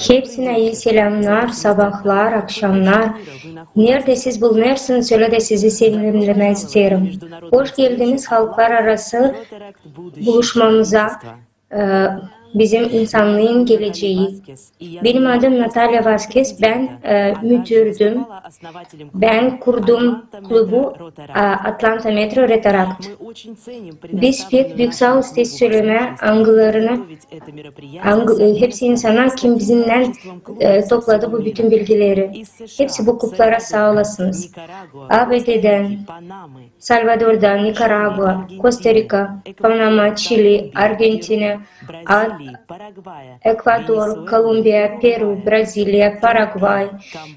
Hepsine iyi selamlar, sabahlar, akşamlar. Nerede siz bulunuyorsunuz, öyle de sizi selamlamak isterim. Hoş geldiniz halklar arası buluşmamıza. Bizim insanlığın geleceği. Benim adım Natalya Vazquez, ben müdürdüm. Ben kurdum kulübü Atlanta Metro Rotaract. Biz pek büyük sağ ses söyleme angılarını, hepsi insana kim bizimle topladı bu bütün bilgileri. Hepsi bu kulüplere sağ olasınız. ABD'den, Salvador'dan, Nikaragua, Costa Rica, Panama, Chile, Argentina, Ekvador, Kolombiya, Peru, Brezilya, Paraguay,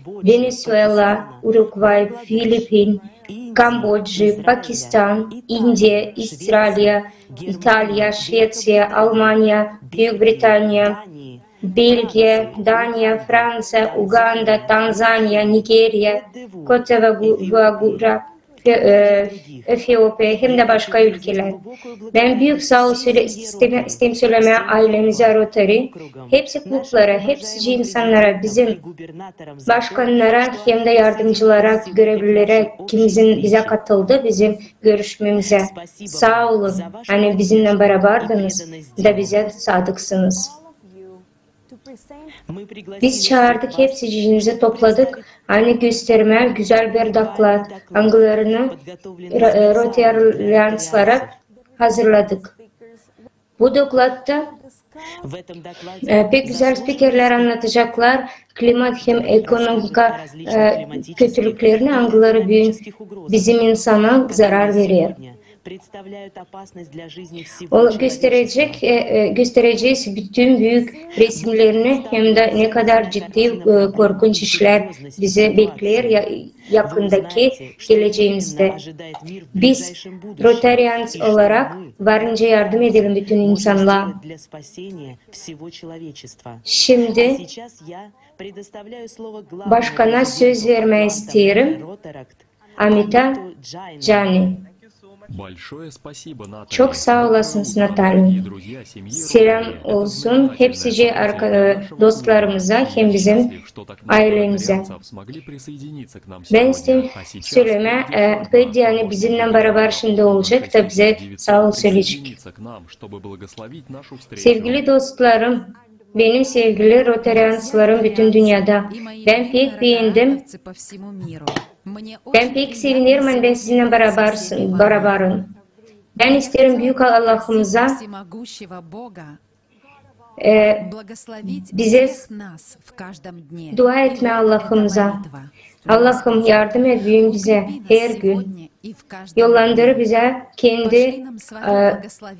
Venezuela, Uruguay, Filipin, Kamboçya, Pakistan, India, İsrail, İtalya, Şveçya, Almanya, Büyük Britanya, Belgiya, Danya, Fransa, Uganda, Tanzanya, Nigerya, Kote ve Guagura, Etiyopya hem de başka ülkeler. Ben büyük sağ ol istem söylemeye ailemize Rotary, hepsi kulüplere, hepsi insanlara, bizim başkanlara hem de yardımcılara, görevlilere, kimizin bize katıldı, bizim görüşmemize. Sağ olun. Hani bizimle beraberdiniz de bize sadıksınız. Biz çağırdık, hepsi cihimizi topladık. Hani gösterme, güzel bir doklat, angılarını Rotaryanslara hazırladık. Bu doklatta pek güzel spikerler anlatacaklar. Klimat hem ekonomik kötülüklerini angıları bizim insana zarar veriyor. O göstereceğiz bütün büyük resimlerini hem de ne kadar ciddi korkunç işler bize bekler yakındaki geleceğimizde. Biz Rotarians olarak varınca yardım edelim bütün insanlığa. Şimdi başkana söz vermek isterim. Amita Jani. Çok sağ olasınız Natalya. Selam olsun hepsice dostlarımıza hem bizim ailemize. Ben istedim söyleme, Pediani bizimle beraber şimdi olacak da bize sağ ol söyleyecek. Sevgili dostlarım, benim sevgili Rotarianslarım bütün dünyada. Ben pek beğendim. Ben pek sevinirim ben sizinle beraberim. Ben isterim büyük Allah'ımıza bize dua etme Allah'ımıza. Allah'ım yardım et bize her gün. Yollandır bize kendi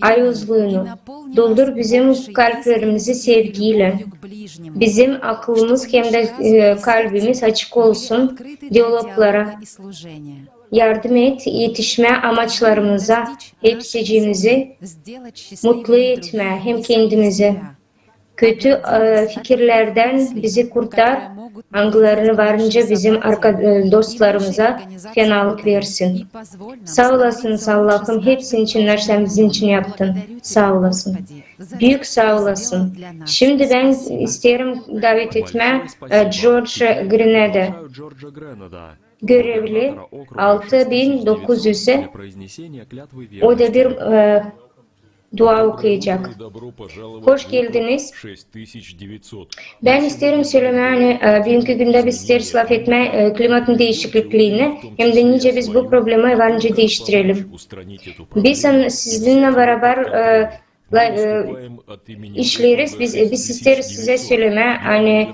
ayozluğunu. Doldur bizim kalplerimizi sevgiyle. Bizim aklımız hem de kalbimiz açık olsun diyaloglara. Yardım et yetişme amaçlarımıza, hepsicimizi mutlu etme hem kendimizi. Kötü fikirlerden bizi kurtar, angılarını varınca bizim dostlarımıza fenalık versin. Sağ olasın Allah'ım, hepsinin için sen bizim için yaptın. Sağ olasın. Büyük sağ olasın. Şimdi ben isterim davet etme George Grenada. Görevli 6900'e o da bir dua okuyacak. Hoş geldiniz. Ben isterim söylemeye, bugünkü günde biz isteriz laf etme klimatın değişiklikliğini hem de nice biz bu problemi varınca değiştirelim. Biz sizinle beraber işleriz. Biz isteriz size söyleme. Hani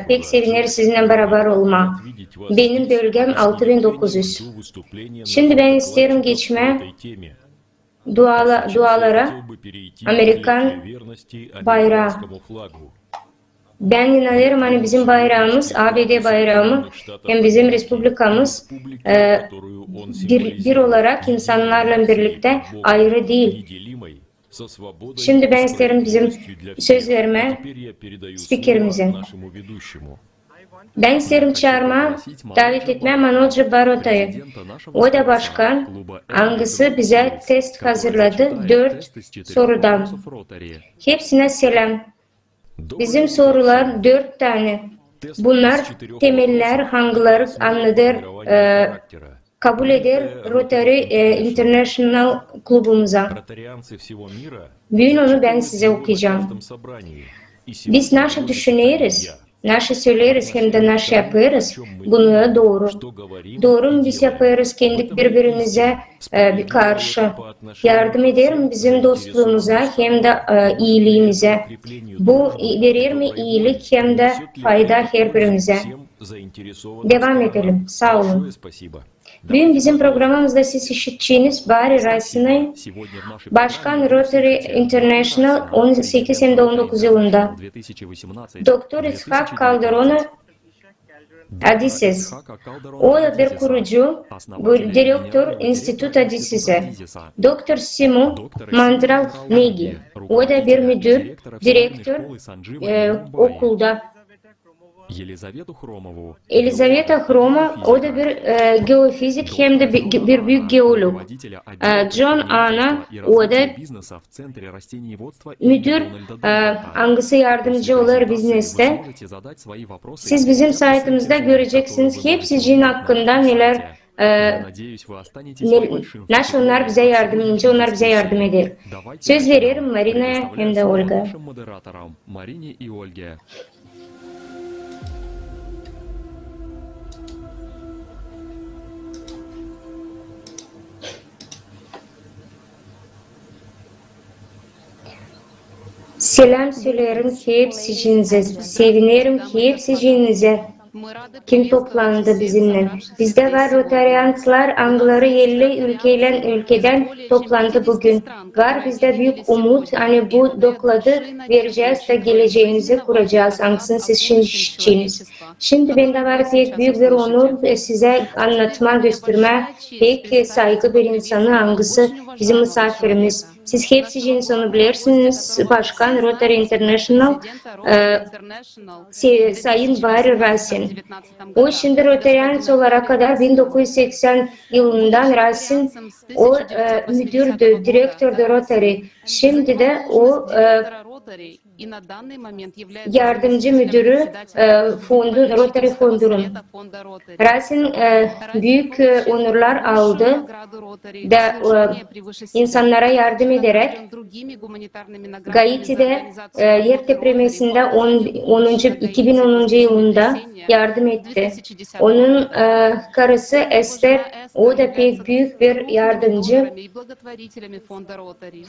pek seviniriz sizinle beraber olma. Benim bölgem 6900. Şimdi ben isterim geçme dualara Amerikan bayrağı. Ben inanıyorum hani bizim bayrağımız, ABD bayrağı hem bizim Respublikamız bir olarak insanlarla birlikte ayrı değil. Şimdi ben isterim bizim söz verme spikerimize. Ben isterim çağırma, davet etme Manoj Barota'yı. O da başkan. Hangisi bize test hazırladı 4 sorudan. Hepsine selam. Bizim sorular 4 tane. Bunlar temeller hangileri anladır, kabul eder Rotary International klubumuza. Bugün onu ben size okuyacağım. Biz nasıl düşünüyoruz, nasıl söyleriz hem de nasıl yaparız, bunu doğru. Doğru mu biz yaparız kendi birbirimize bir karşı? Yardım eder mi bizim dostluğumuza hem de iyiliğimize? Bu verir mi iyilik hem de fayda her birimize? Devam edelim. Sağ olun. Bugün bizim programımızda siz işittiğiniz Bari Rasin'in Başkan Rotary International 18 hem de 19 yılında Doktor İshak Calderona Adises. O da bir kurucu, direktör Institut Adises'e. Doktor Simu Mandral Negi. O da bir müdür, direktör okulda. Elizaveta Hromova, o da bir geofizik hem de bir büyük geolog. John Anna, o da müdür, hangisi yardımcı olur bizneste. Siz bizim sayfamızda göreceksiniz hepsi cin hakkında neler, nasıl onlar bize yardımcı, onlar bize yardım eder. Söz veririm Marina'ya hem de Olga. Selam söylerim hepsinize, sevinirim hepsinize. Kim toplandı bizimle? Bizde var Rotaryanslar, Angları 50 ülkeden toplandı bugün. Var bizde büyük umut, hani bu dokladı vereceğiz de geleceğimizi kuracağız. Hangisini siz şişçiniz. Şimdi bende var pek büyük bir onur size anlatma, gösterme, pek saygı bir insanı hangisi bizim misafirimiz. Siz hepsi insanı bilirsiniz. Başkan Rotary International Sayın Bari Rasin. O şimdi Rotaryans olarak kadar 1980 yılından Rasin o müdürdü, direktördü Rotary. Şimdi de o yardımcı müdürü Rotary Fondu'nun. Rasin büyük onurlar aldı da insanlara yardım ederek Gaiti'de yer depremesinde 2010 yılında yardım etti. Onun karısı Esther, o da pek büyük bir yardımcı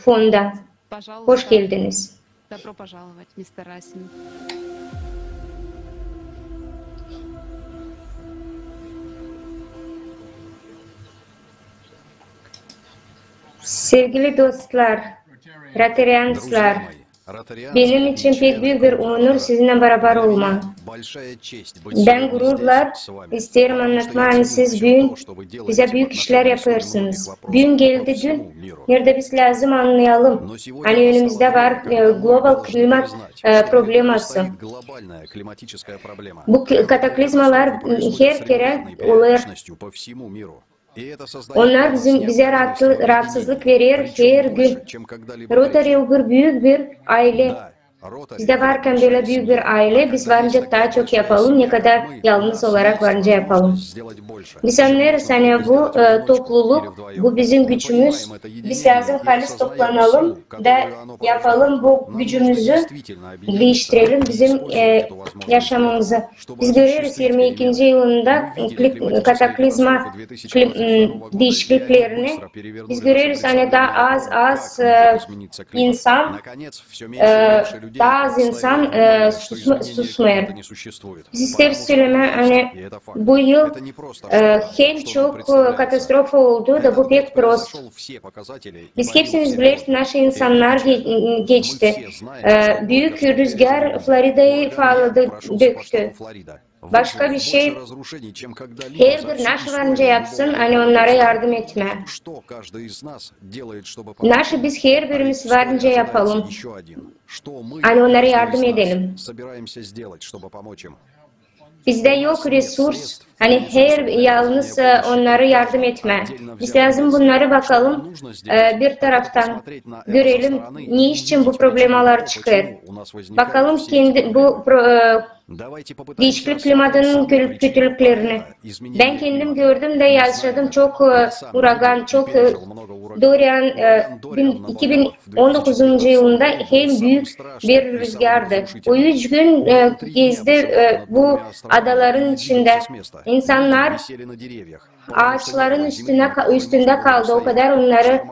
fonda. Hoş geldiniz. Добро пожаловать, мистер Расин. Sevgili dostlar, Rotaryanslar, benim için pek büyük bir onur sizinle beraber olmak. Ben gururla isterim anlatmayı, siz bugün bize büyük işler yaparsınız. Bugün geldi gün, nerede biz lazım anlayalım. Hani önümüzde var global klimat probleması. Bu kataklizmalar her kere olur. Onlar bize rahatsızlık verir her gün. Rotary bir büyük bir aile. Bizde varken böyle büyük bir aile, biz varınca daha çok yapalım, ne kadar yalnız olarak varınca yapalım. Biz anlarız hani bu topluluk, bu bizim gücümüz, biz lazım halis toplanalım da yapalım bu gücümüzü, değiştirelim bizim yaşamımızı. Biz görüyoruz 22. yılında kataklizma değişikliklerini, biz görüyoruz hani daha az insan daha az insan susmuyor. Biz isteriz söyleme hani bu yıl hem çok katastrofa oldu da bu pek prost. Biz hepsiniz biliriz nasıl insanlar geçti. Büyük rüzgar Florida'yı falladı, döktü. Başka bir şey, her bir nasıl varınca yapsın, hani onlara yardım etme. Nasıl biz her birimiz varınca yapalım, hani onlara yardım edelim. Bizde yok resurs. Hani her yalnız onlara yardım etme. Biz lazım bunları bakalım bir taraftan görelim ne için bu problemler çıkıyor. Bakalım kendi bu değişiklik klimatının kötülüklerini. Ben kendim gördüm de yaşadım çok uragan, çok Dorian 2019 yılında hem büyük bir rüzgardı. O 3 gün gezdi bu adaların içinde. İnsanlar ağaçların üstünde kaldı. O kadar onları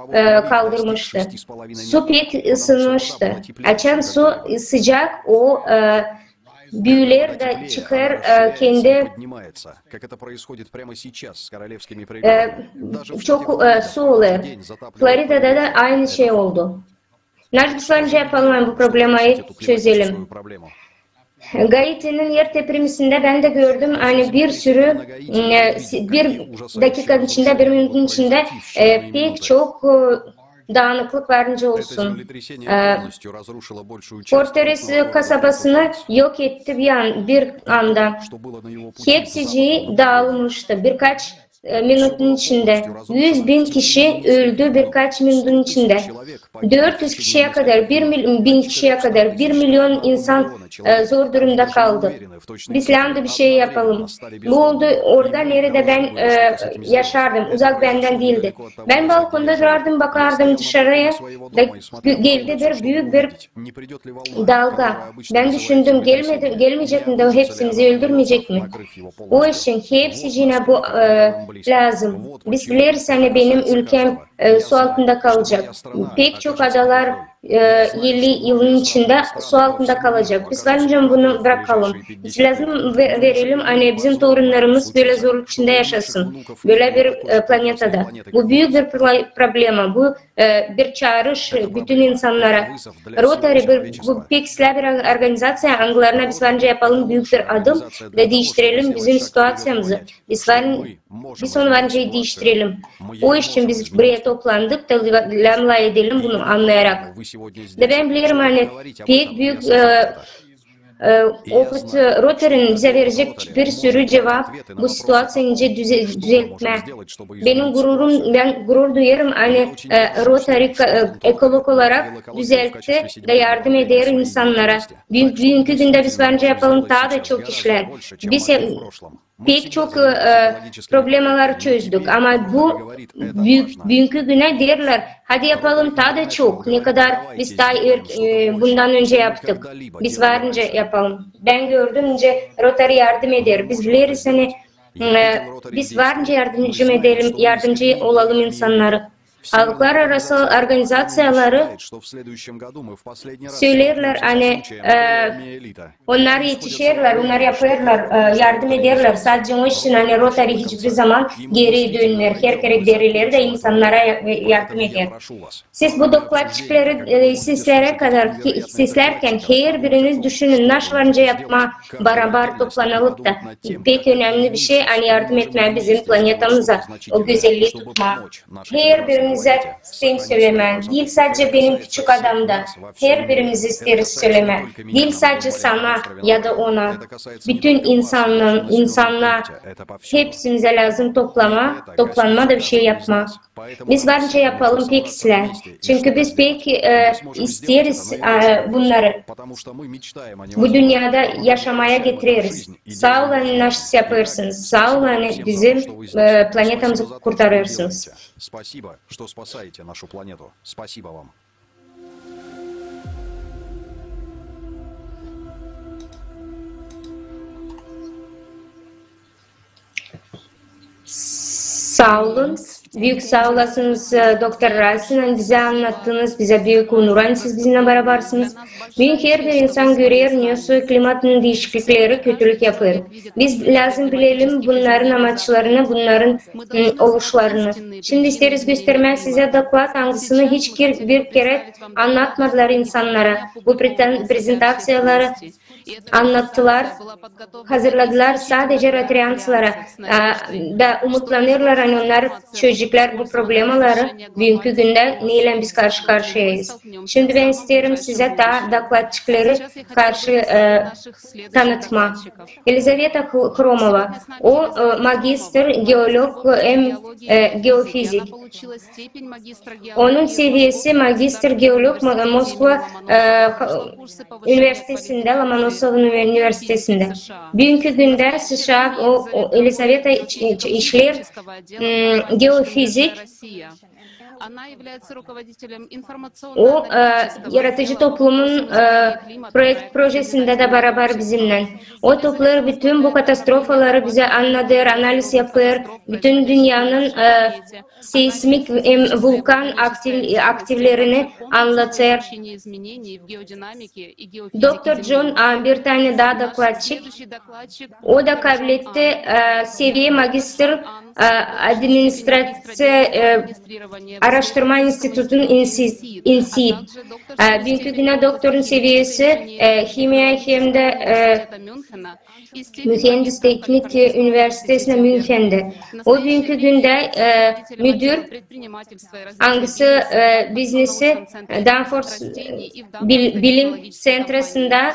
kaldırmıştı. Su pek ısınmıştı. Açan su sıcak, o büyüler de çıkar kendi çok su olur. Florida'da da aynı şey oldu. Nasıl bence yapalım bu problemi çözelim. Gaiti'nin yer teprimesinde ben de gördüm hani bir sürü bir dakikanın içinde, bir minutun içinde pek çok dağınıklık varınca olsun. Fortress kasabasını yok etti bir anda. Hepsi dağılmıştı birkaç minutun içinde. 100.000 kişi öldü birkaç minutun içinde. 400 kişiye kadar, 1.000 kişiye kadar 1 milyon insan zor durumda kaldı. Biz İslam'da bir şey yapalım. Bu oldu orada nerede ben yaşardım. Uzak benden değildi. Ben balkonda durardım, bakardım dışarıya. Geldi büyük bir dalga. Ben düşündüm gelmeyecek mi de hepsimizi öldürmeyecek mi? O için hepsi yine bu lazım. Biz biliriz hani benim ülkem su altında kalacak. Pek çok adalar 50 yılın içinde su altında kalacak. Biz bence bunu bırakalım. Biz lazım verelim hani bizim torunlarımız böyle zorluk içinde yaşasın. Böyle bir planetada. Bu büyük bir problem. Bu bir çağrış bütün insanlara. Rotary bu pek silah bir organizasyon. Anglarına biz bence yapalım büyük bir adım ve değiştirelim bizim situasyamızı. Biz onu bence değiştirelim. O için biz buraya toplandık da lamla edelim bunu anlayarak. De ben bilirim hani pek büyük opet Rotary'nin bize verecek bir sürü cevap bu situasyonu düzeltme. Ben gurur duyarım hani Rotary ekolog olarak düzeltti de yardım eder insanlara. Bugünkü günde biz bence yapalım daha da çok işler. Biz pek çok problemler çözdük ama bu bugünkü güne derler hadi yapalım daha da çok ne kadar biz daha bundan önce yaptık biz varınca yapalım. Ben gördümce Rotary yardım eder. Biz biliriz hani biz varınca yardımcı olalım insanlara. Halklar arası organizasyonları söylerler hani onlar yetişirler, onlar yaparlar, yardım ederler. Sadece o için hani Rotary hiçbir zaman geri dönmer. Her kere derileri de insanlara yardım eder. Siz bu dokladçıkları sizlerken her biriniz düşünün nasıl varınca yapma beraber toplanılıp da pek önemli bir şey hani yardım etme bizim planetamıza o güzelliği tutma. Her birinize isteyim söyleme. Değil sadece benim küçük adamda. Her birimiz isteriz söyleme. Değil sadece sana ya da ona. Bütün insanlar hepsimize lazım toplanma da bir şey yapma. Biz bence yapalım pekler. Çünkü biz pek isteriz bunları. Bu dünyada yaşamaya getiririz. Sağ olun nasıl yaparsınız. Sağ olun bizim planetamızı kurtarırsınız. Спасибо, что спасаете нашу планету. Спасибо вам. Sağ olun. Büyük sağ olasınız Doktor Rasim. Bize anlattınız. Bize büyük onur. Siz bizimle berabersiniz. Büyük her bir insan görüyor. Nüsü klimatın değişiklikleri kötülük yapıyor. Biz lazım bilelim bunların amaçlarını, bunların oluşlarını. Şimdi isteriz göstermek size doklat hangisini hiç bir kere anlatmadılar insanlara. Bu prezentasyonları anlattılar, hazırladılar sadece referenslara da umutlanırlar hani onlar çocuklar bu problemleri bugünkü günde neyle biz karşı karşıyayız. Şimdi ben isterim size dokladçıkları karşı tanıtma. Elizaveta Kromova, o magister geolog hem geofizik. Onun seviyesi magister geolog Moskva Üniversitesi'nde, Lomonosov Üniversitesi'nde. Bugünkü günde США Elizaveta işler geofizik. O yaratıcı toplumun projesinde de beraber bizimle. O toplar bütün bu katastrofaları bize anlatır, analiz yapar, bütün dünyanın seismik vulkan aktivlerini anlatır. Dr. John bir tane daha dokladçık. O da kabul etti seviye magister administrasyon araştırma enstitüsünün insi. Bugünkü güne doktorun seviyesi kimya hem de Mühendis Teknik Üniversitesi'ne München'de. O bugünkü günde müdür hangisi biznesi Danfoss Bilim Centrası'nda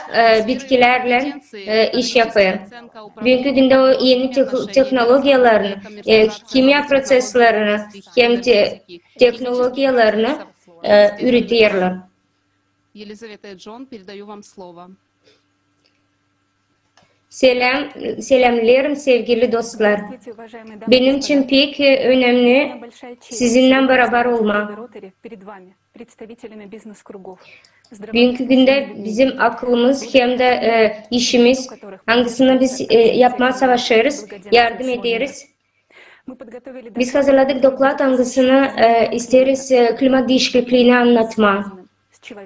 bitkilerle iş yapıyor. Bugünkü günde o yeni teknolojilerini, kimya proseslerini hem de teknolojilerini üretiyorlar. Елизавета и Джон, передаю вам слово. Selamlarım sevgili dostlar. Benim için pek önemli sizinle beraber olmak. Bugünkü günde bizim aklımız hem de işimiz hangisini biz yapmaya savaşırız, yardım ederiz. Biz hazırladık doklad hangisini isteriz klimat değişikliğini anlatma.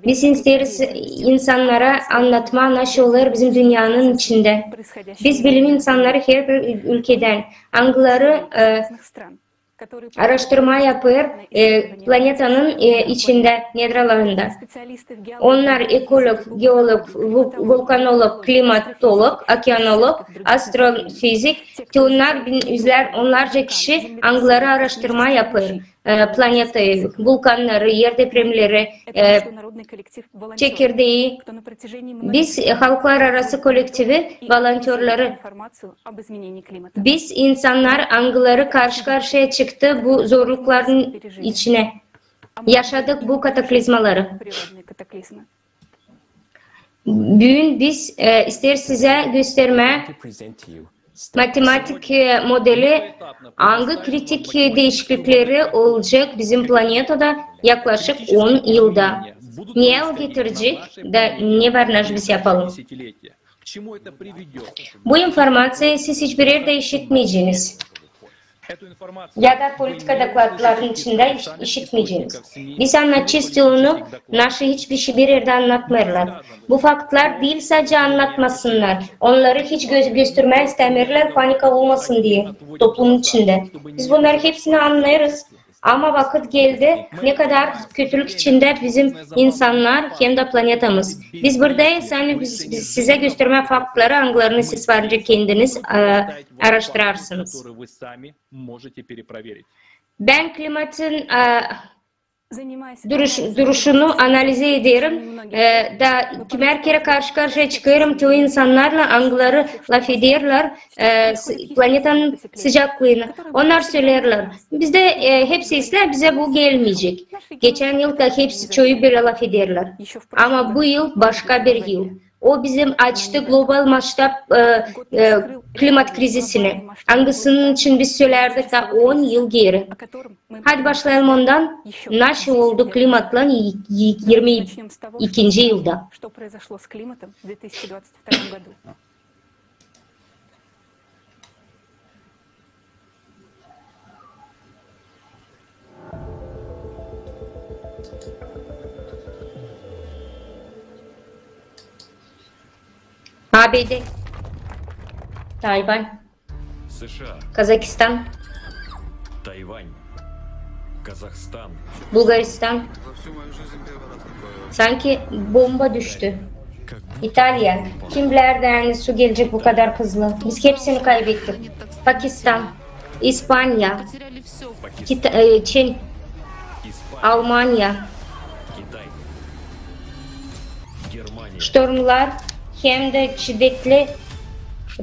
Biz isteriz insanlara anlatma nasıl olur bizim dünyanın içinde. Biz bilim insanları her bir ülkeden hangileri araştırma yapıyor planetanın içinde, nedralarında. Onlar ekolog, geolog, vulkanolog, klimatolog, okeanolog, astrofizik, onlarca kişi hangileri araştırma yapıyor. Planetayı, vulkanları, yer depremleri, çekirdeği. Biz halklar arası kolektifi, volontörleri. Biz insanlar hangileri karşı karşıya çıktı bu zorlukların içine. Yaşadık bu kataklizmaları. Bugün biz ister size gösterme matematik modeli hangi kritik değişiklikleri olacak bizim planetada yaklaşık 10 yılda. Ne getirecek da ne var biz yapalım. Bu informasyayı siz hiçbir yerde işitmeyeceksiniz. Ya da politika dokladların içinde işitmeyeceğiniz. Biz anlatacağız onu, naşı hiçbir yerde anlatmıyorlar. Bu faktlar değil sadece anlatmasınlar. Onları hiç göstermeye istemirler panika olmasın diye toplumun içinde. Biz bunları hepsini anlarız. Ama vakit geldi ne kadar kötülük içinde bizim insanlar hem de planetamız. Biz buradayız yani size gösterme faktları hangilerini siz sadece kendiniz araştırarsınız. Ben klimatın duruşunu analiz ederim da kimer kere karşı karşıya çıkıyorum ki o insanlarla hangileri laf ederler planetanın sıcaklığını. Onlar söylerler. Bizde hepsi ister bize bu gelmeyecek. Geçen yıl da hepsi çoğu böyle laf ederler. Ama bu yıl başka bir yıl. O bizim açtı global maçta klimat krizisini. Hangisinin için biz söylerdik da 10 yıl geri. Hadi başlayalım ondan. Nasıl oldu klimatla 22. yılda? ABD, Tayvan, США, Kazakistan, Тайвань, Казахстан, Bulgaristan. Sanki bomba düştü. İtalya. Kim bilerdi yani su gelecek bu kadar hızlı. Biz hepsini kaybettik. Pakistan, İspanya, Потеряли все. Çin, Испания, Almanya. Китай, Германия. Ştormlar hem de şiddetli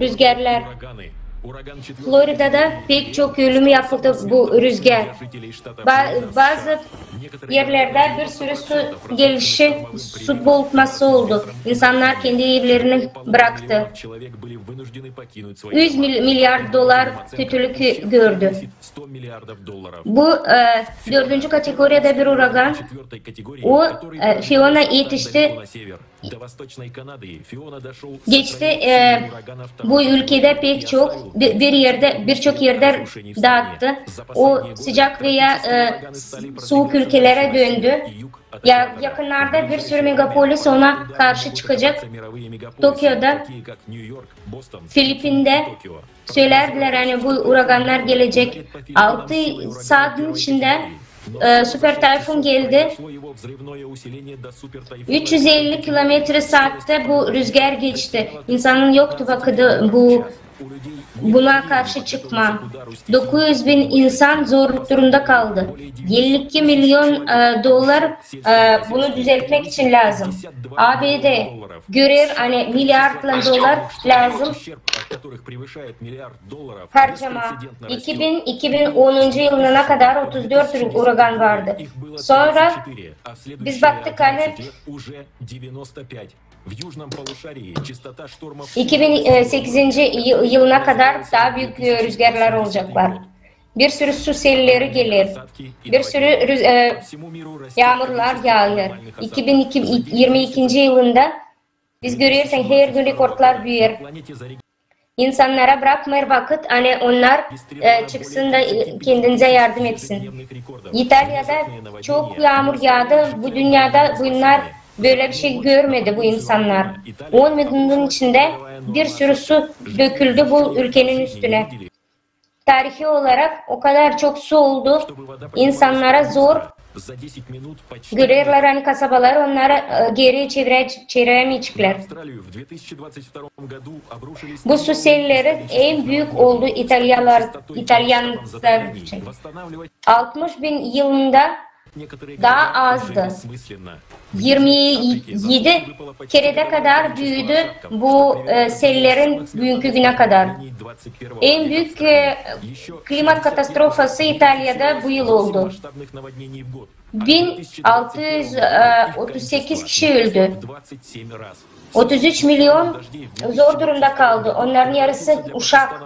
rüzgarlar. Ураганы. Ураган четвертой Florida'da категории pek çok ölüm yapıldı bu rüzgar. для жителей штата Bazı Флорида. Некоторые yerlerde bir sürü su gelişi, su boğulması oldu. İnsanlar kendi evlerini bıraktı. Человек были вынуждены покинуть свои 100 milyar dolar kötülük gördü. 100 миллиардов долларов. Bu dördüncü kategoride bir uragan. Четвертой категории, O который Fiona далеко yetişti. на север, до Восточной Канады. Фиона дошел с Geçti. сохранением ураганов там. Bu ülkede pek çok birçok yerde dağıttı. O sıcak veya soğuk ülkelere döndü. Yakınlarda bir sürü megapolis ona karşı çıkacak. Tokyo'da, Filipin'de söylerdiler hani bu uraganlar gelecek. 6 saatin içinde süper tayfun geldi. 350 kilometre saatte bu rüzgar geçti. İnsanın yoktu vakıdı buna karşı çıkma. 900 bin insan zor durumda kaldı. 52 milyon dolar bunu düzeltmek için lazım. ABD görür hani milyarla dolar lazım harcama. 2010 yılına kadar 34 uragan vardı. Sonra biz baktık hani 2008 yılına kadar daha büyük rüzgarlar olacaklar. Bir sürü su selleri gelir. Bir sürü yağmurlar yağıyor. 2022 yılında biz görüyorsak her gün rekortlar büyür. İnsanlara bırakmayır vakit hani onlar çıksın da kendinize yardım etsin. İtalya'da çok yağmur yağdı. Bu dünyada bunlar böyle bir şey görmedi bu insanlar. 10 milyonun içinde bir sürü su döküldü bu ülkenin üstüne. Tarihi olarak o kadar çok su oldu. İnsanlara zor görürler hani kasabalar onlara geri çeviremeyecekler. Bu su selleri en büyük oldu İtalyanlar için. 60 bin yılında daha azdı. 27 kerede kadar büyüdü bu sellerin bugünkü güne kadar. En büyük klimat katastrofası İtalya'da bu yıl oldu. 1638 kişi öldü. 33 milyon zor durumda kaldı. Onların yarısı uşak,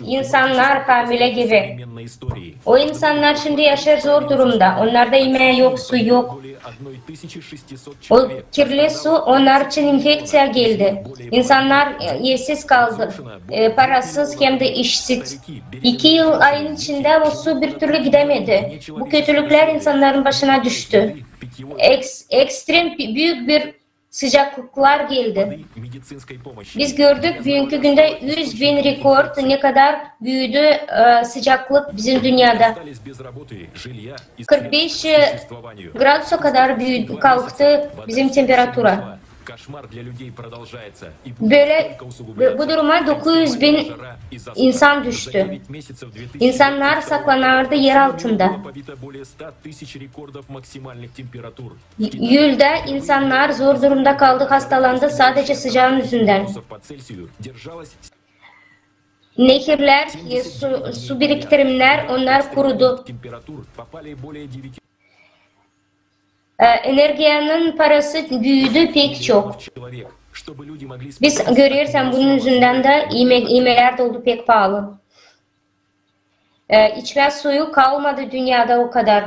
insanlar, hamile gibi. O insanlar şimdi yaşar zor durumda. Onlarda yemeği yok, su yok. O kirli su onlar için infeksiya geldi. İnsanlar evsiz kaldı. Parasız hem de işsiz. 2 yıl ayın içinde o su bir türlü gidemedi. Bu kötülükler insanların başına düştü. Ekstrem büyük bir sıcaklıklar geldi. Biz gördük bugünkü günde 100 bin rekor ne kadar büyüdü sıcaklık bizim dünyada. 45 gradusa kadar büyüdü, kalktı bizim temperatura. Böyle bu duruma 900 bin insan düştü. İnsanlar saklanardı yer altında. Yılda insanlar zor durumda kaldı, hastalandı sadece sıcağın yüzünden. Nehirler, su biriktirimler onlar kurudu. Enerjinin parası büyüdü pek çok. Biz görüyorsan bunun yüzünden de iğmeler doldu pek pahalı. İçme suyu kalmadı dünyada o kadar.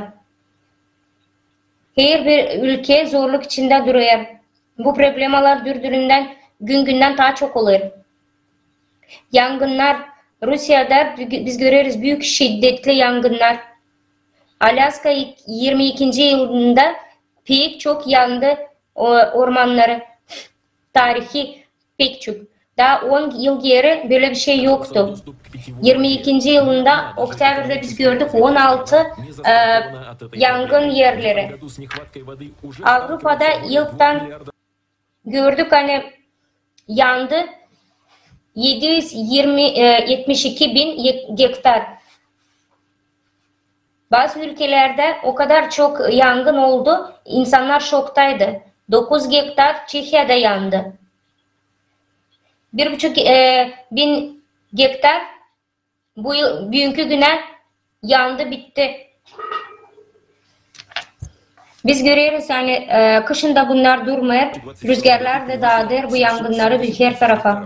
Her bir ülke zorluk içinde duruyor. Bu problemler dürdüründen günden daha çok olur. Yangınlar Rusya'da biz görüyoruz büyük şiddetli yangınlar. Alaska 22. yılında pek çok yandı ormanları. Tarihi pek çok. Daha 10 yıl geri böyle bir şey yoktu. 22. yılında Oktyabir'de biz gördük 16 yangın yerleri. Avrupa'da yıldan gördük hani yandı 72 bin hektar. Bazı ülkelerde o kadar çok yangın oldu, insanlar şoktaydı. 9 hektar Çekya'da yandı. 1,5 bin hektar bugünkü güne yandı, bitti. Biz görüyoruz hani kışında bunlar durmuyor, rüzgarlar da dağıtır bu yangınları her tarafa.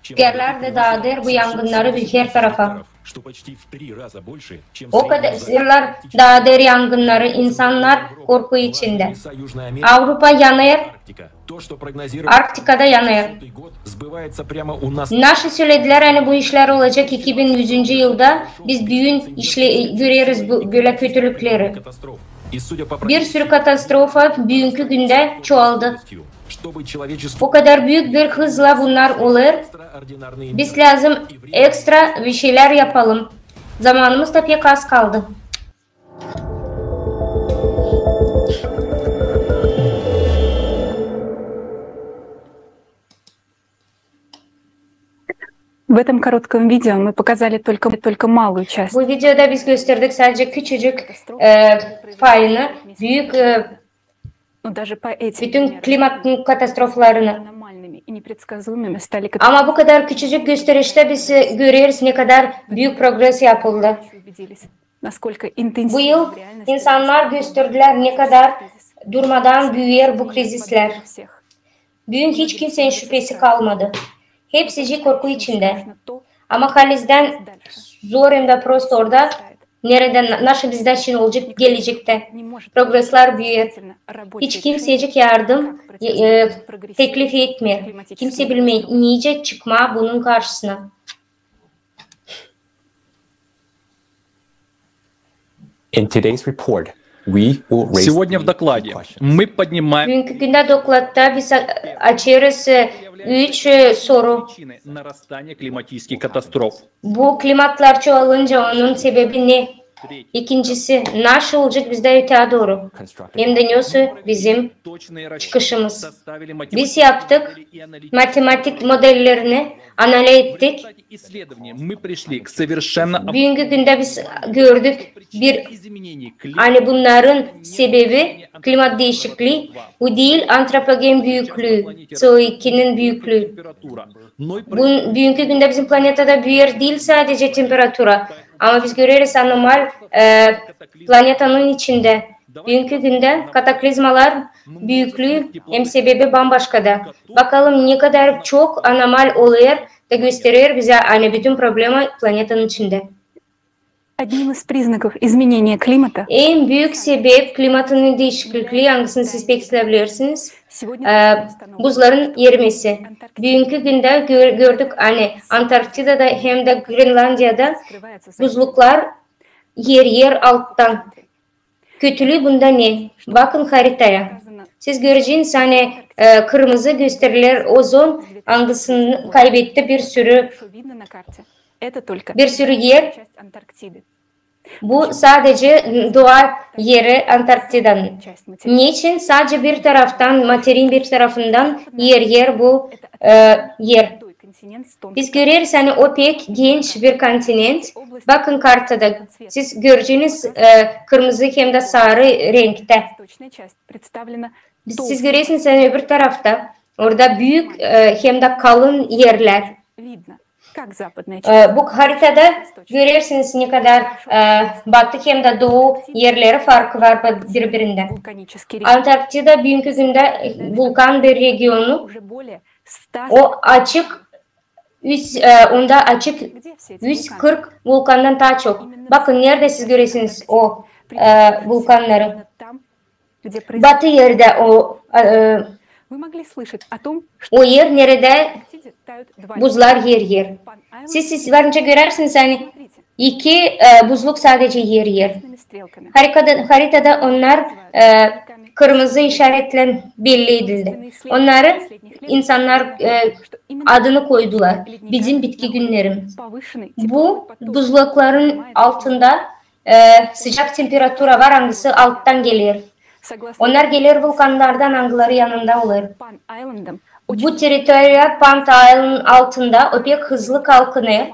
Rüzgarlar da dağıtır bu yangınları her tarafa. O kadar dağıtır yangınları, insanlar korku içinde. Avrupa yanıyor, Arktika'da yanıyor. Naşı söylediler hani bu işler olacak 2100. yılda. Biz büyün görüyoruz böyle kötülükleri. Bir sürü katastrofa bugünkü günde çoğaldı. O kadar büyük bir hızla bunlar olur. Biz lazım ekstra bir şeyler yapalım. Zamanımız da pek az kaldı. В этом коротком видео мы показали только малую часть. Bu videoda biz gösterdik sadece küçücük payını, büyük bütün klimat katastroflarını. Ama bu kadar küçücük gösterişte biz görüyoruz ne kadar büyük progres yapıldı. Bu yıl insanlar gösterdiler ne kadar durmadan büyüyor bu krizisler. Bugün hiç kimsenin şüphesi kalmadı. Hepsi korku içinde. Ama halizden zor hem de prost orada nereden nasıl bizden için olacak gelecekte. Progresler büyür. Hiç kimsecik yardım teklif etmiyor. Kimse bilmeyecek çıkma bunun karşısına. In today's report, we will raise Сегодня в докладе мы поднимаем Bugünkü günde dokladta biz açıyoruz 3 soru. причины нарастания климатических катастроф. Bu klimatlar çoğalınca onun sebebi ne? İkincisi, nasıl olacak bizde öteye doğru? Hem de nasıl bizim çıkışımız? Biz yaptık, matematik modellerini analiz ettik. Bugünkü günde biz gördük hani bunların sebebi klimat değişikliği. Bu değil antropogen büyüklüğü, CO2'nin büyüklüğü. Bugünkü günde bizim planetede büyür değil sadece temperatura. Ama biz görüyoruz anormal planetanın içinde. Bugünkü günde kataklizmalar büyüklüğü hem sebebi bambaşkada. Bakalım ne kadar çok anormal oluyor da gösteriyor bize hani bütün problemi planetanın içinde. Одним из признаков изменения климата En büyük sebep klimatın değişikliği hangisini siz pek isteyebilirsiniz? Buzların erimesi. Bugünkü günde gördük hani Antarktida'da hem de Grenlandiya'da buzluklar yer alttan. Kötülüğü bunda ne? Bakın haritaya. Siz göreceğiniz hani kırmızı gösteriler ozon algısını kaybetti bir sürü yer. Bu sadece doğa yeri Antarktida'nın. Niçin? Sadece bir taraftan, materyalin bir tarafından yer bu yer. Biz görüyoruz hani o pek genç bir kontinent. Bakın kartada siz göreceğiniz kırmızı hem de sarı renkte. Siz görüyorsunuz hani öbür tarafta orada büyük hem de kalın yerler. Bu haritada görüyorsunuz ne kadar batı hem de doğu yerleri farkı var birbirinden. Antarktida bugünkü günde vulkan bir regionu. O açık, onda açık 140 vulkandan daha çok. Bakın nerede siz görüyorsunuz o vulkanları. Batı yerde o yer nerede buzlar yer. Siz varınca görersiniz hani iki buzluk sadece yer. Haritada onlar kırmızı işaretle belli edildi. Onları insanlar adını koydular. Bizim bitki günlerimiz. Bu buzlukların altında sıcak temperatura var hangisi alttan geliyor. Onlar gelir vulkanlardan angları yanında olur. Pan Island'ım Bu teritoriya Pant Island altında o pek hızlı kalkınıyor.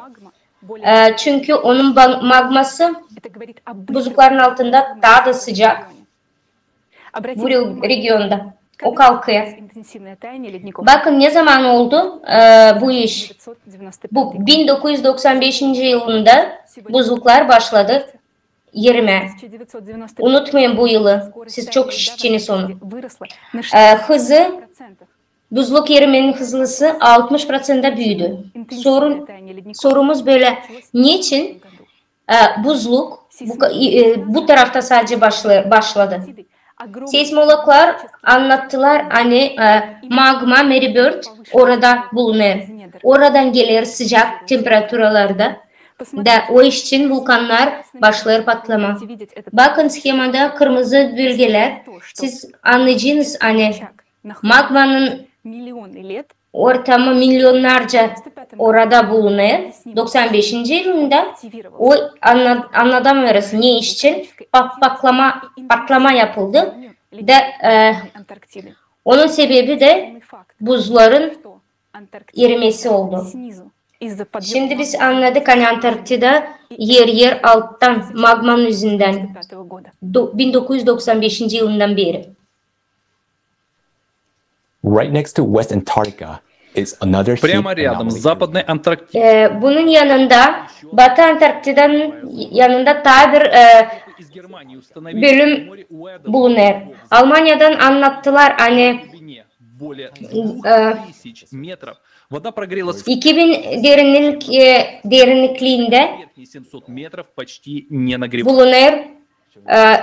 Çünkü onun magması buzulların altında daha da sıcak. Bu regionda. O kalkıyor. Bakın ne zaman oldu bu iş? Bu 1995 yılında buzullar başladı yerime. Unutmayın bu yılı. Siz çok işçiniz onu. Hızı, buzluk erimenin hızlısı 60% büyüdü. Sorumuz böyle. Niçin buzluk bu tarafta sadece başladı? Seismologlar anlattılar hani magma, Meribird orada bulunur. Oradan gelir sıcak temperaturalarda. Da o için vulkanlar başlar patlama. Bakın schemada kırmızı bölgeler. Siz anlayacağınız hani magmanın ortamı milyonlarca orada bulunuyor. 95. yılında o anlatamıyoruz ne için patlama yapıldı. Da onun sebebi de buzların erimesi oldu. Şimdi biz anladık hani Antarktida yer alttan magmanın yüzünden 1995 yılından beri. Right next to West Antarctica is another Прямо heat рядом с anomaly. Западной Антарктидой. Bunun yanında Batı Antarktida'nın yanında daha bir Из Германии установили bölüm море Уэддл bulunur. Almanya'dan anlattılar hani глубине более 2000 метров. Вода прогрелась в 2000 derinlikliğinde верхние 700 метров, почти не нагревалась. bulunur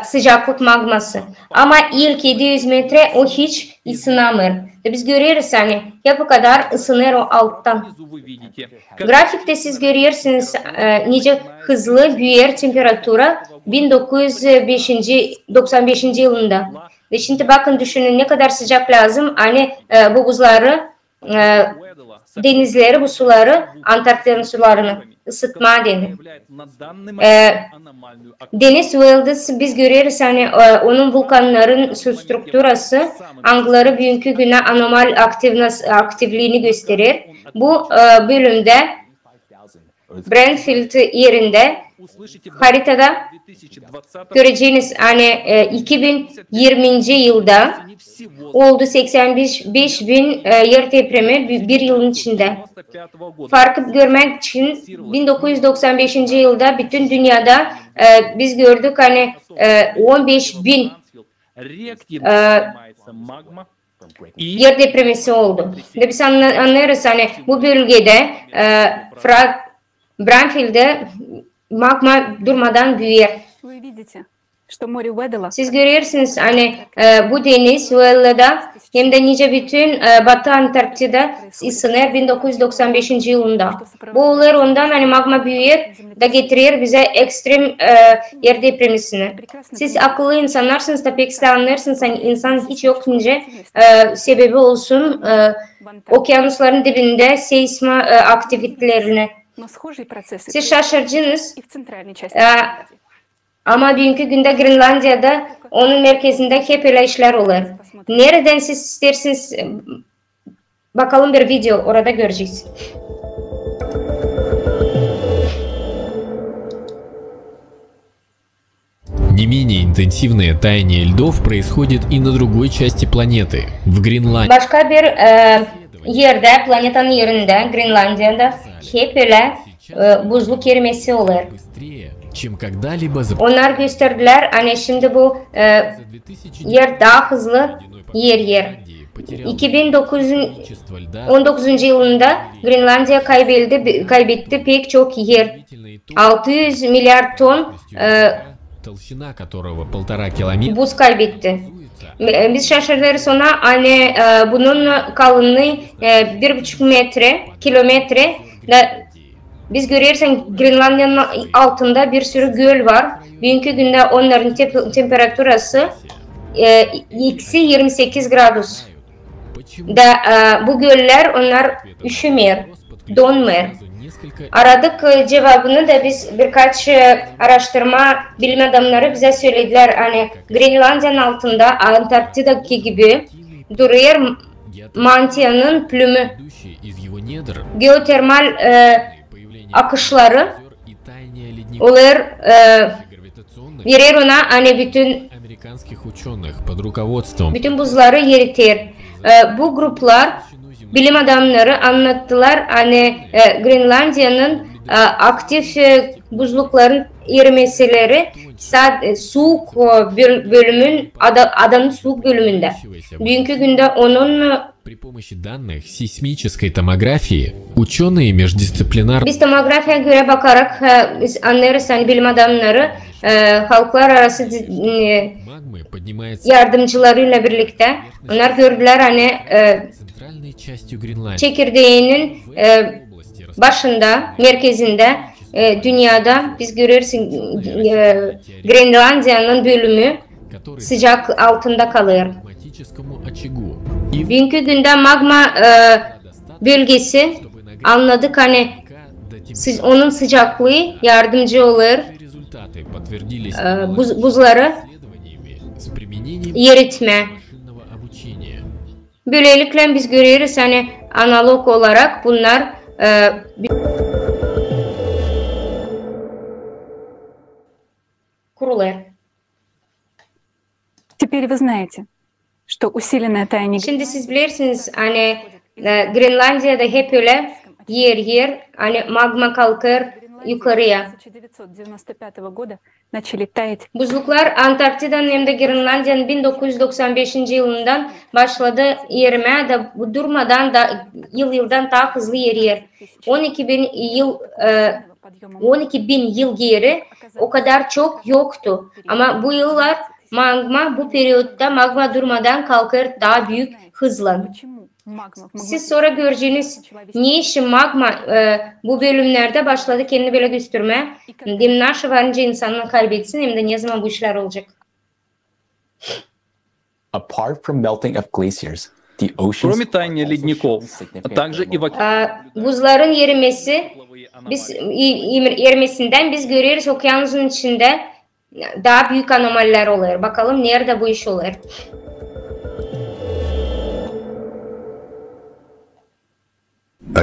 sıcaklık magması. Ama ilk 700 metre o hiç ısınamır. Biz görüyoruz hani ya bu kadar ısınır o alttan. Внизу вы видите, как Grafikte siz görüyorsunuz nice hızlı büyür temperatura 1995 yılında. Ve şimdi bakın düşünün ne kadar sıcak lazım. Hani bu buzları, Уэддла denizleri, bu suları, Antarktida'nın sularını ısıtma denir. проявляет на данный момент аномальную активность. Deniz Wells biz görüyoruz hani onun vulkanların su strukturası angları bugünkü güne anormal aktifliğini gösterir. Bu bölümde Brandfield yerinde Услышите haritada 2020 göreceğiniz hani 2020 yılda oldu 85 bin yer depremi bir yılın içinde. 95 года. Farkı görmek için 1995 yılda bütün dünyada biz gördük hani 15 bin Реактивно поднимается магма и yer depremisi oldu. Ve biz anlıyoruz hani bu bölgede Brandfield'de magma durmadan büyür. Вы видите, что море Уэддела Siz görüyorsunuz hani bu deniz Wella'da hem de nice bütün Batı Antarktida ısınır 1995 yılında. Bu olur ondan hani magma büyür da getirir bize ekstrem yer depremisini. Siz akıllı insanlarsınız da pek size anlarsınız hani insan hiç yok nice sebebi olsun okyanusların dibinde seisma aktivitelerini. но sхожие процессы Siz şaşırıcınız. и в центральной части. Ama bugünkü günde Grenlandiya'da onun merkezinde hep öyle işler olur. Nereden siz isterseniz bakalım bir video orada göreceğiz. Не менее интенсивное таяние льдов происходит и на другой части планеты, в Гренландии. Başka bir yerde, planetanın yerinde, Grenlandiya'da hep öyle buzluk erimesi olur. Быстрее, чем когда-либо за Onlar gösterdiler hani şimdi bu 2000 yer daha hızlı yer. Гренландии потерял 2019 количество льда 19. yılında Grenlandiya kaybetti pek çok yer. удивительной 600 milyar ton толщина которого 1,5 километра. buz kaybetti. Biz şaşırıyoruz sonra hani bunun kalınlığı 1,5 kilometre. Biz görüyoruz Grenlandiya'nın altında bir sürü göl var. Bugünkü günde onların temperaturası eksi 28 gradus. da bu göller onlar üşümer, donmer. Aradık cevabını da biz birkaç araştırma bilim adamları bize söylediler. Hani Grenlandiya'nın altında Antarktida'daki gibi duruyor mantiyanın plümü. Geotermal akışları olur verir ona hani bütün buzları eritir. Bu gruplar bilim adamları anlattılar hani Grenlandiya'nın aktif buzlukların erimesileri soğuk bölümün adanın soğuk bölümünde. Bugünkü günde onun При помощи данных сейсмической томографии ученые междисциплинарно biz tomografiye göre bakarak biz anlarız hani bilim adamları halklar arası магмы поднимается yardımcılarıyla birlikte onlar gördüler hani центральной частью Гренландии. çekirdeğinin başında, merkezinde dünyada biz görürüz Grenlandiya'nın bölümü который sıcak altında kalır. климатическому очагу. И Bugünkü günde magma bölgesi anladık hani onun sıcaklığı yardımcı olur результаты подтвердились buzları исследованиями с применением eritme. машинного обучения. Böylelikle biz görüyoruz hani analog olarak bunlar kurulur. Теперь вы знаете, что усиленное таяние Şimdi siz bilirsiniz hani Grenlandiya'da hep öyle yer hani magma kalkar yukarıya. 1995 года начали таять. Buzluklar Antarktida'nın hem de Grenlandiya'nın 1995 yılından başladı erimeye de bu durmadan da yıldan daha hızlı eriyor. 12 bin yıl geri o kadar çok yoktu. Ama bu yıllar bu periyotta magma durmadan kalkar daha büyük hızla. Siz sonra göreceğiniz niye için magma bu bölümlerde başladı kendini böyle göstermeye. Hem nasıl varınca insanlar kaybetsin hem de ne zaman bu işler olacak. Apart from melting of glaciers, the oceans Кроме таяния ледников, а также Buzların erimesinden biz görüyoruz okyanusun içinde daha büyük anomaliler oluyor. Bakalım nerede bu iş oluyor.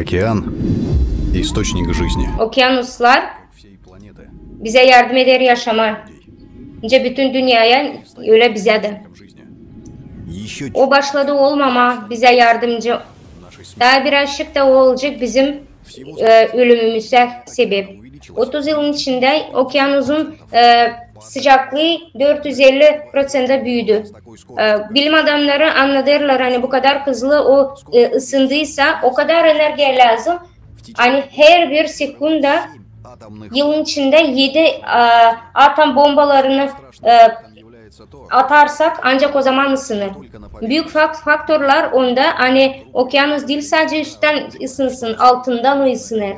Океан – источник жизни. Okyanuslar Всей планеты. bize yardım eder yaşama. Önce bütün dünyaya öyle bize de. Жизни. Еще O başladı olmama bize yardımcı. нашей смерти Daha birazcık da o olacak bizim ölümümüze sebep. 30 yılın içinde okyanusun sıcaklığı 450% büyüdü. Bilim adamları anladılar hani bu kadar hızlı o ısındıysa o kadar enerji lazım. Hani her bir sekunda yılın içinde 7 atom bombalarını atarsak ancak o zaman ısınır. Büyük faktörler onda hani okyanus değil sadece üstten ısınsın, altından ısınır.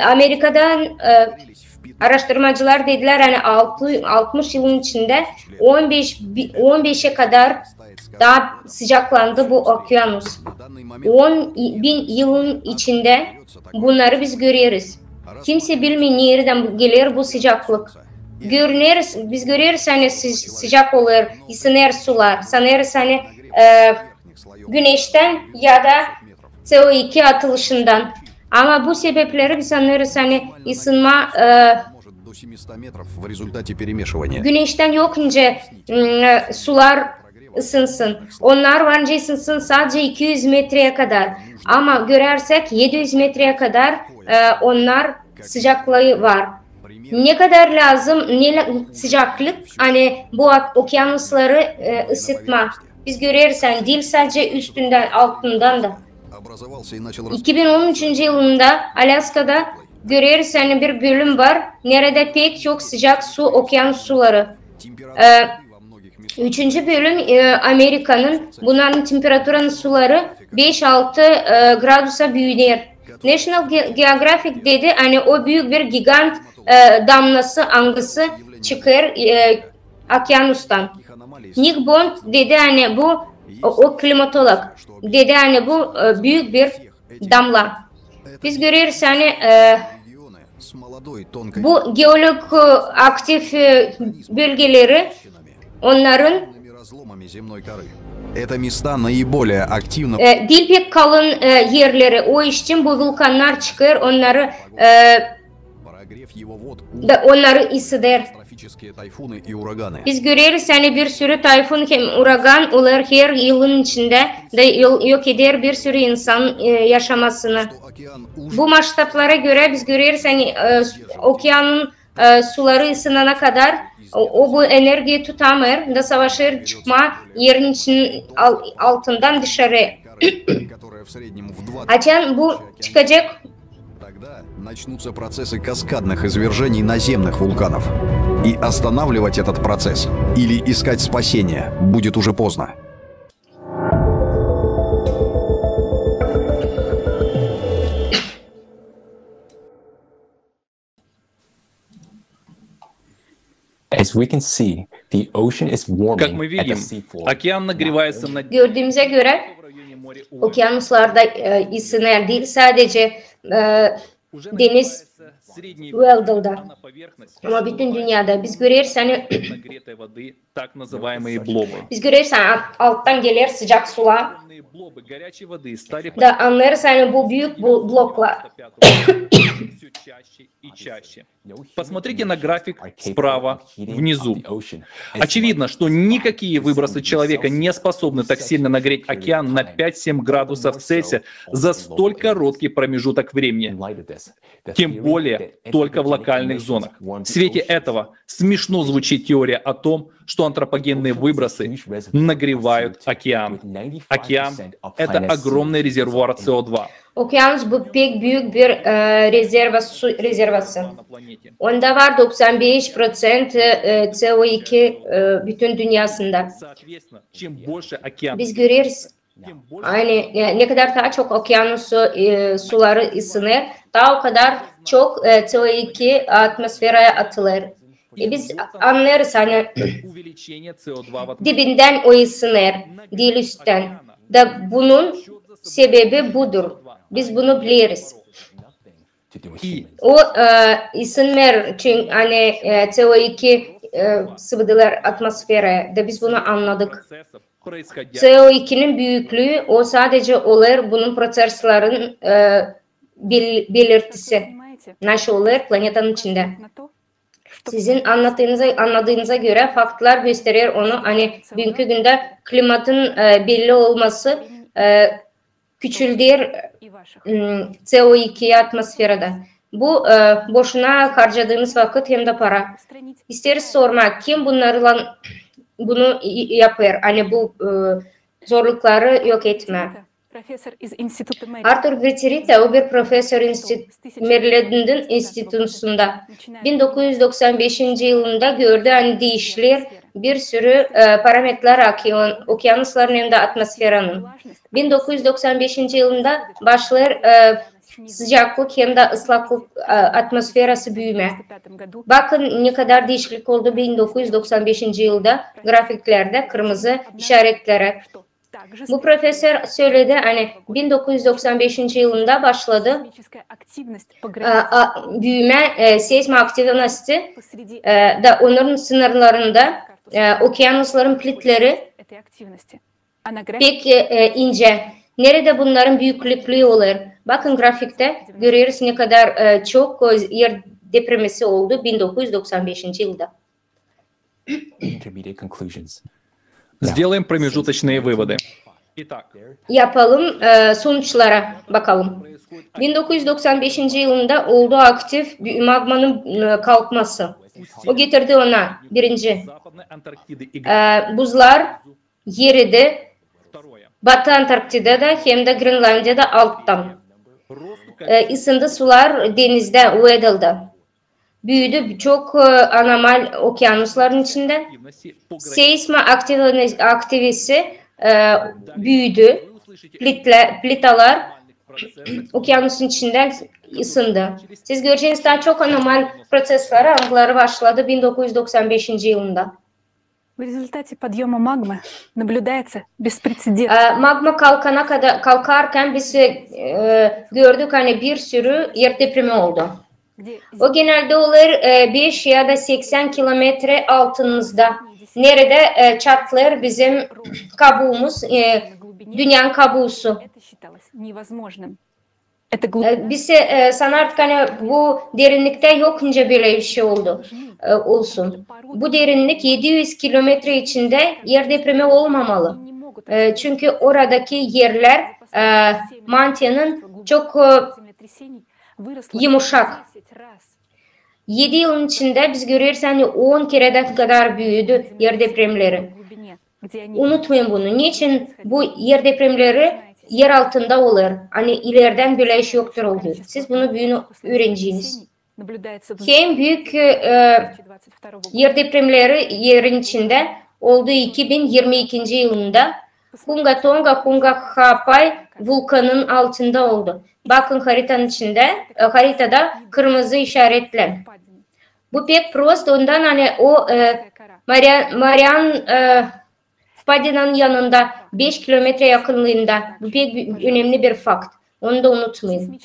Amerika'dan araştırmacılar dediler hani 60 yılın içinde 15'e kadar daha sıcaklandı bu okyanus. 10 bin yılın içinde bunları biz görüyoruz. Kimse bilmiyor nereden gelir bu sıcaklık. Biz görüyoruz hani sıcak olur, ısınır sular, sanırız hani güneşten ya da CO2 atılışından. Ama bu sebepleri biz sanırız hani ısınma güneşten yokunca sular ısınsın. Onlar varınca ısınsın sadece 200 metreye kadar. Ama görersek 700 metreye kadar onlar sıcaklığı var. Ne kadar lazım, ne sıcaklık hani bu okyanusları ısıtma. Biz görüyoruz hani değil sadece üstünden altından da. 2013 yılında Alaska'da görüyoruz hani bir bölüm var. Nerede pek çok sıcak su, okyanus suları. Üçüncü bölüm Amerika'nın bunların temperatürünün suları 5-6 gradusa büyüyor. National Geographic dedi hani o büyük bir gigant damlası çıkar okyanustan. Nick Bond dedi hani bu o klimatolog dedi hani bu büyük bir damla. Biz görüyoruz hani С молодой, тонкой bu geolog aktif bölgeleri onların разломами земной коры. Это места наиболее активно değil pek kalın yerleri. O için bu vulkanlar çıkar, onları прогрев его вод, onları ısıtır. катастрофические тайфуны и ураганы. Biz görüyoruz hani bir sürü tayfun hem uragan olur her yılın içinde de yok eder bir sürü insan yaşamasını. Что океан уже Bu maçtaplara göre biz görüyoruz hani okyanın suları ısınana kadar o bu enerjiyi tutamır da savaşır çıkma yerin için altından dışarı. которая в среднем в 20 Açan bu çıkacak. Тогда начнутся процессы каскадных извержений наземных вулканов. И останавливать этот процесс или искать спасение будет уже поздно. As we can see, the ocean is Как warming мы at the видим, seafloor. океан нагревается на Gördüğümüze göre в районе моря Ура. okyanuslarda ısınır değil sadece Уже deniz нагревается средний Уэлдал'da на поверхность ama bütün dünyada biz görüyoruz hani нагретой воды, так называемые блобы. biz görüyoruz hani alttan gelir sıcak sular Огромные блобы горячей воды стали da anlarız hani bu büyük bloklar. все чаще и чаще. Посмотрите на график справа внизу. Очевидно, что никакие выбросы человека не способны так сильно нагреть океан на 5-7 градусов Цельсия за столь короткий промежуток времени. Тем более только в локальных зонах. В свете этого смешно звучит теория о том, что антропогенные выбросы нагревают океан. Океан — это огромный резервуар СО2 Okyanus bu pek büyük bir su rezervası. на планете. Onda var 95% CO2 bütün dünyasında. Соответственно, чем больше океан, Biz görüyoruz тем больше hani ne kadar daha çok okyanusu suları ısınır, daha o kadar çok CO2 atmosfere atılır. Biz anlarız hani увеличение СО2 в атмосфере. dibinden o ısınır, değil üstten. Da bunun sebebi budur. Biz bunu biliriz. O ısınır çünkü hani CO2 sıvıdılar atmosfere da biz bunu anladık. Процессов, происходящих CO2'nin büyüklüğü o sadece olur bunun proseslerin belirtisi. Понимаете, Nasıl olur planetanın içinde. на то, что Sizin anladığınıza göre faktlar gösterir onu hani bugünkü günde klimatın belli olması küçüldür и ваших CO2 atmosferede. Bu boşuna harcadığınız vakit hem de para. устранить. İsteriz sormak kim bunu yapar? Hani bu zorlukları yok etme. Профессор из Института Мэри, Arthur Gutierrez o bir profesör Maryland'ın enstitüsünde. 1995 yılında gördü hani değişler bir sürü parametreler okyanusların hem de atmosferanın. 1995 yılında başlar sıcaklık hem de ıslaklık atmosferası büyüme. 1995 году Bakın ne kadar değişiklik oldu 1995 yılda grafiklerde kırmızı işaretlere. что также Bu profesör söyledi hani 1995 yılında başladı сейсмическая активность по границе büyüme seismi aktivitesi посреди da onların sınırlarında okyanusların plitleri этой активности. Она график pek ince. Nerede bunların büyüklüğü olur? Bakın grafikte görüyoruz ne kadar çok yer depremesi oldu 1995 yılda. Intermediate conclusions. Сделаем промежуточные выводы. Итак, Yapalım sonuçlara bakalım. 1995 yılında olduğu aktif bir magmanın kalkması. O getirdi ona birinci Западной Антарктиды и buzlar yeridi второе. Batı Antarktika'da hem de Grönlandiya'da alttan. Росту Isındı sular denizde, Weddell'da. Büyüdü çok anormal okyanusların içinde. активности по границе. Seismi aktivisi büyüdü. Plitalar okyanusun içinden ısındı. Siz göreceğiniz daha çok anormal prosesler algıları başladı 1995 yılında. В результате подъема магмы наблюдается беспрецедентный. Magma kalkarken biz gördük hani bir sürü yer depremi oldu. O genelde olur 5 ya da 80 kilometre altımızda. Nerede çatlar bizim kabuğumuz, dünyanın kabuğusu. Biz sanardık hani bu derinlikte yokunca böyle bir şey olsun. Bu derinlik 700 kilometre içinde yer depremi olmamalı. Çünkü oradaki yerler mantyanın çok yumuşak. 7 yılın içinde biz görüyoruz hani 10 kereden kadar büyüdü yer depremleri. Unutmayın bunu. Niçin bu yer depremleri yer altında olur? Hani ileriden böyle iş yoktur oluyor. Siz bunu öğreneceğiniz. En büyük yer depremleri yerin içinde olduğu 2022 yılında Hunga Tonga Hunga Ha'pai vulkanın altında oldu. Bakın haritada kırmızı işaretler. Bu pek prost ondan hani o Marian Vpadi'nin yanında 5 kilometre yakınlığında. Bu pek önemli bir fakt. Onu da unutmayın.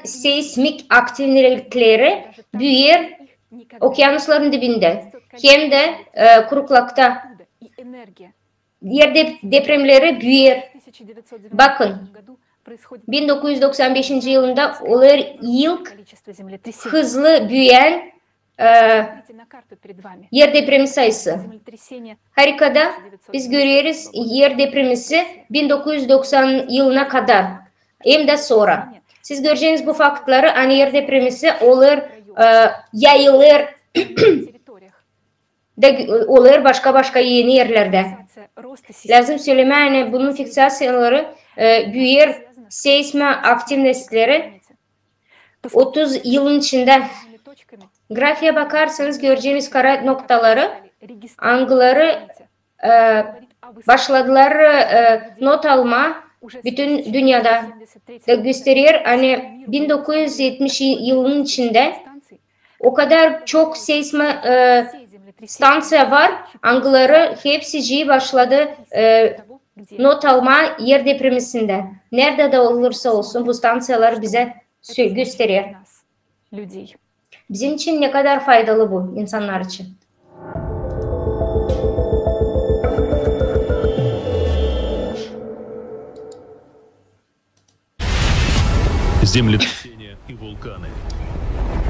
Seismik aktiviteleri büyür okyanusların dibinde. Hem de kuruklukta. Yer depremleri büyür. Bakın 1995 yılında olur ilk hızlı büyüyen yer depremi sayısı. Haritada biz görüyoruz yer depremisi 1990 yılına kadar hem de sonra. Siz göreceğiniz bu faktları hani yer depremisi olur, yayılır olur başka yeni yerlerde. Lazım söyleme hani bunun fiksasyonları büyür seisme aktiviteleri 30 yılın içinde. Grafiğe bakarsanız göreceğiniz kara noktaları, angıları başladılar not alma bütün dünyada da gösteriyor. Hani 1970 yılının içinde o kadar çok seisme stansiya var, angıları hepsi başladı not alma yer depremisinde. Nerede de olursa olsun bu stansiyalar bize gösteriyor. Bizim için ne kadar faydalı bu insanlar için. Землетрясения и вулканы.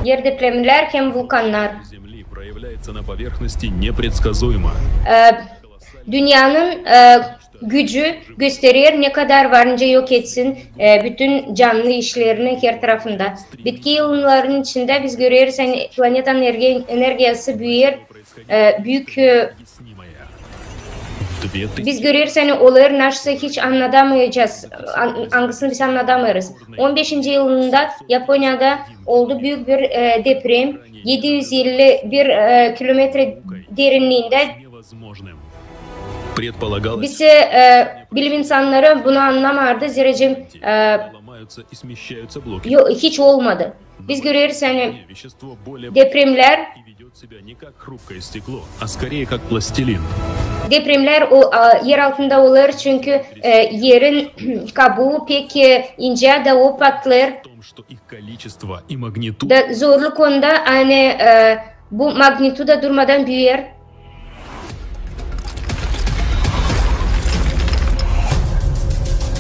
Yer depremler hem vulkanlar. Земли проявляется на поверхности непредсказуемо. Dünyanın gücü gösterir ne kadar varınca yok etsin bütün canlı işlerini her tarafında. Bitki yığınlarının içinde biz görüyoruz hani planet enerjisi büyük biz görüyoruz hani olayı nasıl hiç anlatamayacağız. Hangisini biz anlatamıyoruz. 15. yılında Japonya'da oldu büyük bir deprem. 751 kilometre derinliğinde. Biz bilim insanları bunu anlamadı. Ziracım hiç olmadı. Biz görüyoruz hani depremler o yer altında olur çünkü yerin kabuğu pek ince de o patlar. Zorluk onda hani bu magnituda durmadan büyür.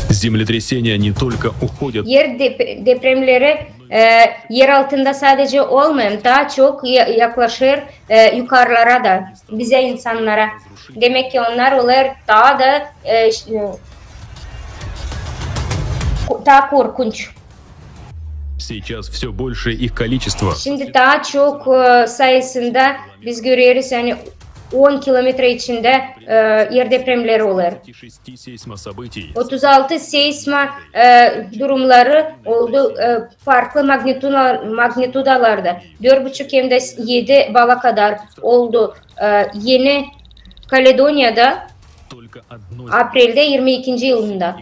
Землетрясения не только уходят. Yer depremleri yer altında sadece olmayan daha çok yaklaşır yukarılara da bize insanlara. Demek ki onlar olur daha korkunç. Сейчас все больше их количество. Şimdi daha çok sayısında biz görüyoruz yani 10 kilometre içinde yer depremleri olur. 36 seisma durumları oldu farklı magnitudalarda. 4,5 hem de 7 bala kadar oldu. Yeni Kaledonya'da April'de 22. yılında.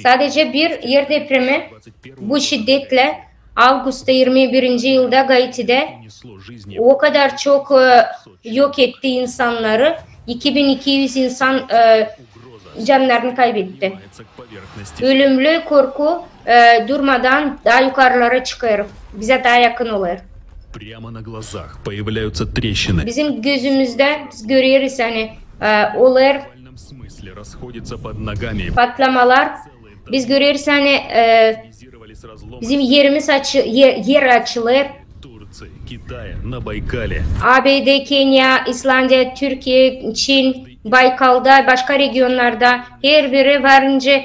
Sadece bir yer depremi bu şiddetle Ağustos'ta 21. yılda Gaiti'de Несло жизни o kadar çok yok etti insanları. 2200 insan canlarını kaybetti. поднимается к поверхности. Ölümlü korku durmadan daha yukarılara çıkıyor. Bize daha yakın oluyor. Прямо на глазах появляются трещины. Bizim gözümüzde biz görüyoruz hani oluyor В буквальном смысле расходятся под ногами. patlamalar. Biz görüyoruz hani Визировались разломы bizim yerimiz yer açılır. Турции, Китая, на Байкале. ABD, Kenya, İslandiya, Türkiye, Çin, Baykal'da, başka regionlarda her biri varınca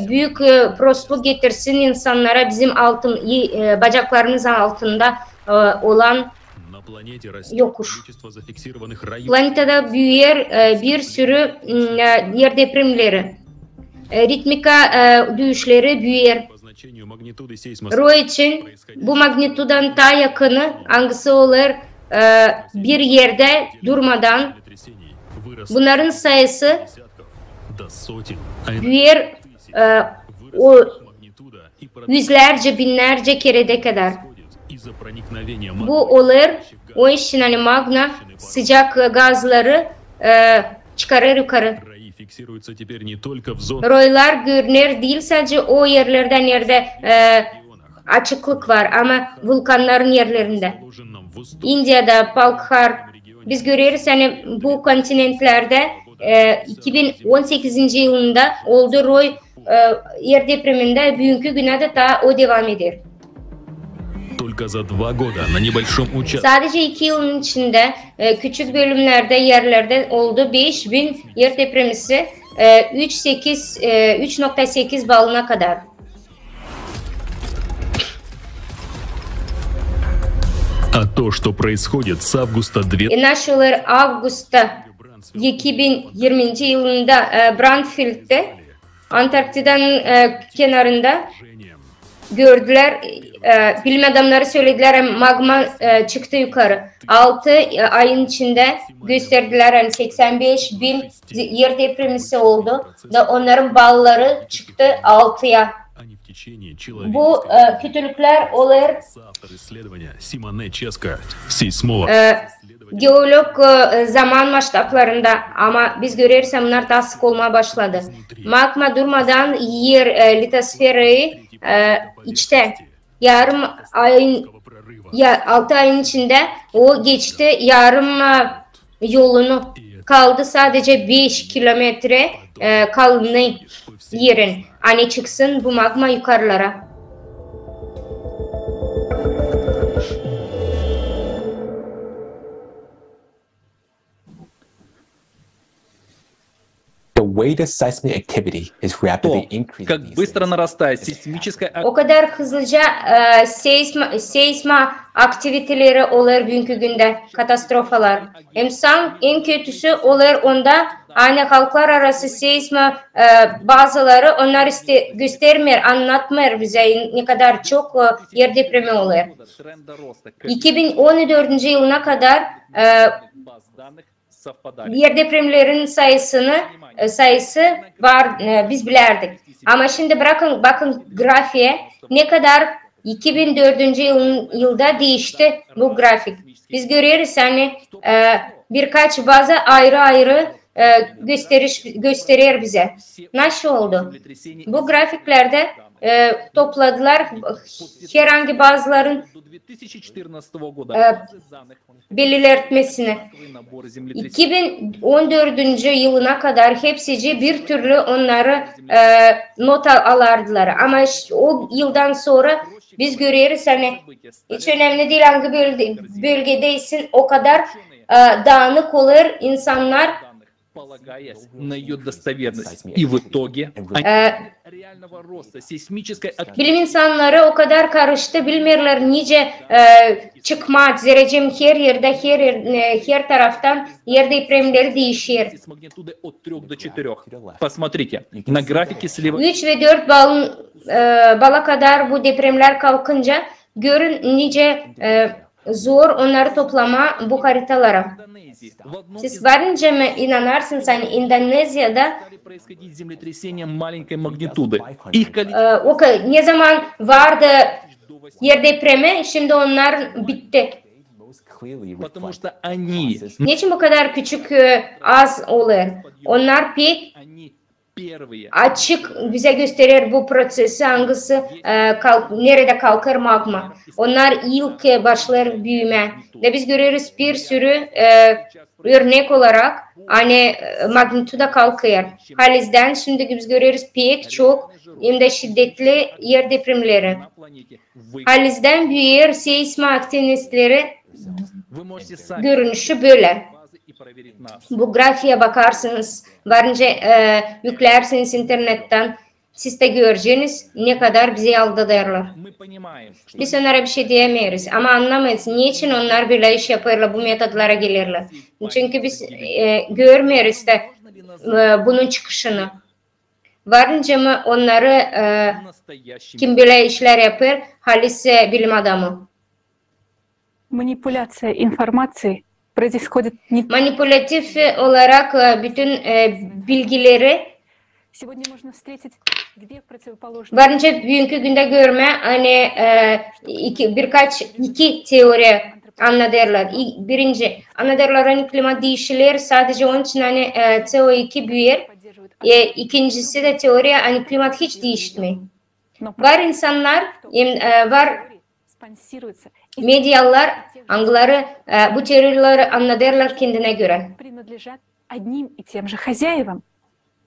büyük prostluk getirsin insanlara bizim bacaklarımız altında olan На планете растет yokuş. количество зафиксированных районов. Planetada büyür bir sürü yer depremleri, ritmika düşüşleri büyür. По значению магнитуды сейсма Roy için bu magnitudan daha yakını hangisi olur bir yerde durmadan землетрясений вырос bunların sayısı десятков до сотен, а иногда büyür o магнитуда и yüzlerce binlerce kerede kadar. происходит из-за проникновения Bu olur o için hani magma sıcak gazları çıkarır yukarı. Раи фиксируются теперь не только в зонах Roylar görünür değil sadece o yerlerden yerde açıklık var ama vulkanların yerlerinde. расположенном в Восток, India'da, Balkar, biz görüyoruz hani bu kontinentlerde 2018. yılında oldu Roy yer depreminde bugünkü güne de daha o devam eder. только за 2 года на небольшом участке Sadece 2 yılın içinde küçük bölümlerde yerlerde oldu 5000 yer depremisi 3.8 balına kadar. А то, что происходит с августа 2000 National Ağustos'ta 2020 yılında Brandfield'de Antarktika'nın kenarında gördüler. Bilim adamları söylediler magma çıktı yukarı. 6 ayın içinde gösterdiler hani 85 bin yer depremisi oldu. Da onların balları çıktı 6'ya. они в течение человека. Bu kötülükler olur. Автор исследования Симоне Ческо, сейсмолог. Geolog zaman maçtaplarında ama biz görüyoruz bunlar daha sık olmaya başladı. Magma durmadan yer litosferi içte. Yarım ayın 6 ayın içinde o geçti yarım yolunu kaldı sadece 5 kilometre kalınlığı yerin. Hani çıksın bu magma yukarılara. The way the seismic activity is rapidly То, increasing как these быстро days, нарастает сейсмическая O kadar hızlıca seisma aktiviteleri olur bugünkü günde katastrofalar. En kötüsü olur onda aynı halklar arası seisma bazıları onlar göstermiyor, anlatmıyor bize ne kadar çok yer depremi olur. 2014. yılına kadar yer depremlerin sayısı var biz bilirdik. Ama şimdi bakın grafiğe ne kadar 2004. yılda değişti bu grafik. Biz görüyoruz hani birkaç bazı ayrı gösterir bize. Nasıl oldu? Bu grafiklerde topladılar herhangi bazıların belirtmesini. 2014. yılına kadar hepsici bir türlü onları not alırdılar. Ama o yıldan sonra biz görüyoruz hani hiç önemli değil hangi bölgedeysin o kadar dağınık olur insanlar. Полагаясь на ее достоверность. И в итоге реального роста сейсмической Bilim insanları o kadar karıştı bilmiyorlar nice çıkma derece her taraftan yer depremleri değişir. с магнитудой от 3 до 4. Посмотрите, на графике слева 3 ve 4 bala kadar bu depremler kalkınca görün nice zor onları toplama bu haritalara. в одном Siz varınca mı inanarsınız hani Endonezya'da стали происходить землетрясения маленькой магнитуды. Их количество ne zaman vardı yer depremi, şimdi onlar bitti. Потому что они, Niçin bu kadar küçük, az olur? Onlar pek они первые. açık bize gösterir bu prosesi, hangisi nerede kalkar magma. Onlar ilk başlar büyüme ve biz görüyoruz bir sürü örnek olarak hani magnituda kalkıyor. Halizden şimdi biz görüyoruz pek çok hem de şiddetli yer depremleri. На планете. Вы Halizden büyüyor seisma aktivistleri можете сами görünüşü böyle. базы и проверить нас. Bu grafiğe bakarsınız, varınca yüklersiniz internetten, siz de göreceğiniz ne kadar bizi aldatıyorlar. Мы понимаем, что Biz onlara bir şey diyemeyiz ama anlamayız. Niçin onlar böyle iş yapıyorlar, bu metodlara gelirler. Çünkü biz görmüyoruz da bunun çıkışını. Varınca mı onları настоящими. kim böyle işler yapıyor? Halis bilim adamı. Манипуляция информацией происходит не... Manipülatif olarak bütün bilgileri Сегодня можно встретить две противоположные... varınca bugünkü günde görme hani iki teori anlatırlar. Birinci anlatırlar hani klimat değişilir sadece onun için hani CO2 büyür. İkincisi de teori hani klimat hiç değişmiyor. Var insanlar, var спонсируется medyalar, hangileri bu teorileri anlatırlar kendine göre. принадлежат одним и тем же хозяевам.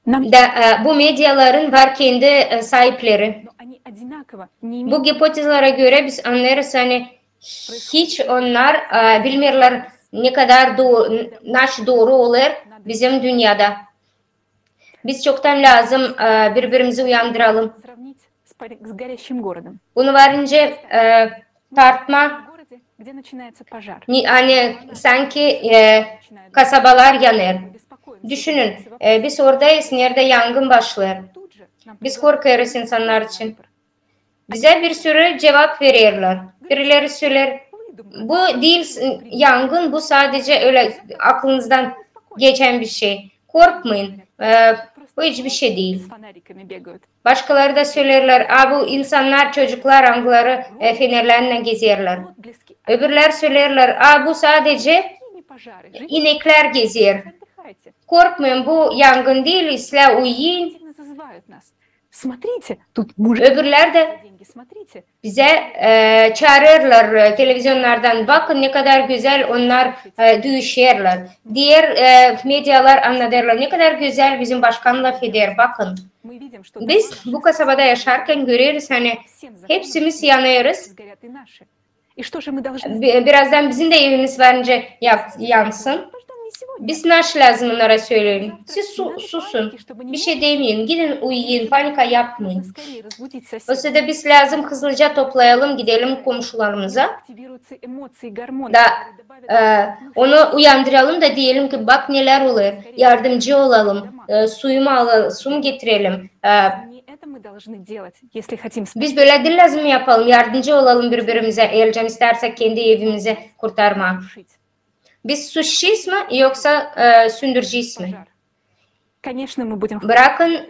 Нам... Bu medyaların var kendi sahipleri. Но они одинаково не имеют... Bu hipotezlere göre biz anlarız hani hiç onlar bilmiyorlar ne kadar doğru olur bizim dünyada. Biz çoktan lazım birbirimizi uyandıralım. Сравнить с горящим городом. Bunu varınca tartma В городе, где начинается пожар. hani sanki kasabalar yanar. Беспокоимся. Düşünün biz oradayız nerede yangın başlar. Тут же нам Biz korkuyoruz insanlar için. Bize bir sürü cevap veriyorlar. Birileri söyler bu değil yangın bu sadece öyle aklınızdan geçen bir şey. Korkmayın. Bu hiçbir şey değil. с фонариками бегают. Başkaları da söylerler. Bu insanlar çocuklar hangileri fenerlerle geziyorlar. Отблески. Öbürler söylerler. Bu sadece Какие не пожары? Живите, inekler geziyor. отдыхайте. Korkmayın bu yangın değil. İsla uyuyun. Активно зазывают нас. Смотрите, тут мужик Öbürler de за деньги, смотрите. bize çağırırlar televizyonlardan. Bakın ne kadar güzel onlar duyuşuyorlar. Diğer medyalar anlatırlar. Ne kadar güzel bizim başkan laf eder. Bakın. Мы видим, что Biz bu kasabada yaşarken görüyoruz hani всем законам hepsimiz yanıyoruz. сгорят и наши. И что же мы должны Birazdan bizim de evimiz varınca yansın. Что не сегодня? Biz nasıl lazım onlara söyleyin. Siz susun. Bir şey demeyin. Gidin uyuyun. Panika yapmayın. Скорее разбудить O соседей. sırada biz lazım hızlıca toplayalım. Gidelim komşularımıza. Активируются эмоции, гормоны, Da которые добавят onu uyandıralım da diyelim ki bak neler olur. Yardımcı olalım. Suyumu alalım. Suyumu getirelim. не это мы должны делать, если хотим Biz böyle değil lazım yapalım. Yardımcı olalım birbirimize. Elcan istersek kendi evimizi kurtarma. спасать. Biz suçluyuz mu yoksa sündürücüyüz mü? Пожар. Конечно, мы будем Bırakın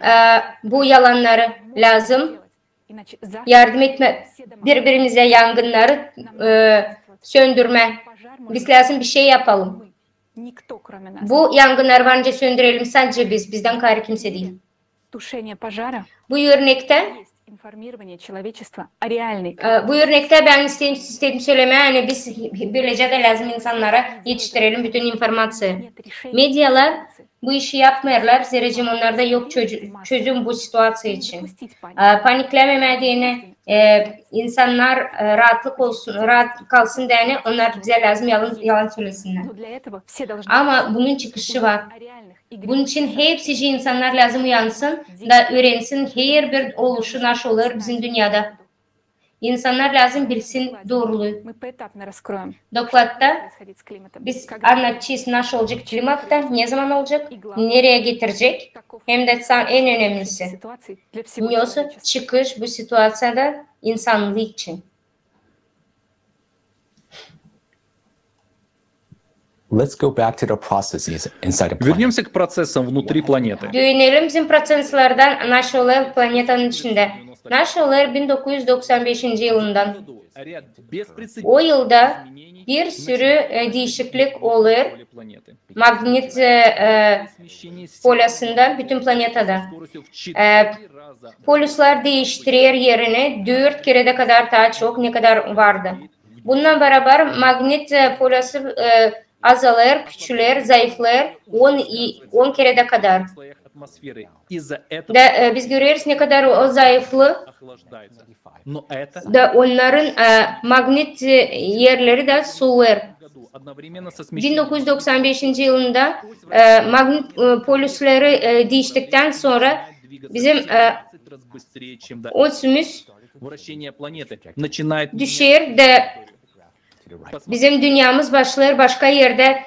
bu yalanları lazım. делать. Иначе завтра Yardım etme. Birbirimize yangınları söndürme. пожар может Biz lazım bir şey yapalım. мы. Никто, kроме нас. Bu yangınları bence söndürelim sadece biz. Bizden gayrı kimse değil. Тушение пожара Bu örnekte есть информирование человечества о реальной bu örnekte ben istedim söylemeye yani biz böylece de lazım insanlara yetiştirelim bütün informasyon. нет решения. Medyalar bu işi yapmıyorlar. Zerrecim onlarda yok çözüm bu situasyon için. Допустить панику. Paniklememediğini insanlar rahat kalsın diye onlar bize lazım yalan söylesinler. Но для этого все должны Ama bunun çıkışı var. о реальных Bunun için hepsi insanlar lazım uyansın da öğrensin her bir oluşu nasıl olur bizim dünyada. İnsanlar lazım bilsin doğruluğu. Мы поэтапно раскроем, Doklad'da происходить с климатом. biz Когда, anlatacağız nasıl olacak klimatta, ne zaman olacak, nereye getirecek. каков Hem de en önemlisi. ситуации для всего Nasıl человечества. çıkış bu situasyada insanlık için. Let's go back to the processes inside a planet. Вернемся к процессам внутри планеты. Dönelim bizim proseslerden nasıl oluyor planetanın içinde. NASA'lar 1995 yılından. Ряд беспрецедентных O yılda изменений bir sürü değişiklik olur планеты. magnet Смещение polasında bütün planetada. скоростью в 4 раза Poluslar değiştirir yerini 4 kerede kadar daha çok ne kadar vardı. Bununla beraber magnet polası azalır, küçülür, zayıflar 10 kerede kadar. в слоях атмосферы. Из-за этого Ve biz görüyoruz ne kadar o zayıflı охлаждается. Но это da onların magnet yerleri de soğur. году одновременно со смещением 1995 yılında magnet polusları değiştikten sonra bizim двигаться в 20 раз быстрее, чем до osumuz вращения планеты начинает düşer de bizim dünyamız başlar başka yerde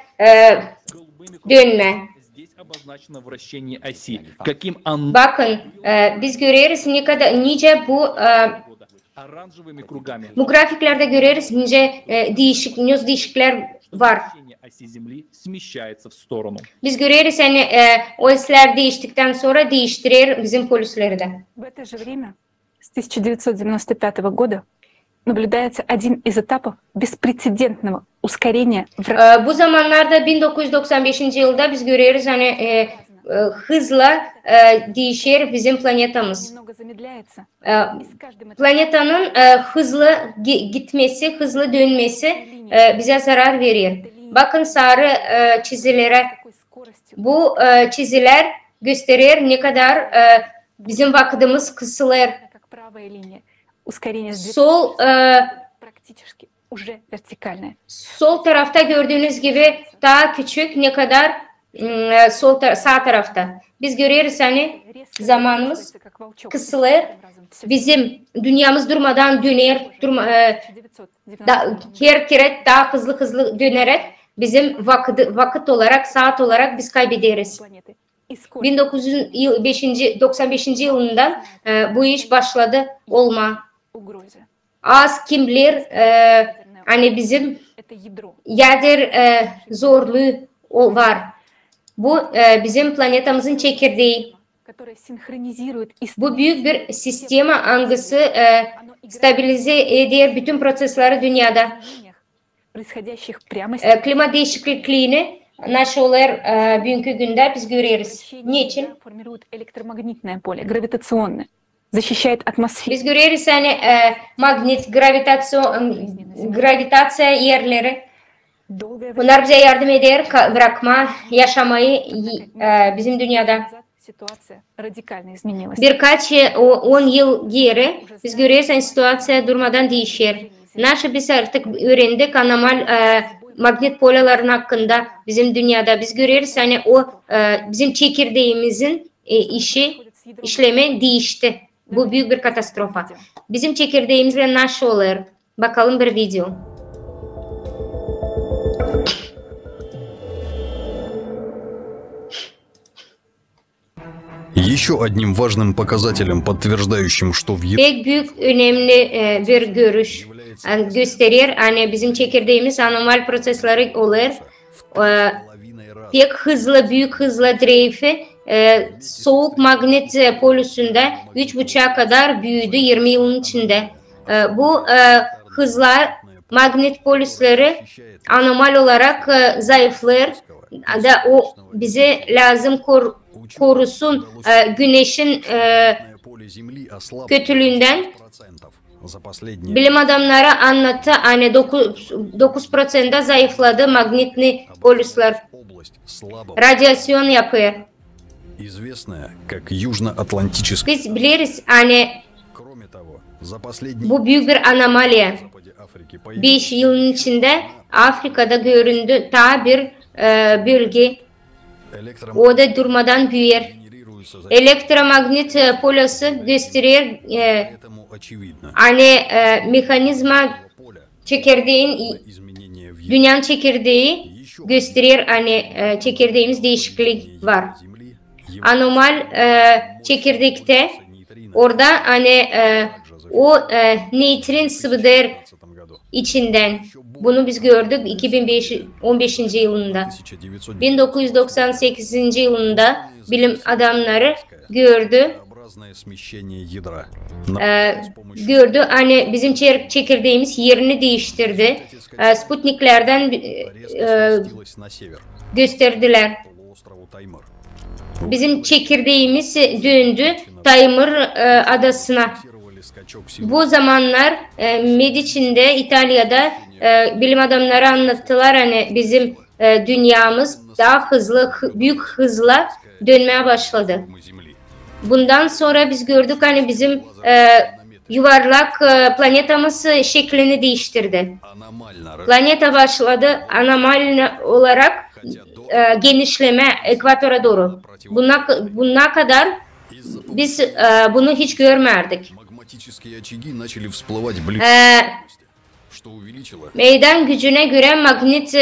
dönme. Здесь обозначено вращение оси. Каким оно Bakın biz görüyoruz ne kadar nice оранжевыми кругами. bu grafiklerde görüyoruz nice değişiklikler var. Вращение оси Земли смещается в сторону. Biz görüyoruz yani o esler değiştikten sonra değiştirir bizim polusları da. В это же время, с 1995 года, наблюдается один из этапов беспрецедентного ускорения Bu zamanlarda 1995 yılda biz görüyoruz hani hızla değişir bizim planetamız. немного замедляется. E, И с каждым этапом Planetanın hızlı gitmesi, hızlı dönmesi bize zarar verir. Bakın sarı çizilere такой скоростью, bu çiziler gösterir ne kadar bizim vaktimiz kısalır. как правая линия, ускорение с Sol практически уже вертикальное. sol tarafta gördüğünüz gibi daha küçük ne kadar sağ tarafta. Biz görüyoruz hani Резко zamanımız двигается, как волчок. kısalır. Разом всё Bizim dünyamız durmadan döner, 1990 her kere daha hızlı dönerek bizim vakit olarak, saat olarak biz kaybederiz. планеты. И скорость 1995 yılından bu iş başladı olma. угрозы. Az kim bilir hani bizim Это ядро. yadır zorluğu var. Bu bizim planetamızın çekirdeği. Которое синхронизирует и Bu büyük bir sistema angısı stabilize eder bütün prosesleri dünyada. изменениях, происходящих прямо Klima değişikliğini NASA'lar bugünkü günde biz görüyoruz. Niçin? формирует электромагнитное поле, гравитационное, защищает атмосферу. Biz görüyoruz hani magnet, gravitasyona yerleri. Долгое время Bunlar bize yardım eder bırakma, yaşamayı bizim dünyada. назад ситуация радикально изменилась. Birkaç 10 yıl geri biz görüyoruz hani situasyon durmadan değişir. NASA biz artık öğrendik anormal magnet polaların hakkında bizim dünyada. Biz görüyoruz hani o bizim çekirdeğimizin işlemi değişti. Bu büyük bir katastrofa. Bizim çekirdeğimizle NASA olur. Bakalım bir video. Еще одним важным показателем, подтверждающим, что в Pek büyük önemli bir görüş gösterir. Hani bizim çekirdeğimiz anormal prosesleri olur. Pek hızlı, büyük hızla drefi soğuk magnet polusunda 3,5'a kadar büyüdü 20 yılın içinde. Bu hızlar magnet polusları anormal olarak zayıflar da o bize lazım korusun güneşin kötülüğünden. Bilim adamları anlattı hani 9% zayıfladı magnetli poluslar. Radyasyon yapıyor. Biz biliriz hani bu büyük bir anomali. 5 yılın içinde Afrika'da göründü ta bir bölge. O da durmadan büyür. Elektromagnet polası gösterir hani mekanizma çekirdeğin dünyanın çekirdeği gösterir hani çekirdeğimiz değişiklik var. Anormal çekirdekte orada hani o nötron sıvıdır içinden. Bunu biz gördük 2015 yılında. 1998 yılında bilim adamları gördü Разное смещение ядра. Gördü. Hani bizim çekirdeğimiz yerini değiştirdi. Sputniklerden Резко сместилось на север, gösterdiler. к полуострову Таймыр. Bizim çekirdeğimiz döndü Taymır adasına. Фиксировали скачок сил. Bu zamanlar Medici'nde, İtalya'da bilim adamları anlattılar, hani bizim dünyamız daha hızlı, büyük hızla dönmeye başladı. формы Земли. Bundan sonra biz gördük, hani bizim yuvarlak planetamız şeklini değiştirdi. Аномально Planeta başladı anormal olarak genişleme ekvatora doğru. Buna kadar biz bunu hiç görmedik. магматические очаги начали всплывать ближе, что увеличило Meydan gücüne göre magnet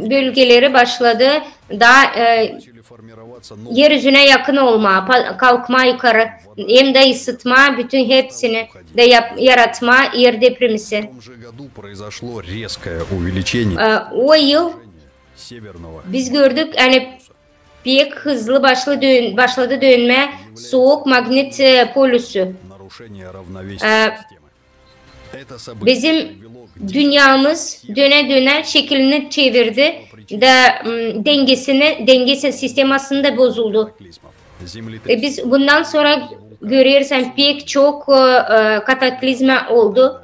bölgeleri başladı. Daha начали формироваться новые. yeryüzüne yakın olma, kalkma yukarı, hem de ısıtma, bütün hepsini de yaratma, yer depremisi. В том же году произошло резкое увеличение O yıl северного biz gördük, hani pek hızlı başladı dönme soğuk magnet polüsü. нарушения равновесия системы. Это событие Bizim привело к dünyamız döne şeklini çevirdi de denge sistem aslında bozuldu. катаклизмов. Biz bundan sonra görüyoruz, yani pek çok kataklizma oldu.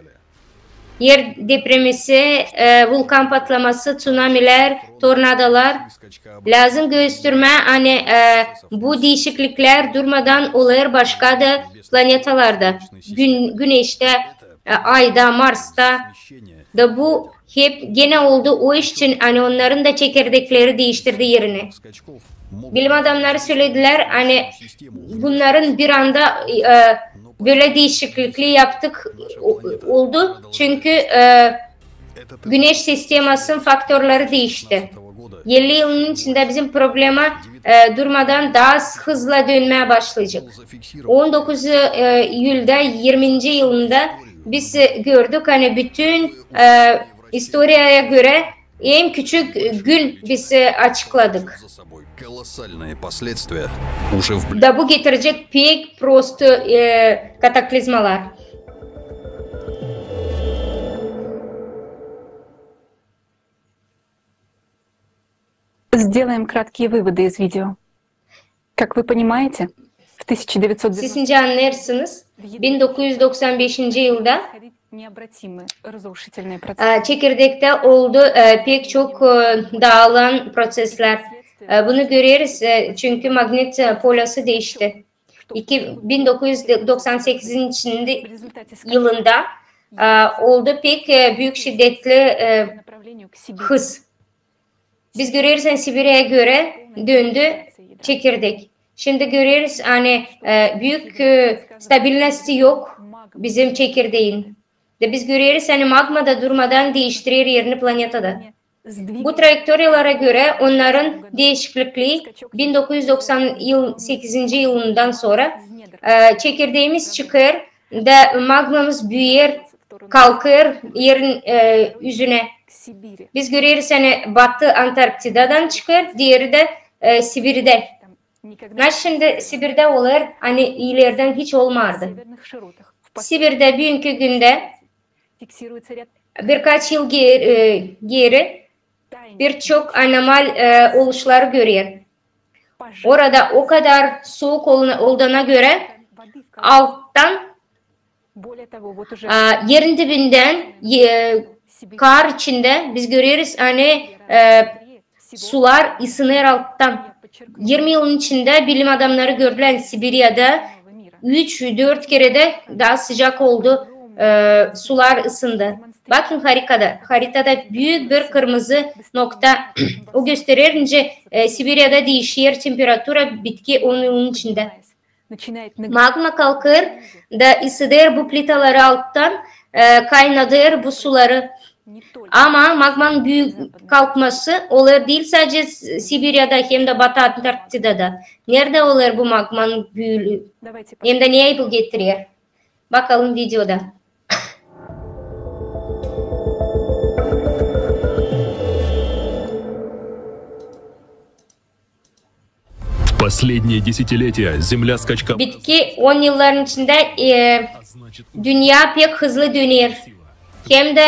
Yer depremisi, vulkan patlaması, tsunamiler, tornadolar. Lazım gösterme, hani bu değişiklikler durmadan oluyor başka da planetalarda. Güneşte, Ay'da, Mars'ta da bu hep gene oldu. O iş için hani onların da çekirdekleri değiştirdi yerini. Bilim adamları söylediler, hani bunların bir anda böyle değişiklikli yaptık oldu. Çünkü güneş sistemasının faktörleri değişti. 50 yılın içinde bizim probleme durmadan daha hızla dönmeye başlayacak. 19 Eylül'de 20. yılında biz gördük, hani bütün historiaya göre en küçük gün biz açıkladık. Колоссальные последствия уже в Da bu getirecek pek prost kataklizmalar. Сделаем краткие выводы из видео. Как вы понимаете, в 1990 Siz şimdi anlarsınız, 1995. yılda необратимые разрушительные процессы. çekirdekte oldu pek çok dağılan prosesler. Bunu görüyoruz çünkü magnet polası değişti. 1998 yılında oldu pek büyük şiddetli hız. Biz görüyoruz, hani Sibirya'ya göre döndü çekirdek. Şimdi görüyoruz, hani büyük stabilnesi yok bizim çekirdeğin. De biz görüyoruz, hani magma da durmadan değiştirir yerini planetada. Bu trajektoryalara göre onların değişiklikliği 1998. yılından sonra çekirdeğimiz çıkıyor da magmamız büyür, kalkıyor yerin yüzüne. Biz görüyoruz, hani Batı Antarktida'dan çıkıyor, diğeri de Sibir'de. Şimdi Sibir'de olur, hani ileriden hiç olmadı. Sibir'de bugünkü günde birkaç yıl geri birçok anormal oluşlar görüyor. Orada o kadar soğuk olduğuna göre alttan yerin dibinden kar içinde biz görüyoruz, hani sular ısınıyor alttan. 20 yılın içinde bilim adamları gördüler, Sibirya'da 3-4 kere de daha sıcak oldu, sular ısındı. Bakın haritada büyük bir kırmızı nokta o gösterince Sibirya'da değişiyor temperatüra bitki 10 yılın içinde. Magma kalkır da ısıdır bu plitaları alttan, kaynadır bu suları. Ama magmanın büyük kalkması olur değil sadece Sibirya'da hem de Batı Antarktida'da. Nerede olur bu magmanın büyülü? Hem de niye bu getiriyor? Bakalım videoda. В последние десятилетия Земля скачка... Bitki 10 yılların içinde dünya pek hızlı dönüyor. Hem de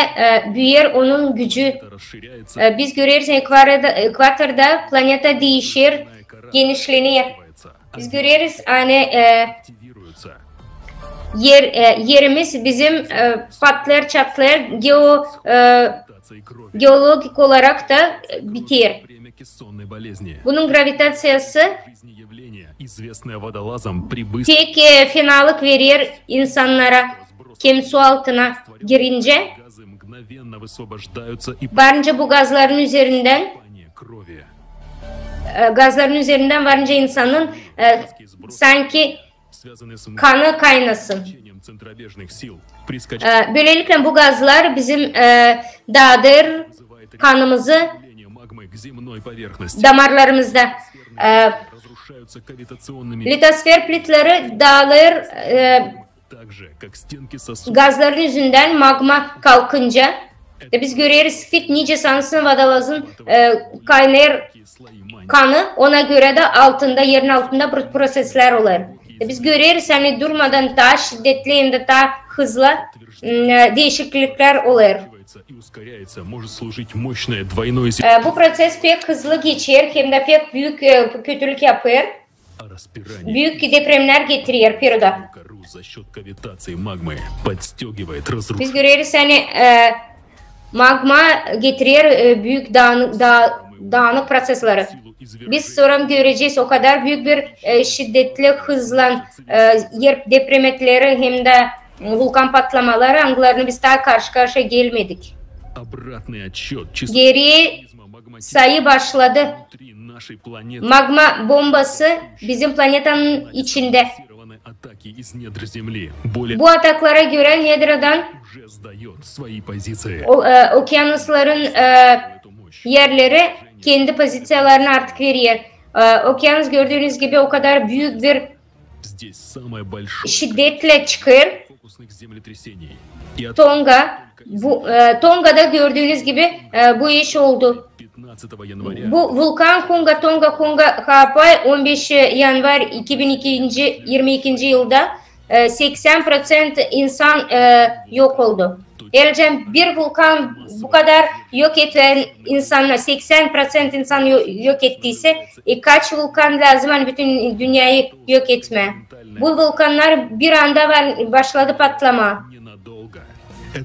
büyür onun gücü. Biz görüyoruz ekvatorda planeta değişir, genişleniyor. Biz görüyoruz hani yerimiz bizim patlar çatlar geologik olarak da bitiyor. Bunun gravitasyası pek fenalık veriyor insanlara. Kim su altına girince varınca bu gazların üzerinden varınca insanın sanki kanı kaynasın. Böylelikle bu gazlar bizim dağdır kanımızı damarlarımızda. Litosfer plitleri dağılır gazların yüzünden magma kalkınca. Biz görüyoruz ki nice sansın vadalazın kaynar kanı, ona göre de altında, yerin altında bu prosesler olur. Biz görüyoruz hani durmadan daha şiddetli hem de daha hızlı değişiklikler olur. Bu proses pek hızlı geçiyor hem de pek büyük kötülük yapıyor. Büyük depremler getiriyor Peru'da. Biz görüyoruz hani magma getiriyor büyük dağınık prosesleri. Biz sonra göreceğiz o kadar büyük bir şiddetli hızla yer depremleri hem de vulkan patlamaları anlarını biz daha karşı karşıya gelmedik. Geriye sayı başladı. Magma bombası bizim planetanın içinde. Bu ataklara göre Nedra'dan okyanusların yerleri kendi pozisyonlarını artık veriyor. Okyanus gördüğünüz gibi o kadar büyük bir şiddetle çıkıyor. Tonga'da gördüğünüz gibi bu iş oldu. Bu vulkan Tonga Hapay 15 Yanvar 2022 yılda 80% insan yok oldu. Ayrıca bir vulkan bu kadar yok eden insanlar 80% insan yok ettiyse kaç vulkan lazım hani bütün dünyayı yok etme. Bu vulkanlar bir anda başladı patlama.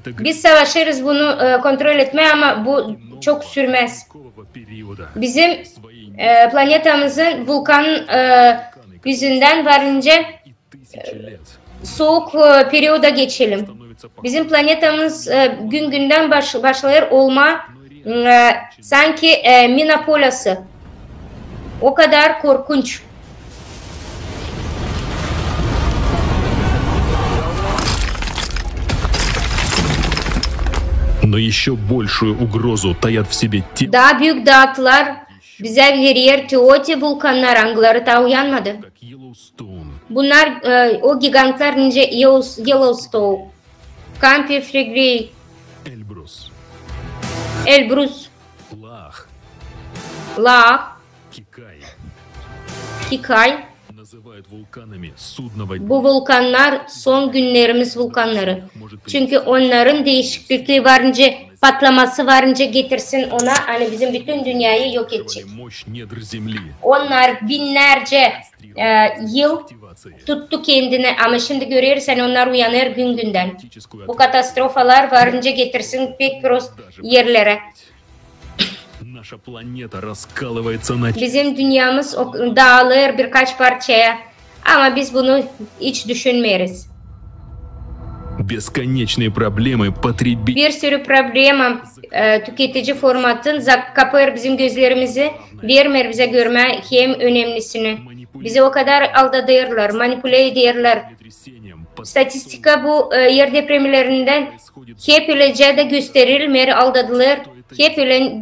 Biz savaşırız bunu kontrol etmeye ama bu çok sürmez. Bizim planetamızın vulkan yüzünden varınca soğuk periyoda geçelim. Bizim planetamız gün günden başlıyor olma sanki mina polası. O kadar korkunç. Но еще большую угрозу таят в себе те, Daha büyük dağıtılar bize veriyor. Teoti vulkanlar angları daha uyanmadı. как Yellowstone, Bunlar o gigantlar nice Yellowstone, Campi Flegrei, Эльбрус, Elbrus, Лах, La, Кикай Kikay. называют вулканами судного Bu vulkanlar son günlerimiz vulkanları. Çünkü onların değişiklikleri varınca, patlaması varınca getirsin ona hani bizim bütün dünyayı yok edecek. мощь недр Земли. Onlar binlerce yıl tuttu kendini ama şimdi görüyoruz hani onlar uyanır gün günden. Bu katastrofalar varınca getirsin pek prost yerlere. Наша планета раскалывается на Bizim dünyamız dağılır birkaç parçaya ama biz bunu hiç düşünmüyoruz. бесконечные проблемы потребителей. Bir sürü problem tüketici formatın kapır bizim gözlerimizi, vermer bize görme hem önemlisini. Bizi o kadar aldatıyorlar, manipüle ediyorlar. Statistika bu yer depremlerinden hep öylece de gösterilmer, aldatılır. Hep öyle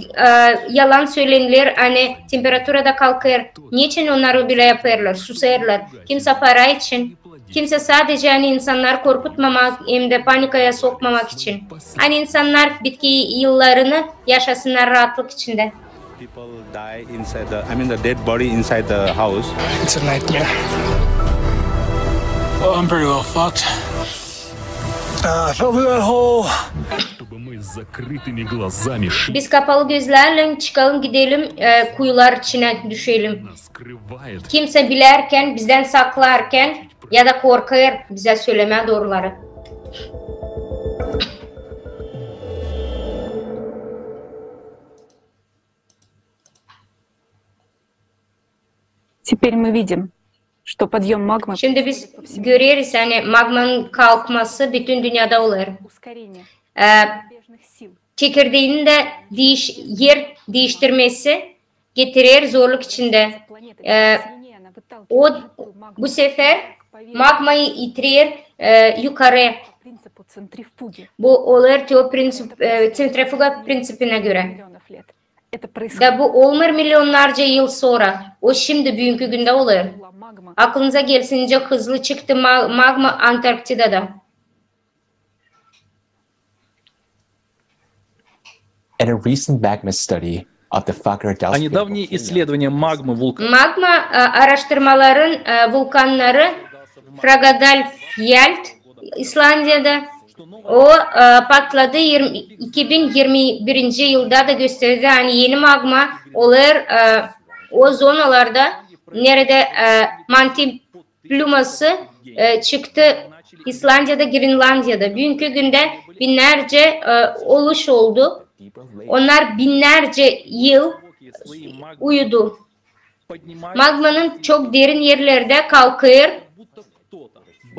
yalan söylenir, hani temperatura da kalkır. Niçin onları bile yaparlar, susarlar? Kimse para için, kimse sadece hani insanlar korkutmamak hem de panikaya sokmamak için. Hani insanlar bitki yıllarını yaşasınlar rahatlık içinde. People die inside the dead body inside the house. It's a nightmare. Well, I'm pretty well fucked. I fell through that hole. Чтобы мы с закрытыми глазами Biz kapalı gözlerle çıkalım gidelim kuyular içine düşelim. скрывает. Kimse bilerken, bizden saklarken ya da korkar bize söyleme doğruları. Теперь мы видим, что подъем магмы Şimdi biz görüyoruz yani magmanın kalkması bütün dünyada olur. ускорение Ee, неизбежных сил. çekirdeğinin de yer değiştirmesi getirir zorluk içinde. Планета Ee, сильнее, она выталкивает o жидкую магму bu sefer по вере- magmayı itirir yukarı. по принципу центрифуги Bu olur ki o sentrifuga prensipine göre. миллионов лет. Это происходит, Da bu olmur milyonlarca yıl sonra. O şimdi bugünkü günde olur. магма Aklınıza gelsince hızlı çıktı magma Antarktida'da. In a recent magma study of the А Fagradalsfjord недавние исследования магмы вулкана Magma araştırmaların vulkanları Fagradalsfjall İslandiya'da o patladı 2021 yılda da gösterdi. Hani yeni magma olur o zonalarda nerede mantil pluması çıktı İslandiya'da, Greenlandiya'da. Bugünkü günde binlerce oluş oldu. Onlar binlerce yıl uyudu. Magmanın çok derin yerlerde kalkıyor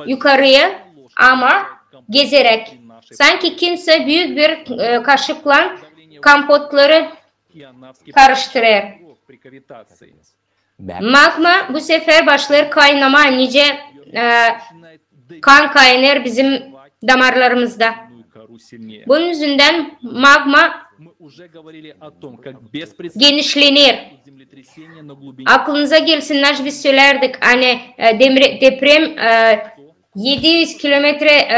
yukarıya ama gezerek. Sanki kimse büyük bir kaşıkla kompotları karıştırır. Magma bu sefer başlar kaynama. Nice kan kaynar bizim damarlarımızda. Bunun yüzünden magma genişlenir. Aklınıza gelsinler biz söylerdik. Hani deprem 700 kilometre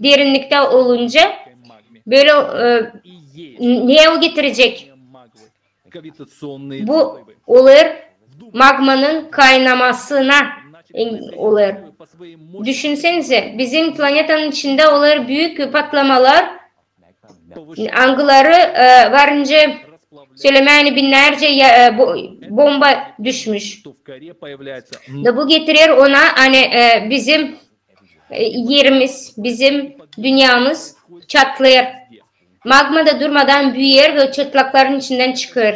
derinlikte olunca böyle ne o getirecek? Bu olur magmanın kaynamasına olur. Düşünsenize bizim planetanın içinde olur büyük patlamalar. Angıları varınca söylemeyeni binlerce bomba düşmüş. Da bu getirir ona hani bizim yerimiz, bizim dünyamız çatlıyor. Magma da durmadan büyür ve çatlakların içinden çıkıyor.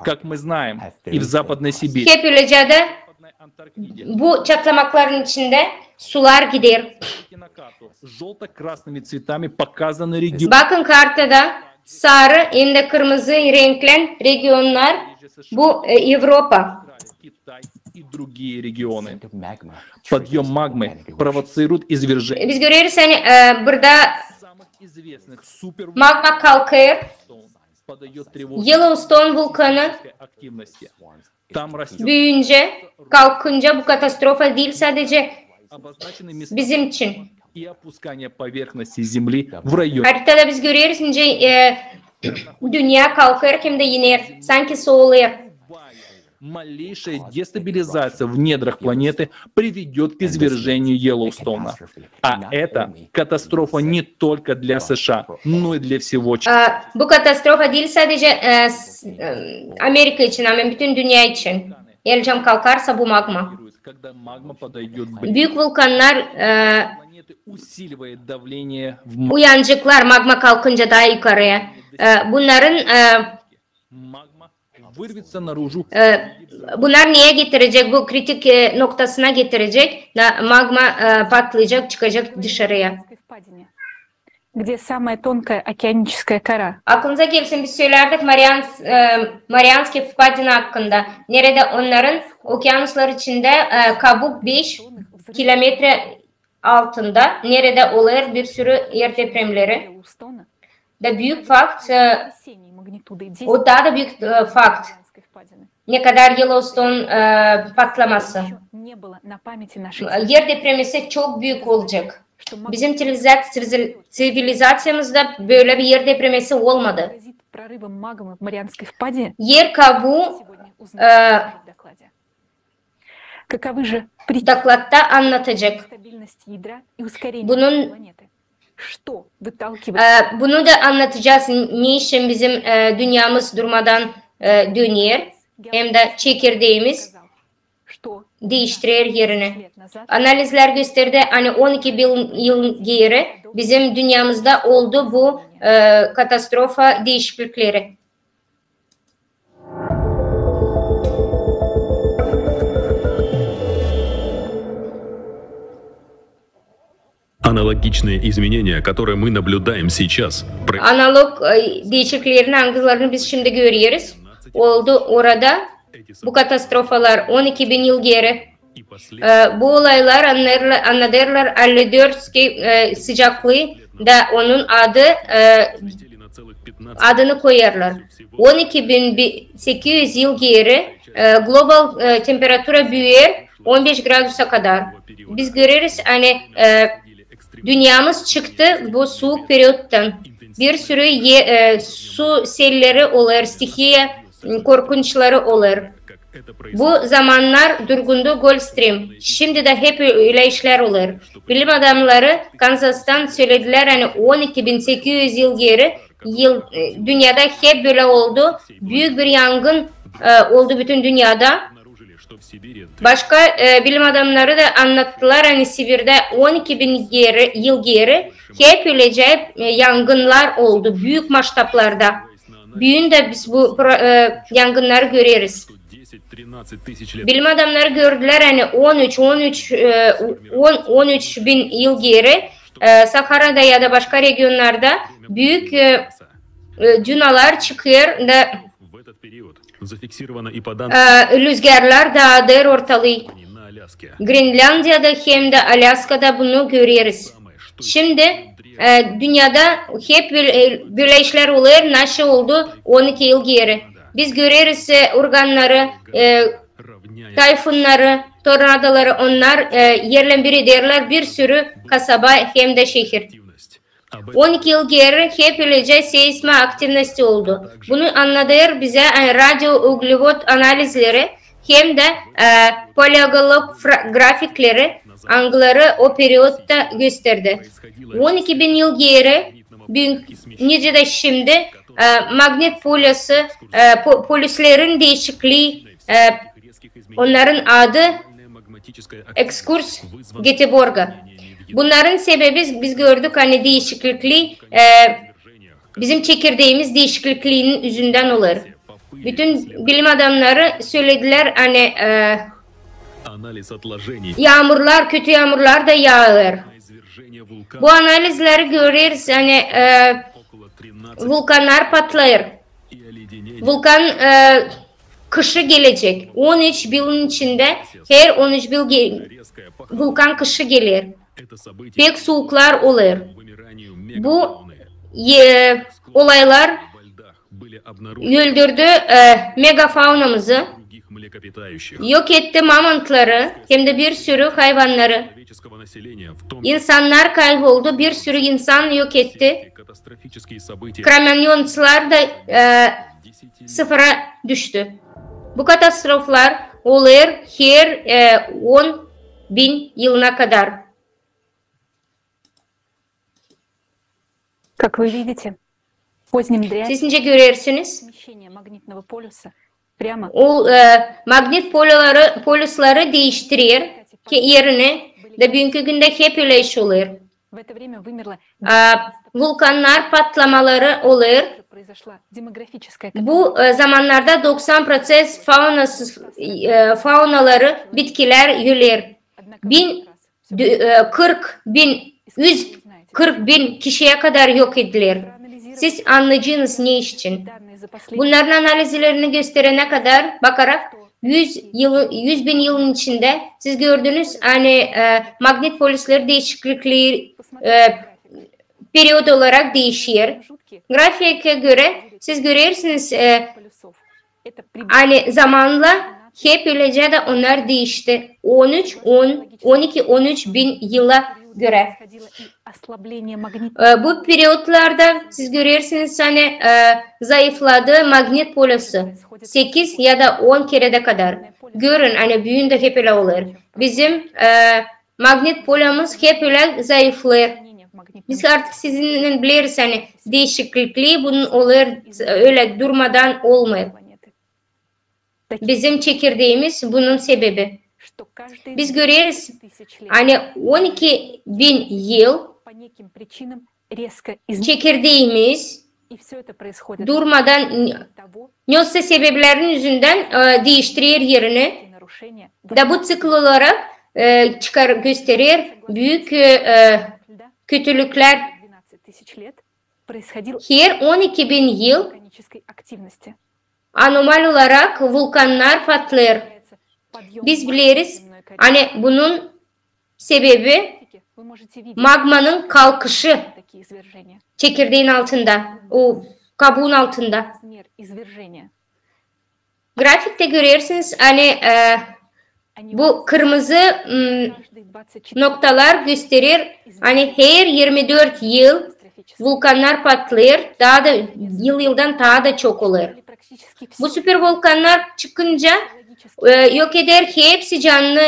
Как мы знаем, и в Западной Сибири. Hep öylece de bu çatlamakların içinde sular gider. Желто-красными цветами показаны регионы. Bakın kartada sarı hem de kırmızı renklen regionlar bu Avrupa. Китай и другие регионы. Подъем магмы провоцирует извержение Biz görüyoruz hani burada самых известных супер magma kalkıyor. подает тревогу Yellowstone vulkanı активности. Там растет büyüyünce, kalkınca bu katastrofa değil sadece обозначены места bizim için. и опускание поверхности Земли в районе. Haritada biz görüyoruz ince dünya kalkıyor hem de iner. Sanki soğuluyor. Малейшая дестабилизация в недрах планеты приведет к извержению Йеллоустоуна. А это катастрофа не только для США, но и для всего Bu katastrofa değil sadece Amerika için ama bütün dünya için. Yercam kalkarsa bu magma. Когда магма подойдет ближе, Büyük vulkanlar планеты усиливает давление в uyancıklar magma kalkınca daha yukarıya. Bunların магма вырвется наружу. bunlar niye getirecek? Bu kritik noktasına getirecek. Magma patlayacak, çıkacak dışarıya. впадине, где самая тонкая океаническая кора Aklınıza gelsin biz söylerdik Marianski Vpadina hakkında. Nerede onların okyanuslar içinde kabuk 5 kilometre altında. Nerede olur bir sürü yer depremleri. Йеллоустона Da büyük fakt, весенней магнитудой 10 o daha da büyük fakt. океанской впадины. Ne kadar Yellowstone patlaması. Еще не было на pамяти нашей Yer depremisi çok büyük olacak. что Bizim sivilizasyamızda böyle bir yer depremesi olmadı. грозит прорывом магмы в Марианской впадине yer kabuğu сегодня узнаем в докладе. Каковы же причины dokladta anlatacak. стабильности ядра и ускорения Bunun планеты? Что выталкивает bunu da anlatacağız. Niçin bizim dünyamız durmadan dönüyor, hem de çekirdeğimiz что değiştirir yerini. лет назад Analizler gösterdi, hani 12 bin yıl geri bizim dünyamızda oldu bu katastrofa değişiklikleri. Аналогичные изменения, которые мы наблюдаем сейчас, Analog değişikliklerin hangilerini biz şimdi görüyoruz. Oldu orada bu katastrofalar 12 bin yıl geri. Bu olaylar anladırlar 54 sıcaklığı da onun adını koyarlar. 12.800 yıl geri global temperatura büyür 15 gradusa kadar. Biz görürüz hani dünyamız çıktı bu soğuk periyottan. Bir sürü su selleri olur, stihiye korkunçları olur. Bu zamanlar durgundu Gulf Stream. Şimdi de hep öyle işler olur. Bilim adamları Kansas'tan söylediler hani 12.800 yıl geri dünyada hep böyle oldu. Büyük bir yangın oldu bütün dünyada. Başka bilim adamları da anlattılar hani Sibir'de 12 bin yıl geri hep öylece yangınlar oldu büyük maçtaplarda. Büyüğünde biz bu yangınları görüyoruz. Bilim adamları gördüler hani 13 bin yıl geri Sahara'da ya da başka regionlarda büyük dünalar çıkıyor da rüzgarlar dağıdır ortalığı. Grenlandiya'da hem de Alaska'da bunu görüyoruz. Şimdi dünyada hep böyle işler oluyor. Nasıl oldu 12 yıl geri. Biz görüyoruz organları, tayfunları, tornadoları onlar yerle bir ederler bir sürü kasaba hem de şehir. 12 yıl geri hep öylece seisme aktivnosti oldu. Bunu anlatıyor bize radyo uglevot analizleri hem de poliglot grafikleri angları o periyotta gösterdi. 12 bin yıl geri nice de şimdi magnet poluslerin değişikliği onların adı ekskurs Göteborg'a. Bunların sebebi biz gördük hani değişiklikliği bizim çekirdeğimiz değişikliğinin yüzünden olur. Bütün bilim adamları söylediler hani yağmurlar, kötü yağmurlar da yağar. Bu analizleri görürüz hani vulkanlar patlar. Vulkan kışı gelecek. 13 yılın içinde her 13 yıl vulkan kışı gelir. Pek soğuklar olur. Bu olaylar öldürdü megafaunamızı, yok etti mamantları hem de bir sürü hayvanları. İnsanlar kayboldu, bir sürü insan yok etti. Kramanyonslar da sıfıra düştü. Bu katastroflar olur her 10 bin yılına kadar. Как вы видите, поздним Siz ince görürsünüz. смещение магнитного полюса прямо O magnet polusları değiştirir ki yerine de bugünkü günde hep öyle iş olur. в это время вымерло Vulkanlar patlamaları olur. произошла демографическая Bu zamanlarda 90% faunaları bitkiler ölür. 140 bin kişiye kadar yok edilir. Siz anlayacağınız ne için? Bunların analizlerini gösterene kadar bakarak 100 bin yılın içinde siz gördünüz hani magnet polusları değişiklikleri periyod olarak değişiyor. Grafiğe göre siz görürsünüz hani zamanla hep öylece de onlar değişti. 12-13 bin yıla göre. Bu periyotlarda siz görürsünüz hani zayıfladı magnet polosu 8 ya da 10 kerede kadar. Görün hani büyüğünde hep öyle olur. Bizim magnet polomuz hep öyle zayıflıyor. Biz artık sizinle biliriz hani değişiklikliği bunun olur öyle durmadan olmuyor. Bizim çekirdeğimiz bunun sebebi. Biz görüyoruz hani 12.000 yıl çekirdeğimiz durmadan neyse sebeplerin yüzünden değiştirir yerini da bu cikl olarak gösterir büyük kötülükler. Her 12.000 yıl anormal olarak vulkanlar patlıyor. Biz biliriz hani bunun sebebi magmanın kalkışı çekirdeğin altında, o kabuğun altında. Grafikte görüyorsunuz hani bu kırmızı noktalar gösterir hani her 24 yıl vulkanlar patlıyor, daha da yıldan daha da çok olur. Bu süper volkanlar çıkınca yok eder hepsi canlı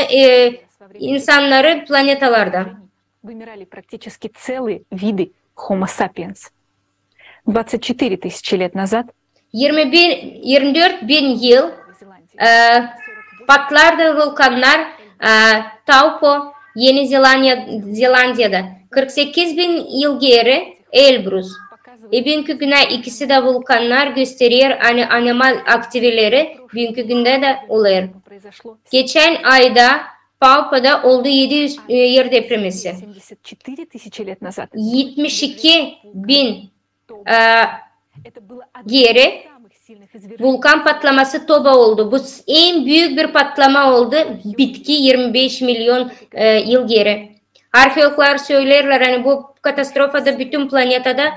insanları planetalarda. Вымирали практически целые виды Homo sapiens. 24 тысячи лет назад 24 bin yıl patlardı vulkanlar Taupo, Yeni Zelandiya'da. 48 bin yıl geri Elbrus. Bugünkü güne ikisi de vulkanlar gösteriyor hani animal aktiviteleri bugünkü günde de olur. Geçen ayda Paupo'da oldu 700 yer depremesi. 72 bin geri vulkan patlaması Toba oldu. Bu en büyük bir patlama oldu. Bitki 25 milyon yıl geri. Arkeologlar söylerler hani bu katastrofada bütün planetada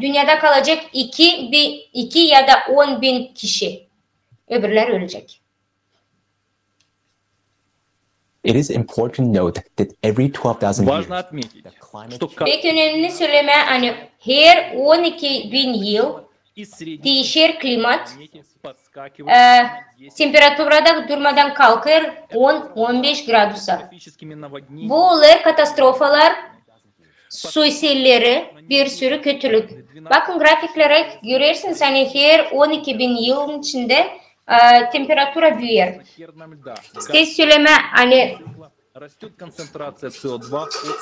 dünyada kalacak 2 ya da 10 bin kişi. Öbürler ölecek. It is important to note that every 12,000 years, Важно отметить, что Pek önemli söyleme hani her 12 bin yıl değişir klimat. Temperaturada durmadan kalkır 10-15 gradusa. Bu olur katastrofalar, suisilleri, bir sürü kötülük. Bakın grafiklere görürsünüz hani her 12 bin yılın içinde temperatura büyür. İşte söyleme hani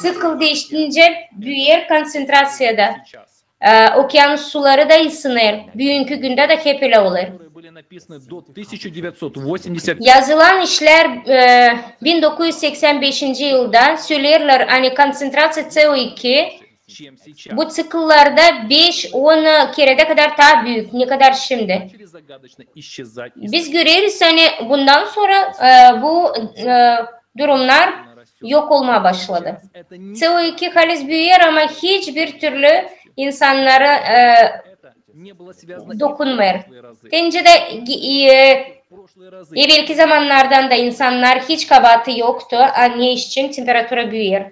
cikl değiştiğince büyür konsantrasyada. Okyanus suları da ısınır. Bugünkü günde de hep öyle olur. Yazılan işler 1985 yılda söylerler hani konsantrasya CO2 bu cikıllarda 5-10 kerede kadar daha büyük. Ne kadar şimdi? Biz görüyoruz hani bundan sonra bu durumlar yok olmaya başladı. CO2 halis büyüyor ama hiçbir türlü insanlara dokunmuyor. Bence de belki zamanlardan da insanlar hiç kabahati yoktu. Ne için temperatura büyüyor.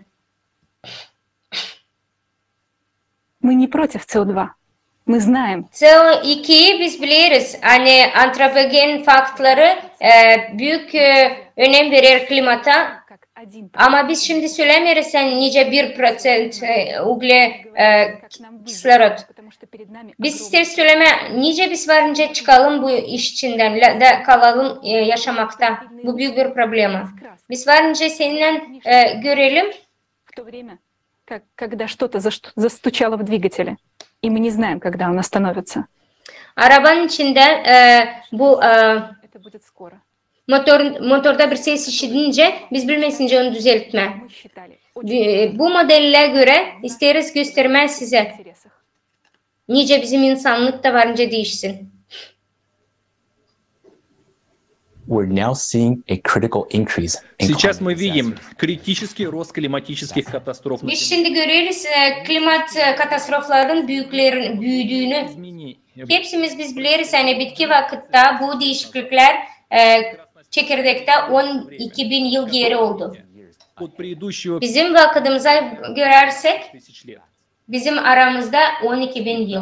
мы не против CO2. Мы знаем. CO2'yi biz biliriz. Hani antropogen faktörleri büyük önem verir klimata. Ama biz şimdi söylemiyoruz yani nice 1% kislorod. Biz ister söyleme nice biz varınca çıkalım bu iş içinden da kalalım yaşamakta. Bu büyük bir problem. Biz varınca seninle görelim. Когда что-то застучало в двигателе, и мы не знаем, когда он остановится. Arabanın içinde bu motorda bir ses işitince biz bilmesince onu düzeltme. Bu modelle göre isteriz göstermez size. Nice bizim insanlık da varınca değişsin. we're now seeing a critical increase in Сейчас мы видим критический рост климатических катастроф. Biz şimdi görüyoruz klimat katastrofların büyüdüğünü. Hepsimiz biz biliriz yani bitki vakitte bu değişiklikler çekirdekte 12 bin yıl geri oldu. От предыдущего Bizim vakıdımıza görersek 5000 лет. bizim aramızda 12 bin yıl.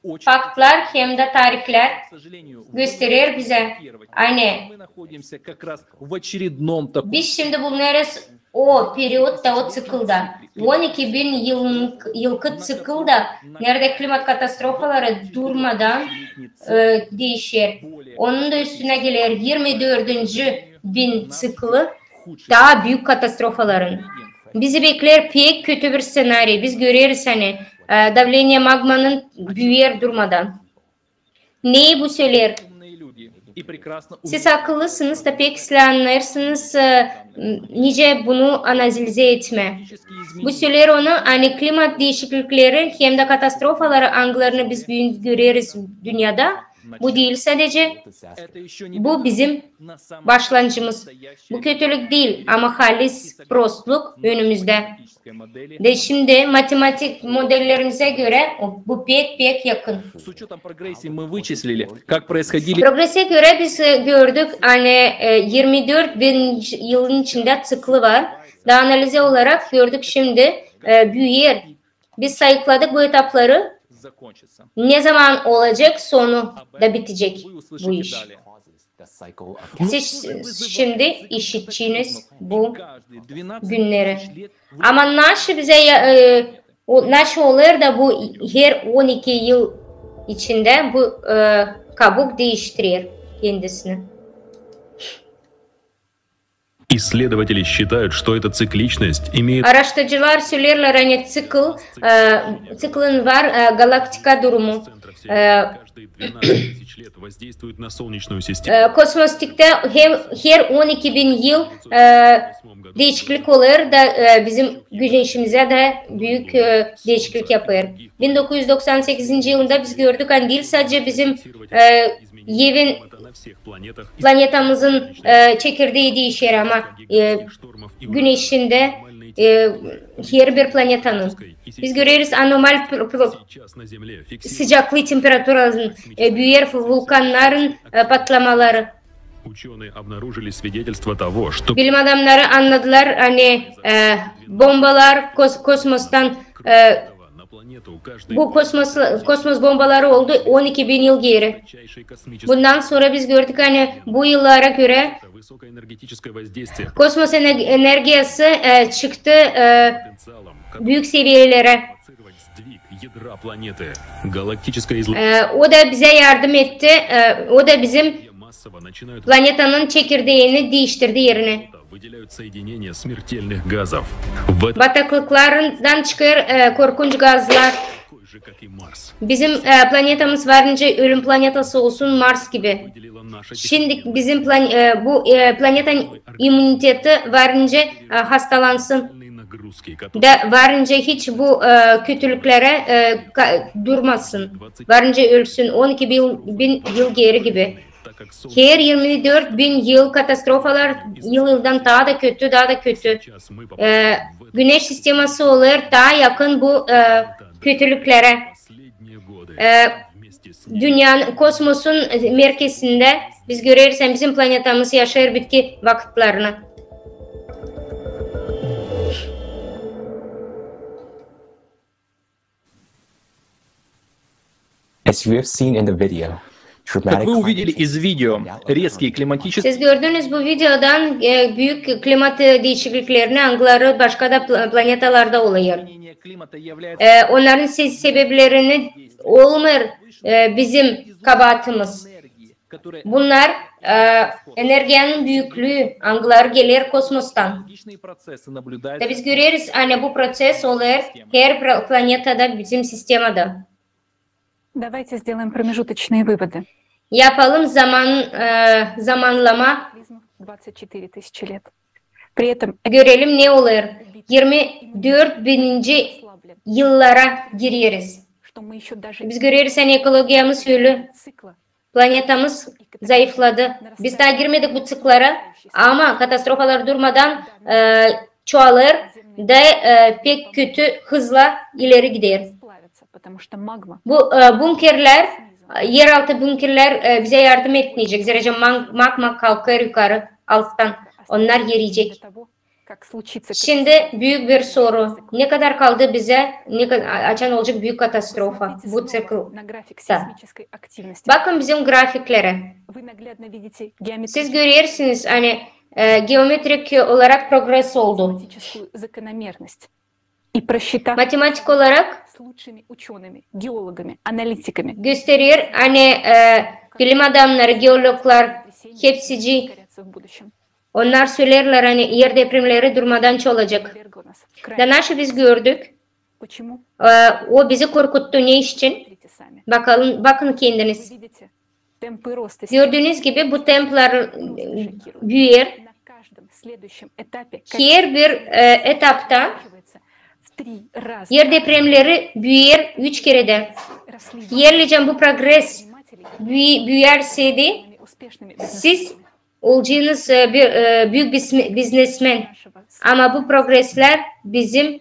Очень, Faktlar hem de tarihler к sожалению, gösterir bize. Aynı. мы находимся как раз в очередном таком Biz şimdi bulunuyoruz o periyotta, o sıkılda. 12 bin yıllık sıkılda nerede klimat katastrofaları durmadan değişir. Onun da üstüne gelir 24. bin sıkılı daha büyük katastrofaların. Bizi bekler pek kötü bir senaryo. Biz görüyoruz hani davleniye magmanın büyür durmadan. Neyi bu söyler? умные люди и прекрасно Siz akıllısınız da pek size anlarsınız nice bunu analize etme. Bu söyler onu hani klimat değişiklikleri hem de katastrofaları anglarını biz görüyoruz dünyada. Bu değil sadece. это еще не Bu bizim на самом başlangıcımız. Bu kötülük değil ama halis prostluk önümüzde. политической модели. De şimdi matematik modellerimize göre bu pek yakın. С учетом прогрессии мы вычислили, как происходили Progrese göre biz gördük hani 24 bin yılın içinde tıklı var. Daha analize olarak gördük şimdi büyür. Biz sayıkladık bu etapları. закончится. Ne zaman olacak sonu da bitecek Вы bu услышите iş. далее. Siz şimdi işitçiniz bu Каждые 12 günleri. тысяч лет Ama nasıl bize nasıl olur da bu her 12 yıl içinde bu kabuk değiştirir kendisini. Исследователи считают, что эта цикличность имеет Araştırıcılar söylerler hani циклın var galaktika durumu. центра Вселенной. Каждые 12 тысяч лет воздействует на Солнечную систему. Kosmostikte her 12 bin yıl değişiklik olur da bizim güneşimize de büyük değişiklik yapar. 1998 yılında biz gördük hani değil sadece bizim evin Это на всех планетах и planetamızın çekirdeği değişir ama штормов и güneşinde her bir planetanın. Biz görüyoruz anormal сейчас на Земле фиксируют. sıcaklığı temperatürünün büyür vulkanların patlamaları. Ученые обнаружили свидетельство того, что Bilim adamları anladılar hani bombalar kosmostan на планету каждый bu kosmos bombaları oldu 12 bin yıl geri. высочайший космический Bundan sonra biz gördük hani bu yıllara göre высокоэнергетическое воздействие kosmos enerjisi çıktı потенциалом, который büyük seviyelere. провоцировать сдвиг ядра планеты. Галактическое излучение O da bize yardım etti. O da bizim массово начинают planetanın çekirdeğini değiştirdi yerini. выделяют соединения смертельных газов. В этом Bataklıklarından çıkar korkunç gazlar. такой же, как и Марс. Bizim planetamız varınca ölüm planetası olsun Mars gibi. Выделила наша Şimdi bizim bu planetanın imuniteti varınca hastalansın. техногенные нагрузки, которые Da varınca hiç bu kötülüklere durmasın. Varınca ölsün 12 bin yıl geri gibi. так как Солнце Her 24 bin yıl katastrofalar yıldan daha da kötü, daha da kötü. сейчас мы попали Güneş sistemi olur daha yakın bu kötülüklere. последние годы вместе с Dünyanın, kosmosun merkezinde biz görürüz bizim planetamız yaşar bitki vakitlerini. As you have seen in the video, Как dramatic вы увидели climate из видео, резкие климатические Siz gördünüz bu videodan büyük klimat değişikliklerini angları başka da planetalarda oluyor. изменения климата являются Onların sebeplerini olmuyor bizim kabahatimiz. энергией, которая Bunlar enerjinin büyüklüğü anglar gelir kosmostan. логичные процессы наблюдаются. Da biz görüyoruz hani bu proses olur her planetada bizim sistemde. Давайте сделаем промежуточные выводы. Yapalım zamanlama 24 тысячи лет. При этом görelim ne olur. 24 bininci ослаблен, yıllara giriyoruz. что мы еще даже Biz görüyoruz hani ekologiyamız ölü. цикла Planetamız zayıfladı. Biz daha girmedik bu sıklara ama katastrofalar durmadan çoğalır da pek kötü hızla ileri gider. сплавятся, потому что магма Bu bunkerler Yeraltı bunkerler bize yardım etmeyecek. Zira magma kalkar yukarı alttan. Onlar yeriyecek. Şimdi büyük bir soru. Ne kadar kaldı bize? Açan olacak büyük katastrofa bu sıklıkta. Bakın bizim grafiklere. Siz görüyorsunuz hani geometrik olarak progres oldu. Matematik olarak gösteriyor hani bilim adamları, geologlar, hepsici. Onlar söylerler hani yer depremleri durmadan çoğalacak. Danaşı biz gördük. O bizi korkuttu. Ne için? Bakın kendiniz. Gördüğünüz gibi bu templar büyür. Her bir etapta yer depremleri büyür 3 kerede. Yerlice bu progres büyürseydi siz olacağınız büyük biznesmen. Ama bu progresler bizim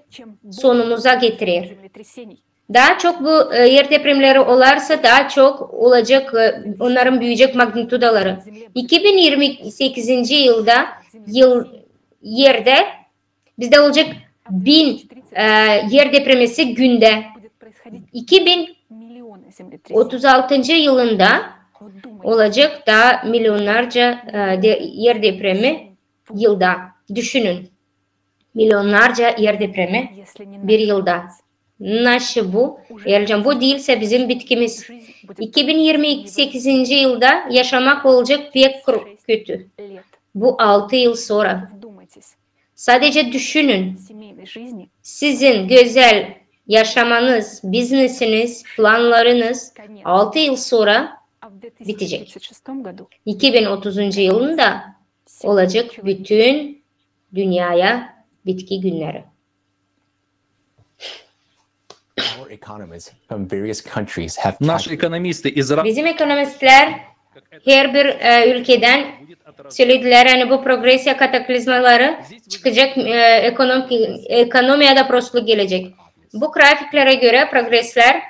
sonumuza getirir. Daha çok bu yer depremleri olarsa daha çok olacak, onların büyüyecek magnitudaları. 2028. yılda yerde bizde olacak 1000 yer depremesi günde. 2036. yılında olacak daha milyonlarca yer depremi yılda. Düşünün. Milyonlarca yer depremi bir yılda. Nasıl bu? Eğer bu değilse bizim bitkimiz. 2028. yılda yaşamak olacak pek kötü. Bu 6 yıl sonra. Sadece düşünün. Sizin güzel yaşamanız, biznesiniz, planlarınız 6 yıl sonra bitecek. 2030. yılında olacak bütün dünyaya bitki günleri. Bizim ekonomistler her bir ülkeden söylediler hani bu progresya kataklizmaları çıkacak, ekonomiye de prostluk gelecek. Bu grafiklere göre progresler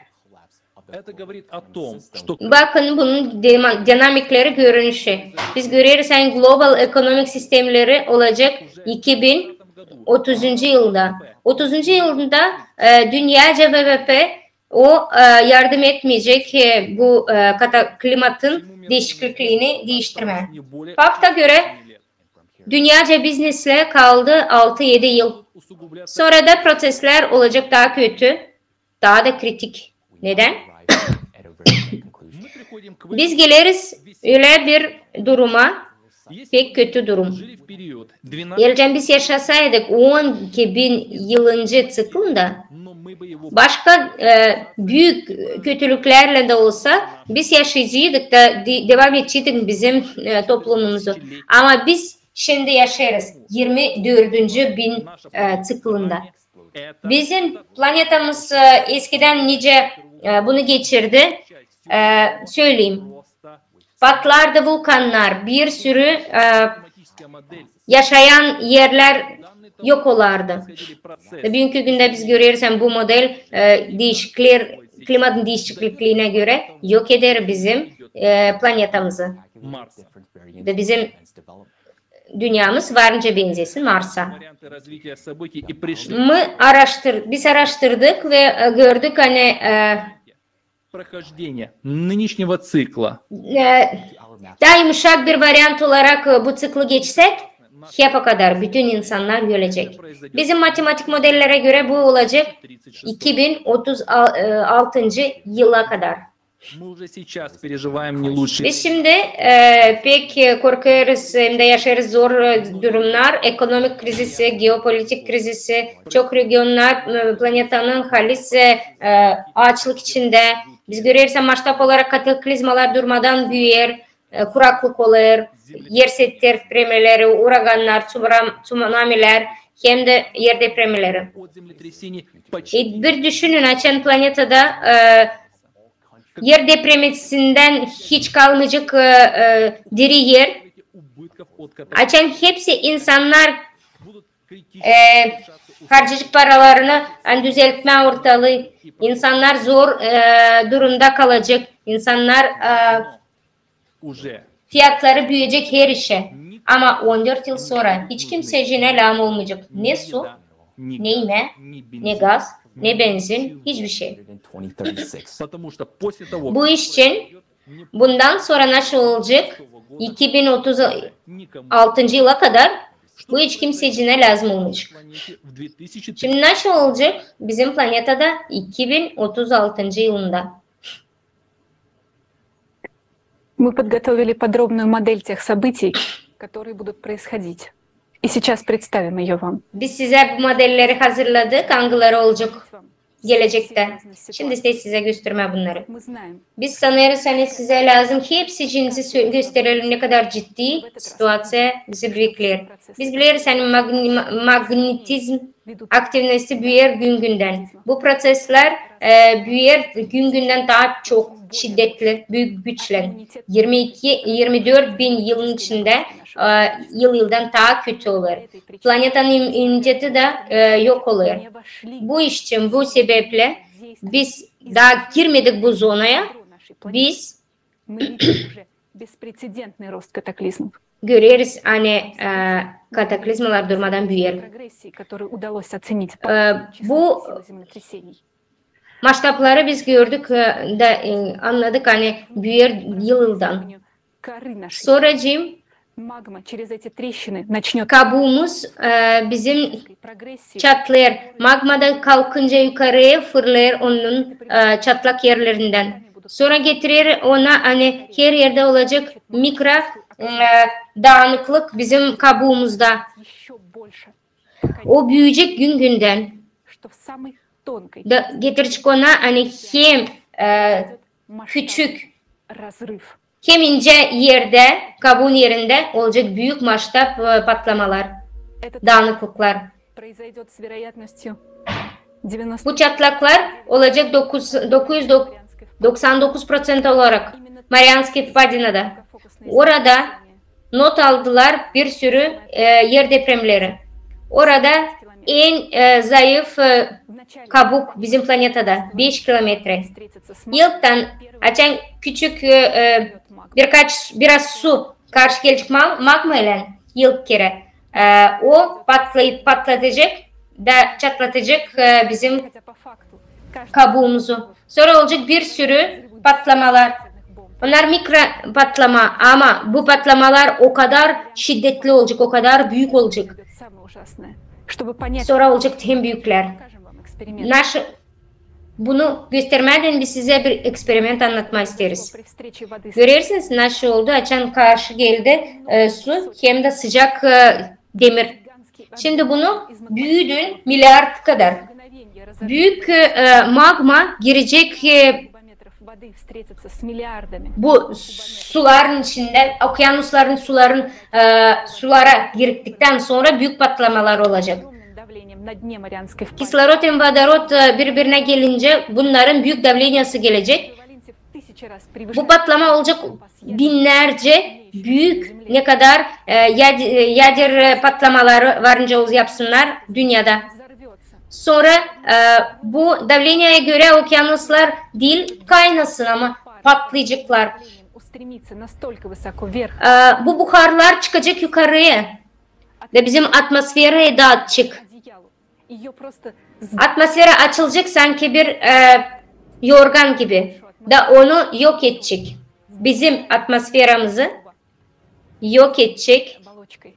bakın bunun dinamikleri görünüşü. Biz görüyoruz yani global ekonomik sistemleri olacak 2030. yılda. 30. yılında dünyaca BVP o yardım etmeyecek bu klimatın değişikliğini değiştirmeye. Fakta göre dünyaca biznesle kaldı 6-7 yıl. Sonra da prosesler olacak daha kötü, daha da kritik. Neden? Biz geliriz öyle bir duruma, pek kötü durum. Eğer biz yaşasaydık 12.000 yılıncı tıklımda başka büyük kötülüklerle de olsa biz yaşayacaktık da devam edecektik bizim toplumumuzu. Ama biz şimdi yaşarız 24.000 tıklımda. Bizim planetimiz eskiden nice bunu geçirdi. Söyleyeyim. Patlardı vulkanlar, bir sürü yaşayan yerler yok olardı. Bugünkü günde biz görüyoruz bu model klimat değişikliğine göre yok eder bizim planetimizi. Ve bizim dünyamız varınca benzesin Mars'a. Biz araştırdık ve gördük hani daha yumuşak bir varyant olarak bu cikli geçsek hep o kadar bütün insanlar ölecek. Bizim matematik modellere göre bu olacak 2036. yıla kadar. Biz şimdi pek korkuyoruz hem de yaşarız zor durumlar. Ekonomik krizisi, geopolitik krizisi, çok regionlar planetanın halis açlık içinde. Biz görüyoruz maçtap olarak kataklizmalar durmadan büyür, kuraklık olur, yer depremleri, uraganlar, tsunamiler hem de yer depremleri. Bir düşünün açan planetada yer depremesinden hiç kalmayacak diri yer. Açan hepsi insanlar harcayacak paralarını düzeltme ortalığı. İnsanlar zor durumda kalacak. İnsanlar Уже fiyatları büyüyecek her işe. Ama 14 yıl sonra hiç kimsecine lağım olmayacak. Ne su, ne yemek, ne gaz, ne benzin, hiçbir şey. Потому что после того, Bu iş için bundan sonra nasıl olacak? 2036 yıla kadar bu hiç kimsecine lazım olmayacak. в 2030 Şimdi nasıl olacak? Bizim planetada 2036 yılında. Мы подготовили подробную модель тех событий, которые будут происходить. И сейчас представим ее вам. Biz size bu modelleri hazırladık. Hangileri olacak gelecekte? Şimdi de size gösterme bunları. Мы знаем, Biz sanıyoruz hani size lazım ki hepsi için gösterelim ne kadar ciddi situasyon bizi bekler. Biz biliriz hani magnetizm aktivitesi büyür gün günden. Bu prosesler büyür gün günden daha çok şiddetli, büyük güçlen. 24 bin yılın içinde yıldan daha kötü olur. Planetanın immuniteti de yok olur. Bu iş için, bu sebeple biz daha girmedik bu zonaya. Biz мы видим уже беспрецедентный рост катаклизмов. görüyoruz hani kataklizmalar durmadan büyür. Прогрессии, которые удалось оценить по Bu силы землетрясений. maçtapları biz gördük da anladık hani büyür yıldan. Коры нашей Sonracığım магма через эти трещины начнет kabuğumuz bizim прогрессии. çatlar. Magmada kalkınca yukarıya fırlar onun çatlak yerlerinden. Sonra getirir ona hani her yerde olacak mikro dağınıklık bizim kabuğumuzda. Еще больше. O büyüyecek gün günden. Что в самой тонкой Da, getirecek ona hani hem масштабный küçük разрыв. hem ince yerde kabuğun yerinde olacak büyük maçtap patlamalar, Этот dağınıklıklar. произойдет с вероятностью 90%. Bu çatlaklar olacak 999% olarak Mariansky Vpadina'da. Orada not aldılar bir sürü yer depremleri. Orada en zayıf kabuk bizim planetada 5 kilometre. Yıldan açan küçük biraz su karşı gelecek magma ile yıl kere o patlatacak da çatlatacak bizim Хотя по факту каждый kabuğumuzu. Sonra olacak bir sürü patlamalar. Onlar mikro patlama ama bu patlamalar o kadar şiddetli olacak, o kadar büyük olacak. будет самое ужасное. Чтобы понять, Sonra olacak hem büyükler. покажем вам эксперимент. Bunu göstermeden biz size bir eksperiment anlatmak isteriz. При встрече воды с Görüyorsunuz nasıl oldu? Açan karşı geldi su hem de sıcak demir. гигантский Şimdi bunu büyüdün milyar kadar. мгновенье разорвет Büyük magma girecek кубометров воды встретится с миллиардами. bu suların içinde, okyanusların sulara girdikten sonra büyük patlamalar olacak. Огромным давлением на дне Марианской впадины. Kislorod ve vodorod birbirine gelince bunların büyük davlenyası gelecek. Эквиваленте в 1000 раз превышает Bu patlama olacak binlerce büyük ne kadar yadır patlamaları varınca yapsınlar dünyada. взорвется. Sonra bu davlenyaya göre okyanuslar değil kaynasın ama patlayacaklar. Давлением устремится настолько высоко вверх, Bu buharlar çıkacak yukarıya ve bizim atmosfere dağıtacak. одеялу. Ее просто Atmosfere açılacak sanki bir yorgan gibi da onu yok edecek. Bizim atmosferimizi yok edecek оболочкой.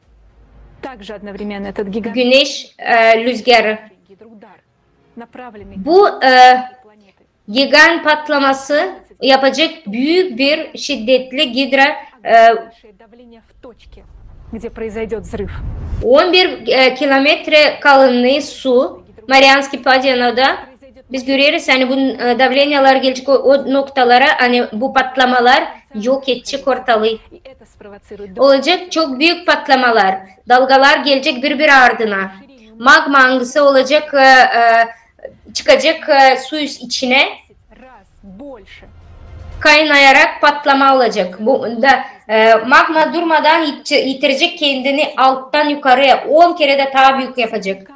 Также одновременно этот гигантский güneş rüzgarı. гидроудар, направленный Bu планеты, gigan patlaması yapacak büyük bir şiddetli hidra большее давление в точке, где произойдет взрыв. 11 kilometre kalınlığı su Mariansky Vpadina'da biz görüyoruz hani bu davlenyalar gelecek o noktalara hani bu patlamalar yok edecek ortalığı. И это спровоцирует Olacak çok büyük patlamalar. Dalgalar gelecek birbiri ardına. Magma hangisi olacak çıkacak su içine раз больше. kaynayarak patlama olacak. Bu da magma durmadan yitirecek kendini alttan yukarıya 10 kere de daha büyük yapacak.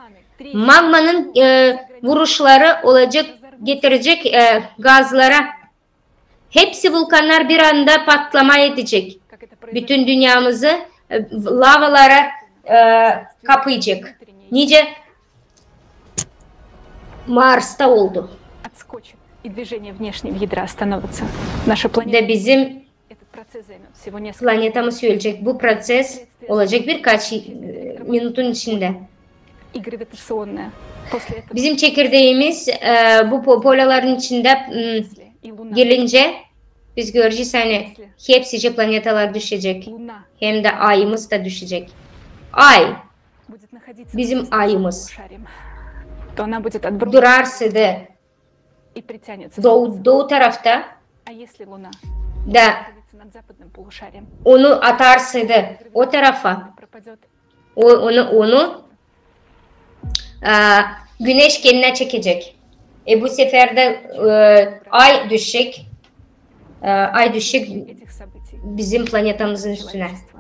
Magmanın vuruşları olacak getirecek gazlara Hepsi vulkanlar bir anda patlama edecek. Bütün dünyamızı lavalara kapayacak. Nice Mars'ta oldu. Отскочит, и движение внешнего ядра остановится. Наша De планета, bizim этот процесс займет всего несколько planetamız ölecek. Bu proses olacak birkaç minutun içinde. и gravitaционная. После этого Bizim çekirdeğimiz bu polaların içinde и Луна. gelince biz göreceğiz hani hepsice planetalar düşecek. Луна Hem de ayımız da düşecek. Ay будет находиться bizim под ayımız. полушарием, то она будет отброшена Durarsa da и притянется. в doğu tarafta А если Луна da находится над западным полушарием, onu atarsa da o tarafa пропадет onu güneş kendine çekecek. Bu sefer de ay düşecek. Ay düşecek этих событий. bizim planetamızın üstüne. Человечество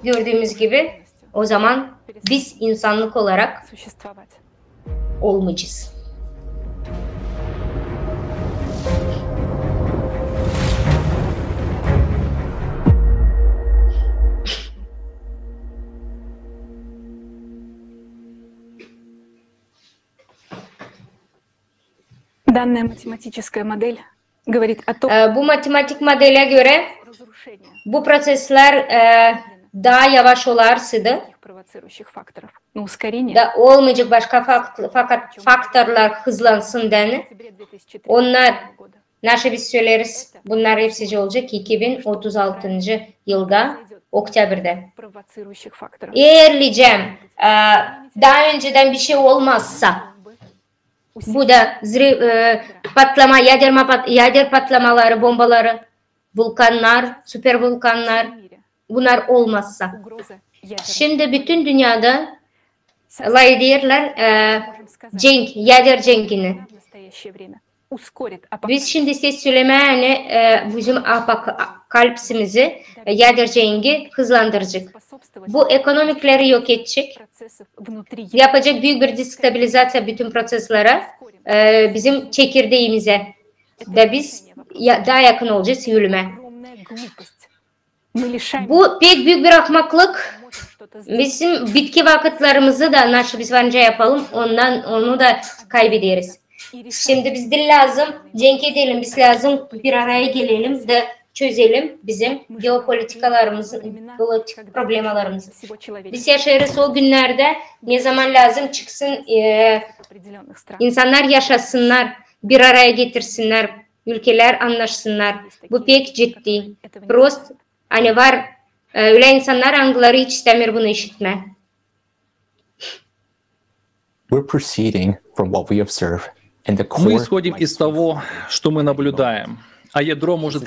Gördüğümüz gibi o zaman biz insanlık olarak существовать. olmayacağız. Данная математическая модель говорит о том, Bu matematik modele göre разрушение bu prosesler daha yavaş olarsa da таких провоцирующих факторов, но ускорение da olmayacak başka faktörler hızlansın deni. в октябре 2030 Onlar года nasıl biz söyleriz bunlar hepsice olacak 2036. yılda Oktyabir'de. провоцирующих факторов. Eğerleyeceğim daha önceden bir şey olmazsa bu da patlama, yader patlamaları, bombaları, vulkanlar, süper vulkanlar bunlar olmazsa. Угроза ядерной Şimdi bütün dünyada diyorlar cenk, yader cenkini. в настоящее время ускорит Biz şimdi size söylemeye hani bizim apokalipsimizi yader cengi hızlandıracak. способствовать Bu ekonomikleri yok edecek. процессов внутри Yapacak büyük bir destabilizasyon bütün proseslere, bizim çekirdeğimize ve biz daha yakın olacağız yürüme. огромная глупость. Мы lишаем Bu pek büyük bir ahmaklık. возможность что-то сделать. Bizim bitki vakitlerimizi de nasıl biz bence yapalım onu da kaybederiz. И решать Şimdi biz de lazım, cenk edelim, biz lazım bir araya gelelim de çözelim bizim geopolitikalarımızı, politik problemlerimizi. всего человечества Biz yaşarız o günlerde ne zaman lazım çıksın определенных стран. insanlar yaşasınlar, bir araya getirsinler, ülkeler anlaşsınlar. Bu pek ciddi. Этого не Prost hani var öyle insanlar hangileri hiç istemir bunu işitme. We're proceeding from what we observe, and the Мы core исходим из того, что мы наблюдаем. А ядро может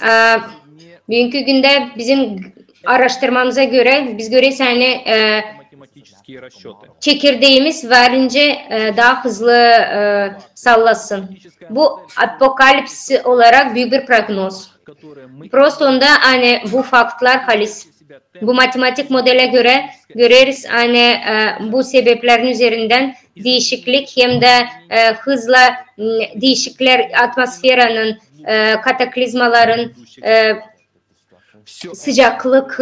Bugünkü günde bizim araştırmamıza göre biz görüyoruz hani математические расчеты. çekirdeğimiz verince daha hızlı sallasın. Bu apokalips olarak büyük bir prognoz. Которые мы Prost onda hani bu faktlar halis. Bu matematik modele göre görürüz hani bu sebeplerin üzerinden değişiklik hem de hızla değişiklikler atmosferanın, kataklizmaların, sıcaklık,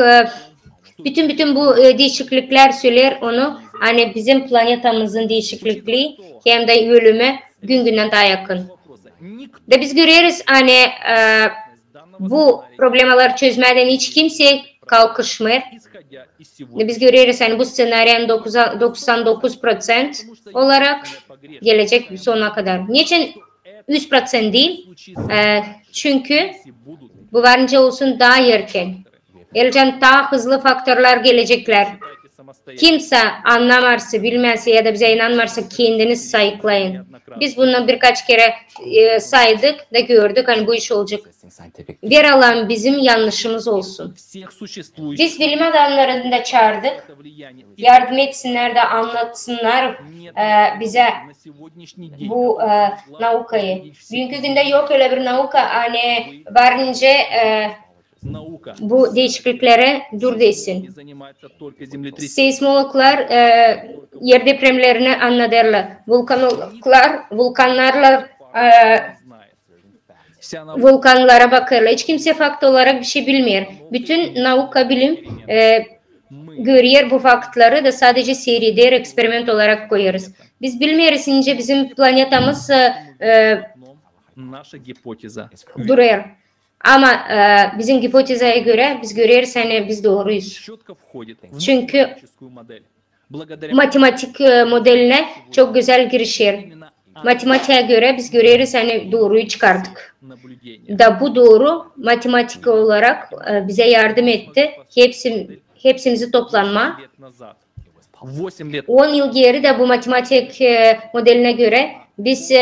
bütün bu değişiklikler söyler onu hani bizim planetamızın değişiklikliği hem de ölüme gün günden daha yakın. Ve biz görüyoruz hani bu problemleri çözmeden hiç kimse kalkışmıyor. исходя из всего Ve biz görüyoruz hani bu senaryon 99% olarak gelecek sonuna kadar. Niçin 100% değil? Çünkü bu varınca olsun daha erken. Elcan daha hızlı faktörler gelecekler. Kimse anlamazsa, bilmezse ya da bize inanmazsa kendiniz sayıklayın. Biz bunu birkaç kere saydık da gördük hani bu iş olacak. scientific Bir alan bizim yanlışımız olsun. всех sуществующих Biz bilim adamlarını da çağırdık. влияний. Yardım etsinler de anlatsınlar bize На сегодняшний день bu naukayı. Bugünkü günde yok öyle bir nauka hani varınca наука bu değişikliklere dur desin. не занимается только землетрясением. Seismologlar yer depremlerini anlatırlar. Vulkanlarla Знает. volkanlara bakarlar. Hiç kimse fakt olarak bir şey bilmiyor. Bütün nauka bilim görüyor bu faktları da sadece seyreder, eksperiment olarak koyuyoruz. Biz bilmiyoruz ince bizim planetamız duruyor. Ama bizim hipotezaya göre biz görüyoruz hani biz doğruyuz. Çünkü matematik modeline çok güzel girişir. Matematiğe göre biz görüyoruz hani doğruyu çıkardık. Da bu doğru matematik olarak bize yardım etti. Hepsimizi toplanma. 10 yıl geri de bu matematik modeline göre biz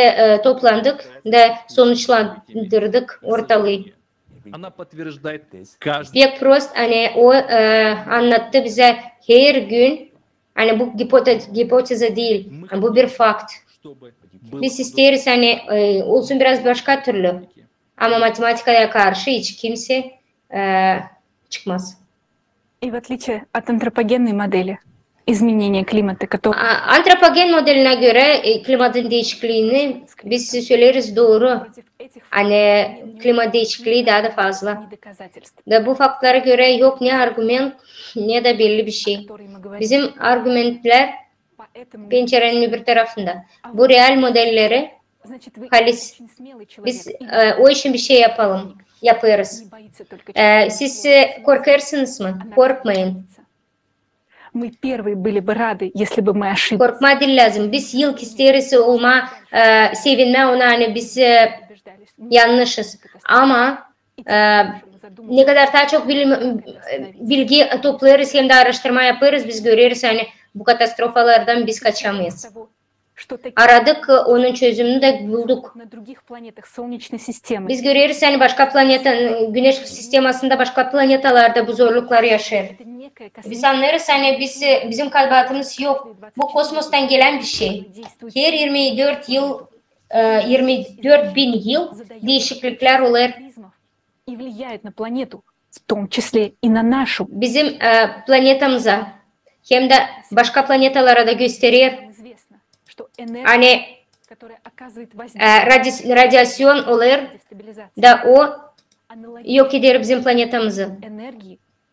toplandık ve sonuçlandırdık ortalığı. Pek prost hani o anlattı bize her gün hani bu hipoteze değil, bu bir fakt. Biz isteriz hani olsun biraz başka türlü. Ama matematikaya karşı hiç kimse çıkmaz. И в отличие от антропогенной модели изменения климата, которая... Antropogen modeline göre klimatın değişikliğini biz söyleriz doğru. Hani klima değişikliği daha da fazla. Da bu faktlara göre yok ne argüman ne de belli bir şey. Bizim argümanlar pencerenin öbür tarafında. Bu real modelleri halis. Biz o için bir şey yaparız. Siz korkarsınız mı? Korkmayın. Мы первые были бы rады, если бы мы ошиблись. Korkma değil lazım. Biz yılk isteriz olma, sevinme ona hani biz yanlışız. Ama ne kadar daha çok bilgi toplarız hem de araştırma yaparız biz görürüz hani bu katastrofalardan biz kaçamayız. Aradık onun çözümünü de bulduk. Biz görüyoruz hani başka planetin güneş sistemasında başka planetalarda bu zorluklar yaşıyor. Biz anlarız hani bizim kalbatımız yok. Bu kosmostan gelen bir şey. Her 24 yıl 24 bin yıl değişiklikler olur. Bizim planetamıza hem de başka planetalara da gösterir. Hani radyasyon olur da o yok eder bizim planetamızı.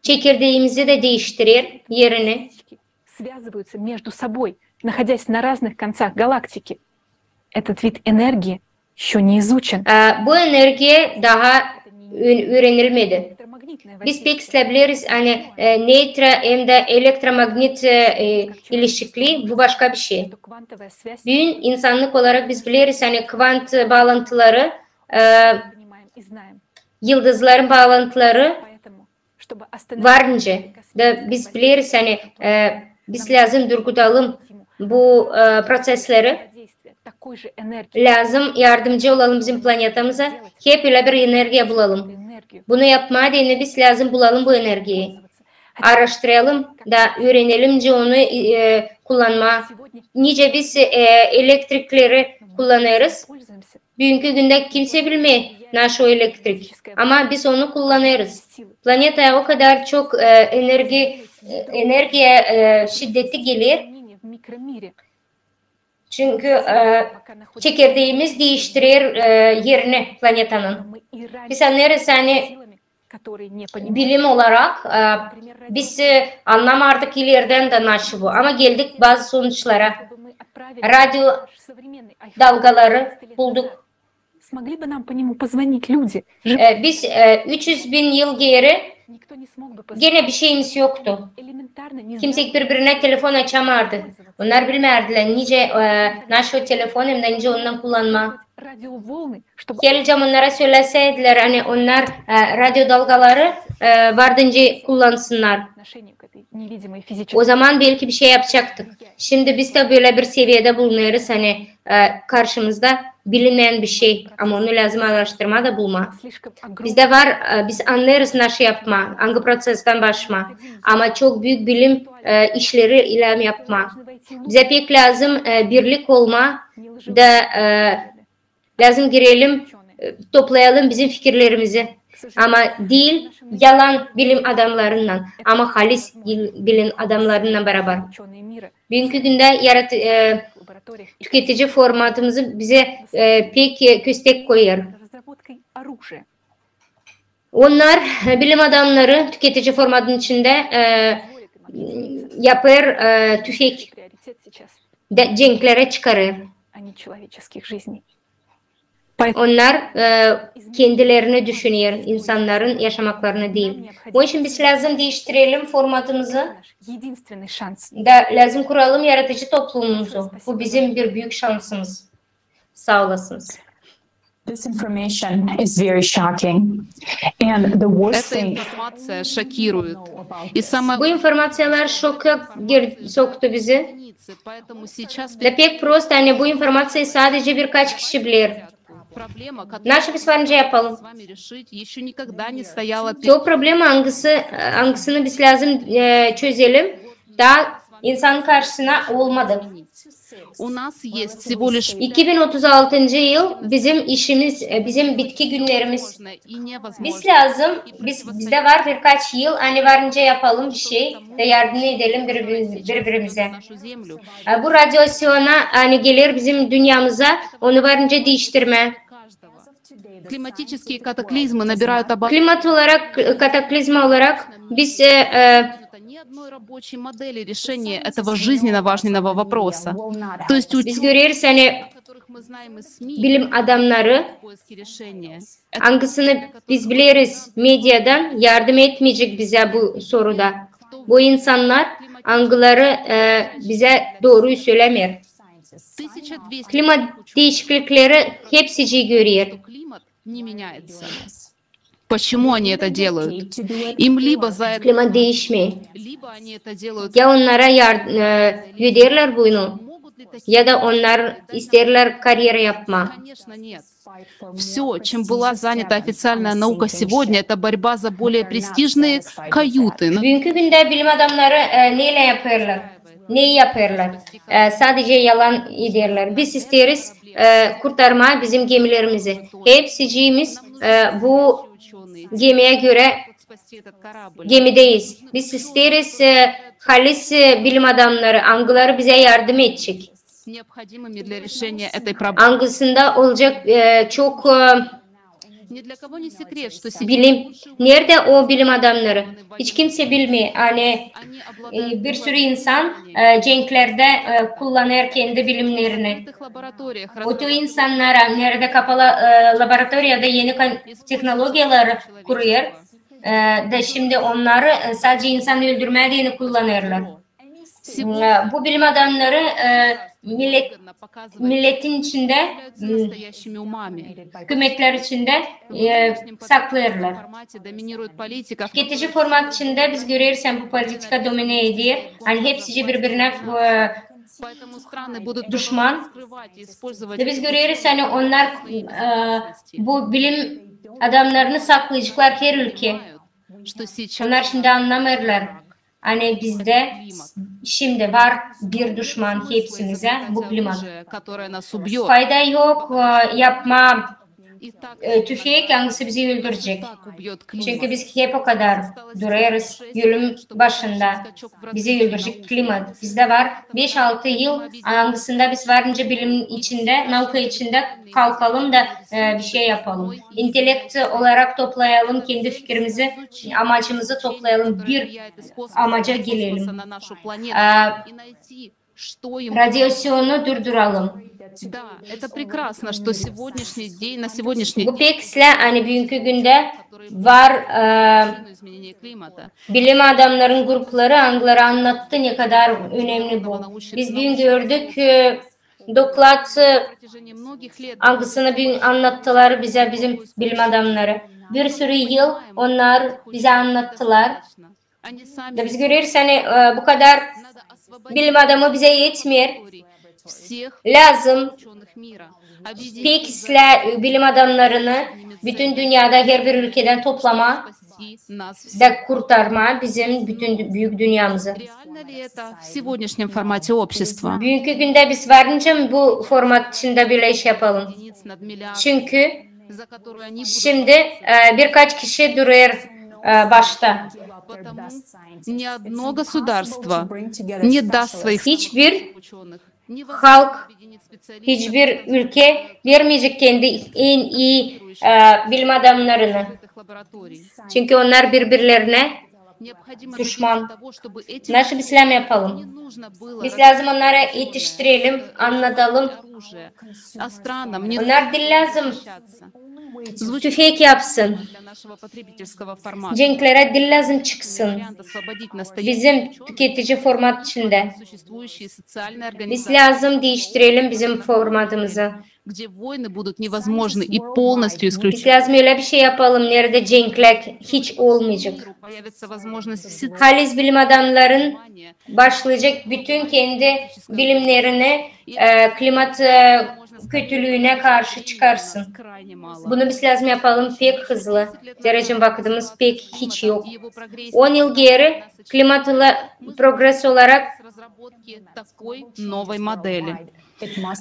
Çekirdeğimizi de değiştirir yerini. Между собой, находясь на разных концах галактики. Этот вид энергии еще не изучен. Bu enerji daha öğrenilmedi. Biz pek isteyebiliriz hani nötr hem de elektromagnet ilişkili bu başka bir şey. Bugün insanlık olarak biz biliriz hani kvant bağlantıları, yıldızların bağlantıları varınca da biz biliriz hani biz lazım durgutalım bu prosesleri. Lazım yardımcı olalım bizim planetimize. Hep öyle bir enerji bulalım. Bunu yapmaya değine biz lazım bulalım bu enerjiyi. Araştıralım da öğrenelimce onu kullanma. Nice biz elektrikleri kullanırız. Bugünkü günde kimse bilmiyor nasıl elektrik. Ama biz onu kullanırız. Planetaya o kadar çok enerjiye şiddeti gelir. Çünkü çekirdeğimiz değiştirir yerini planetanın. Biz anlarız hani bilim olarak biz anlamardık ileriden de nasıl bu. Ama geldik bazı sonuçlara. Radyo dalgaları bulduk. Biz 300 bin yıl geri gene bir şeyimiz yoktu. Kimse birbirine telefon açamardı. Onlar bilmerdiler nice nasıl telefon hem de nice ondan kullanma. Geleceğim onlara söyleseydiler hani onlar radyo dalgaları vardınca kullansınlar. O zaman belki bir şey yapacaktık. Şimdi biz de böyle bir seviyede bulunuyoruz hani karşımızda bilinmeyen bir şey ama onu lazım araştırma da bulma. Bizde var biz anlarız nasıl yapma, hangi prosesten başma ama çok büyük bilim işleri ile yapma. Bize pek lazım birlik olma da lazım girelim toplayalım bizim fikirlerimizi. Ama değil yalan bilim adamlarından ama halis bilim adamlarından beraber. Bugünkü günde tüketici formatımızı bize pek köstek koyuyor. оружие. Onlar bilim adamları tüketici formatının içinde yapar tüfek Приоритет сейчас, cenklere çıkarır. а не человеческих жизней. Onlar kendilerini düşünüyor, insanların yaşamaklarını değil. O için biz lazım değiştirelim formatımızı, Единственный шанс. da lazım kuralım yaratıcı toplumumuzu. Bu bizim bir büyük şansımız. Sağ olasınız. This information is very shocking. And the worst Эта thing информация шокирует. И самое Bu informasyonlar şoka soktu bizi. поэтому сейчас Ve pek prost, yani bu informasyayı sadece birkaç kişi bilir. проблема, которую Nasıl biz varınca yapalım? с вами решить, еще никогда не стояла перед Çoğu problem hangisini biz lazım çözelim. Daha insan karşısına olmadı. У нас есть всего lишь 2036 yıl bizim işimiz, bizim bitki günlerimiz. сложное и невозможное. Biz lazım, bizde var birkaç yıl, hani varınca yapalım bir şey ve yardım edelim birbirimize. Нашу землю. Bu radyasyona hani gelir bizim dünyamıza, onu varınca değiştirme. Климатические катаклизмы набирают обороты. Klimat olarak, kataklizma olarak biz Ни одной рабочей модели решения этого жизненно важного вопроса. То есть у biz görüyoruz hani которых мы знаем из СМИ bilim adamları в поиске решения. hangisini biz biliriz medyadan yardım etmeyecek bize bu soruda. Bu insanlar hangileri bize doğruyu söylemiyor. 1200 Klimat değişiklikleri hepsi görüyor. климат не меняется. Почему они это делают? Им либо за это, Klimat değişmiyor. либо они это делают. Ya onlara öderler bunu Могут ли такие? ya da onlar isterler kariyer yapma. Конечно, нет. Все, чем была занята официальная наука сегодня, это борьба за более престижные каюты. Bugünkü günde bilim adamları neyle yapıyorlar? Neyi yapıyorlar? Sadece yalan ederler. Biz isteriz kurtarma bizim gemilerimizi. Hepsiciğimiz bu gemiye göre gemideyiz. Biz isteriz halis bilim adamları, hangileri bize yardım edecek. Необходимыми для решения этой проблемы. Hangisinde olacak çok Ни для кого не секрет, что bilim. Nerede o bilim adamları? Hiç kimse bilmiyor. Hani bir sürü insan cenklerde kullanır kendi bilimlerini. O tür insanlara nerede kapalı laboratuverde yeni teknolojiler kuruyor. Da şimdi onları sadece insan öldürmeye diye kullanırlar. Bu bilim adamları milletin içinde, настоящими умами. hükümetler içinde saklarlar. Tüketici format içinde biz görüyoruz bu politika domine ediyor. Hani hepsi birbirine Поэтому страны будут düşman. скрывать и использовать Ve biz görüyoruz hani onlar bu bilim adamlarını saklayacaklar her ülke. что сейчас Onlar şimdi anlamıyorlar. Hani bizde şimdi var bir düşman hepsimize bu klimat. которое нас убьет. Fayda yok yapma И так tüfek hangisi bizi öldürecek. так убьет климат. Çünkü biz hep o kadar durarız yolun başında. Bizi öldürecek klimat. Bizde var 5-6 yıl hangisinde biz varınca bilim içinde, nauka içinde kalkalım da bir şey yapalım. İntelekt olarak toplayalım kendi fikrimizi, amacımızı toplayalım. Bir amaca gelelim. на нашу планету и найти, что ему. Radyasyonu durduralım. Да, это прекрасно, что сегодняшний день, на сегодняшний Bu pekle hani bugünkü günde var день изменения климата. bilim adamların grupları hangileri anlattı ne kadar önemli bu. Biz bugün gördük doklat В протяжении многих lет hangisini bugün anlattılar bize bizim bilim adamları. Bir sürü yıl onlar bize anlattılar. они sami Ve biz görüyoruz hani bu kadar bilim adamı bize yetmiyor. всех Lazım ученых mira объединить, pekle bilim adamlarını bütün dünyada her bir ülkeden toplama спасти нас всех. ve kurtarma bizim bütün büyük dünyamızı. Реально ли это в сегодняшнем формате общества? Bugünkü günde biz varınca bu format içinde bir iş yapalım. Единиц над миллиардом, Çünkü за которые они будут şimdi birkaç kişi duruyor başta. потому ни одно государство не даст своих Hiçbir ученых, не halk, объединит специалистов, hiçbir ülke vermeyecek kendi en iyi bilim adamlarını. Çünkü onlar birbirlerine düşman. Nasıl İslam yapalım? Biz lazım onlara yetiştirelim, anlatalım. Onlar dil lazım. Tüfek yapsın. Cenklere dil lazım çıksın. Bizim tüketici format içinde. Biz lazım değiştirelim bizim formatımızı. где войны будут невозможны и полностью Biz исключены. lazım öyle bir şey yapalım. Nerede cenkler hiç olmayacak. Появится возможность всецело Halis bilim adamların başlayacak bütün kendi bilimlerini klimat kötülüğüne karşı çıkarsın. крайне мало. Bunu biz lazım yapalım pek hızlı. Derece vaktimiz pek hiç yok. 10 yıl geri klimatla progres olarak Разработки такой новой модели.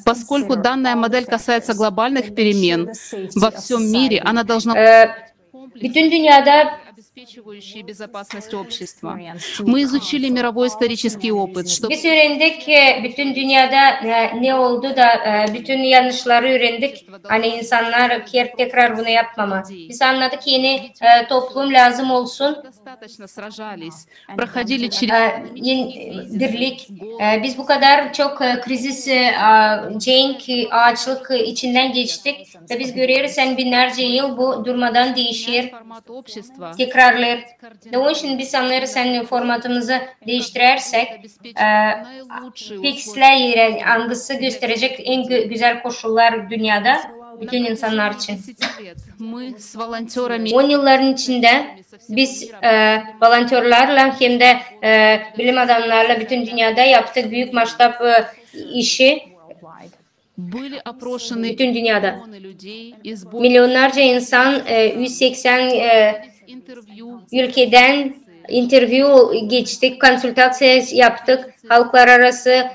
Поскольку данная модель касается глобальных перемен во всем мире, она должна bütün dünyada обеспечивающая безопасность общества. Мы изучили мировой исторический опыт, что biz öğrendik bütün dünyada ne oldu da bütün yanlışları öğrendik. Hani insanlar tekrar bunu yapmama. Biz anladık yeni toplum lazım olsun. достаточно сражались, проходили через Birlik. Biz bu kadar çok kriz, cenk, açlık içinden geçtik ve biz görüyoruz binlerce yıl bu durmadan değişir, формат общества, tekrarlar. Onun için biz anlarız formatımızı değiştirirsek fixle hangisi gösterecek en güzel koşullar dünyada bütün insanlar için. мы с волонтерами 10 yılların içinde biz volontörlerle hem de bilim adamlarla bütün dünyada yaptık büyük maçtap işi были опрошены bütün dünyada. миллионы людей из более Milyonlarca insan 180 интервью ülkeden interview geçtik, konsültasyon yaptık, halklar arası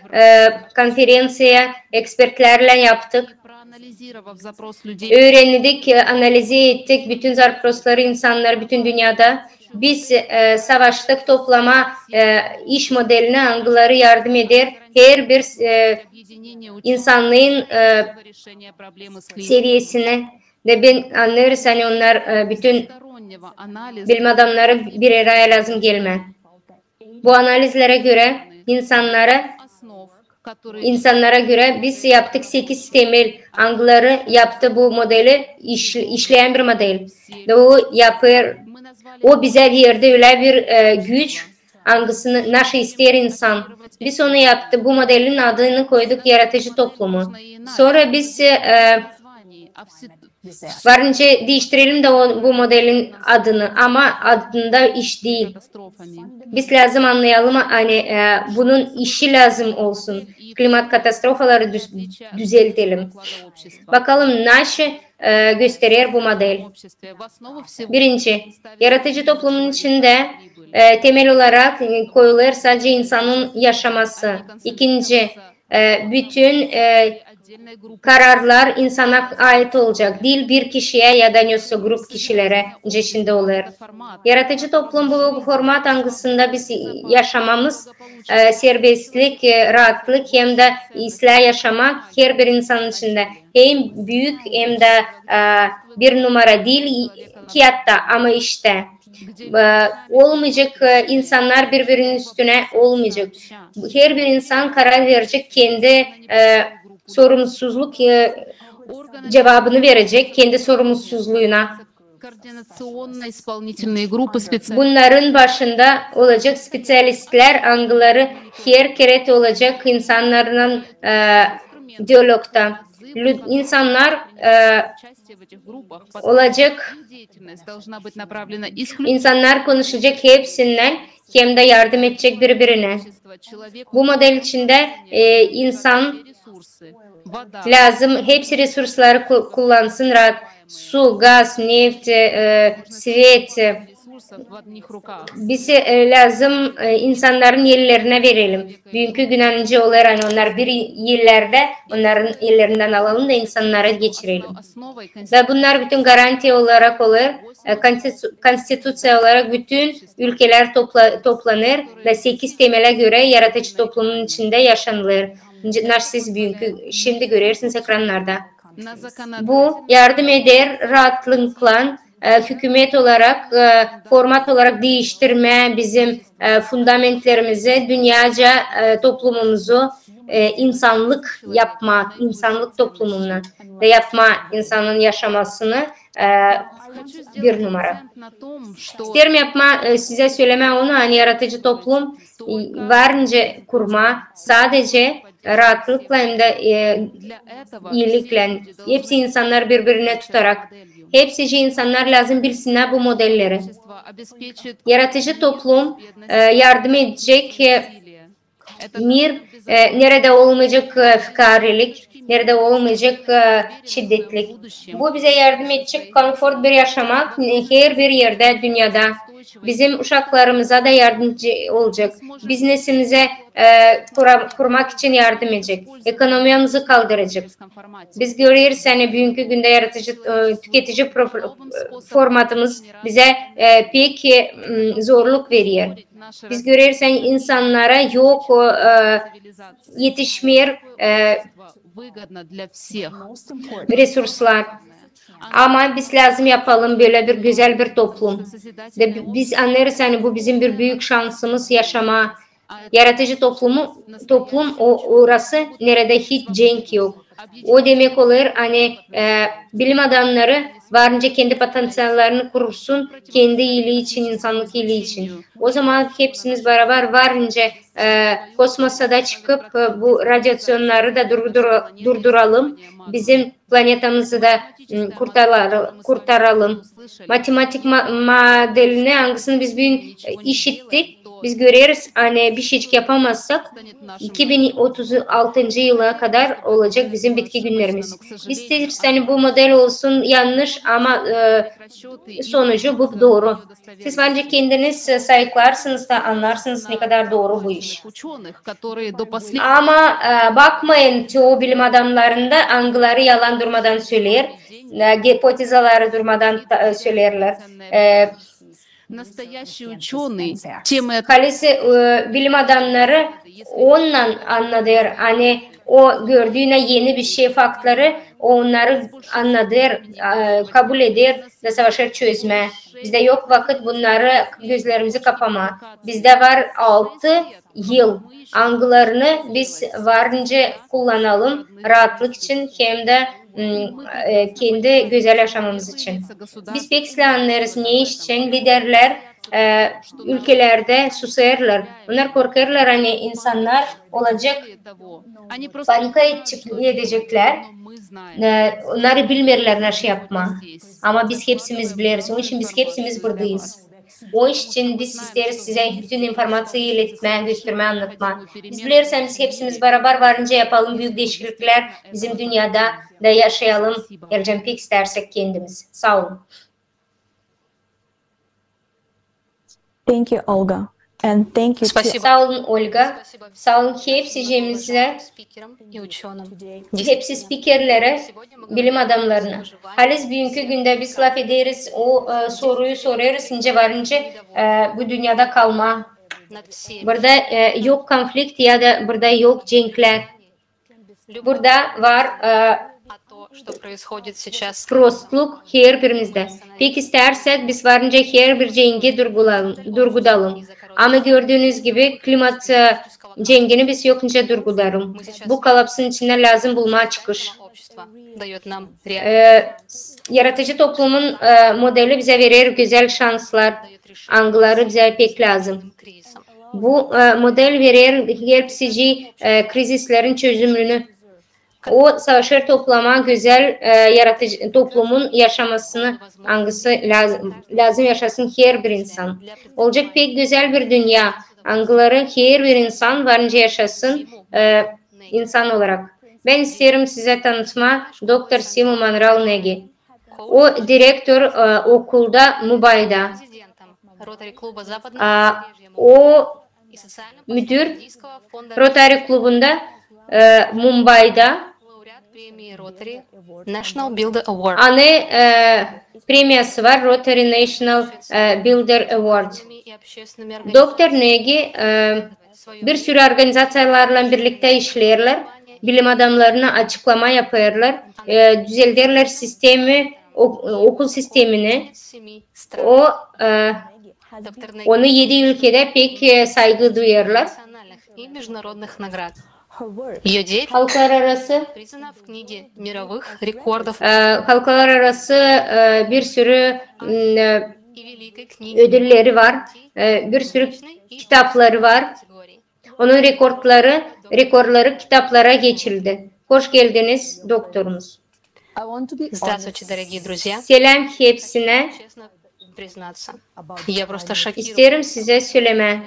konferansiya ekspertlerle yaptık. проанализировав запрос людей, Öğrendik, analize ettik bütün zaprosları insanlar bütün dünyada. Biz savaştık toplama iş modeline hangileri yardım eder. Her bir объединение insanlığın решения проблемы с климатом, seviyesine de ben anlarız onlar bütün стороннего анализа bilim adamları bir araya lazım gelme. Bu analizlere göre основ, которые insanlara göre biz yaptık 8 temel hangileri yaptı bu modeli işleyen bir model. Ve o yapır, мы назвали o bize verdi öyle bir güç hangisini nasıl ister insan. Biz onu yaptı. Bu modelin adını koyduk yaratıcı toplumu. Sonra biz названий, а varınca değiştirelim de bu modelin adını ama adında iş değil. катастрофами. Biz lazım anlayalım bunun işi lazım olsun. Klimat katastrofaları düzeltelim. Уклада общества. Bakalım nasıl gösterir bu model. Обществе. В основу всего Birinci, yaratıcı toplumun içinde temel olarak koyulur sadece insanın yaşaması. İkinci, bütün отдельной группы kararlar insana ait olacak. Değil bir kişiye ya da yoksa grup kişilere içinde olur. Yaratıcı toplum bu format hangisinde biz yaşamamız serbestlik, rahatlık hem de ıslah yaşamak her bir insanın içinde. Hem büyük hem de bir numara değil kiyatta ama işte. Olmayacak insanlar birbirinin üstüne olmayacak. Her bir insan karar verecek kendi sorumsuzluk cevabını verecek kendi sorumsuzluğuna. координационно-исполнительные группы специалистов. Bunların başında olacak spesyalistler, hangileri her kere olacak insanların diyalogda. İnsanlar Участие в этих группах, olacak, их деятельность должна быть направлена исключительно insanlar konuşacak hepsinden hem de yardım edecek birbirine. общества, человеku, Bu model içinde insan ресурсы, вода, lazım, hepsi resursları kullansın rahat. Su, gaz, neft, svet, ресурсов в одних руках. bize lazım insanların yerlerine verelim. Bugünkü günahıncı olur onlar bir yerlerde onların yerlerinden alalım da insanlara geçirelim. Основой Ve bunlar bütün garanti olarak olur. Konstitüsyon olarak bütün ülkeler toplanır ve 8 temele göre yaratıcı toplumun içinde yaşanılır. Nasıl siz bugünkü şimdi görüyorsunuz ekranlarda. Bu yardım eder rahatlıkla hükümet olarak, format olarak değiştirme bizim fundamentlerimizi, dünyaca toplumumuzu insanlık yapma, insanlık toplumunu ve yapma insanın yaşamasını bir numara. İsterim yapma, size söyleme onu, hani yaratıcı toplum varınca kurma, sadece rahatlıkla hem de iyilikle, hepsi insanlar birbirine tutarak, hepsi insanlar lazım bilsinler bu modelleri. Yaratıcı toplum yardım edecek, nerede olmayacak fıkarilik, nerede olmayacak şiddetlik. Bu bize yardım edecek konfor bir yaşamak her bir yerde dünyada. Bizim uşaklarımıza da yardımcı olacak. Biznesimize kurmak için yardım edecek. Ekonomimizi kaldıracak. Biz görüyoruz hani bugünkü günde yaratıcı tüketici formatımız bize pek zorluk veriyor. Biz görüyoruz hani insanlara yok yetişmiyor resurslar. Ama biz lazım yapalım böyle bir güzel bir toplum. Biz anlarız hani bu bizim bir büyük şansımız yaşama. Yaratıcı toplum orası nerede hiç cenk yok. O demek olur hani bilim adamları varınca kendi potansiyellerini kurursun, kendi iyiliği için, insanlık iyiliği için. O zaman hepsimiz beraber varınca kosmosa da çıkıp bu radyasyonları da durduralım. Bizim planetimizi de kurtaralım. Matematik modelini hangisini biz bugün işittik. Biz görüyoruz hani bir şey yapamazsak 2036 yıla kadar olacak bizim bitki günlerimiz. İsteriz hani bu model olsun yanlış ama sonucu bu doğru. Siz bence kendiniz sayıklarsınız da anlarsınız ne kadar doğru bu iş. Ama bakmayın çoğu bilim adamlarında algıları yalan durmadan söyler. Hipotezaları durmadan söylerler. Kalesi bilim adamları ondan anladır. Hani o gördüğüne yeni bir şey faktları onları anladır, kabul eder ve savaşır çözme. Bizde yok vakit bunları gözlerimizi kapama. Bizde var 6 yıl. Angılarını biz varınca kullanalım rahatlık için hem de kendi güzel yaşamamız için. Biz pek anlarız ne için liderler ülkelerde susarlar. Onlar korkarlar hani insanlar olacak panika edecekler. Onları bilmirler nasıl yapma. Ama biz hepsimiz biliriz. Onun için biz hepsimiz buradayız. O iş için biz isteriz size bütün informasyayı iletme, gösterme, anlatma. Biz biliriz biz hepsimiz beraber varınca yapalım büyük değişiklikler bizim dünyada da yaşayalım. Ercan pek istersek kendimiz. Sağ olun. Thank you, Olga. And thank you Sağ olun Olga. Sağ olun hepsimize, hepsi spikerlere, bilim adamlarına. Halis bugünkü günde biz laf ederiz, o soruyu soruyoruz, ince varınca bu dünyada kalma. Burada yok konflikt ya da burada yok cenkler. Burada var prostluk her birimizde. Peki istersek biz varınca her bir cengi durgulayalım. Ama gördüğünüz gibi klimat cengini biz yokunca durgularım. Bu kolapsın içinde lazım bulma çıkış. Yaratıcı toplumun modeli bize verir güzel şanslar. Angıları bize pek lazım. Bu model verir hepsici krizislerin çözümünü. O savaşır toplama güzel yaratıcı toplumun yaşamasını hangisi lazım yaşasın her bir insan. Olacak pek güzel bir dünya. Angıları her bir insan varınca yaşasın insan olarak. Ben isterim size tanıtma Dr. Simo Manral Negi. O direktör okulda Mumbai'da. O müdür Rotary Klubu'nda Mumbai'da Anne premiyası var Rotary National Builder Award. Dr. Negi bir sürü organizasyonlarla birlikte işlerler. bilim adamlarına açıklama yaparlar, düzeltirler sistemi, okul sistemini. Onu 7 ülkede pek saygı duyarlar. Halklar arası bir sürü ödülleri var, bir sürü kitapları var. Onun rekorları kitaplara geçildi. Hoş geldiniz doktorumuz. Здравствуйте, дорогие друзья. Selam hepsine. Признаться, я просто шокирована. İsterim size söyleme.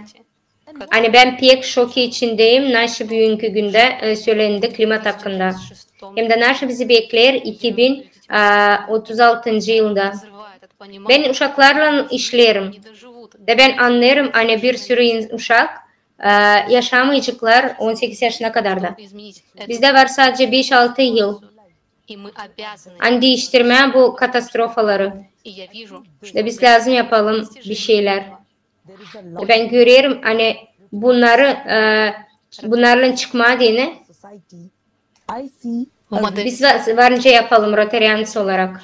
Hani ben pek şok içindeyim. Nasıl bugünkü günde söylendi klimat hakkında. Hem de nasıl bizi bekler 2036 yılda. Ben uşaklarla işlerim. Ve ben anlarım hani bir sürü uşak yaşamayacaklar 18 yaşına kadar da. Bizde var sadece 5-6 yıl. Hani değiştirme bu katastrofaları. Ve biz lazım yapalım bir şeyler. Ben görüyorum hani bunlarla çıkmadığını. Biz varınca yapalım Rotarians olarak.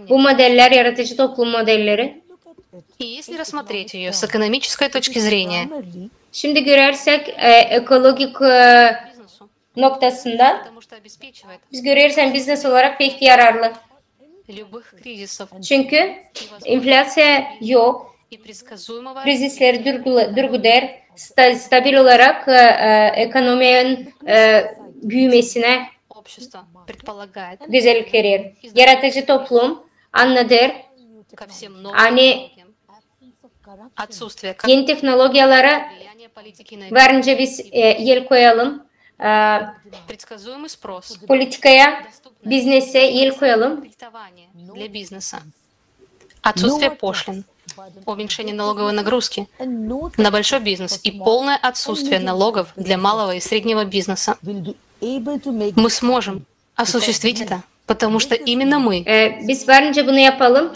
Bu modeller yaratıcı toplum modelleri. И если рассмотреть ее с экономической точки зрения, şimdi görersek ekolojik noktasında biz görürsen business olarak pek yararlı. Çünkü enflasya yok. Krizisler durguder. Stabil olarak ekonominin büyümesine güzellik verir. Yaratıcı toplum anladır. Hani yeni teknolojilara varınca biz yel koyalım. Politikaya, biznese yel koyalım. отсутствие пошлин, уменьшение налоговой нагрузки на большой бизнес и полное отсутствие налогов для малого и среднего бизнеса. Мы сможем осуществить это, потому что именно мы. Biz varınca bunu yapalım.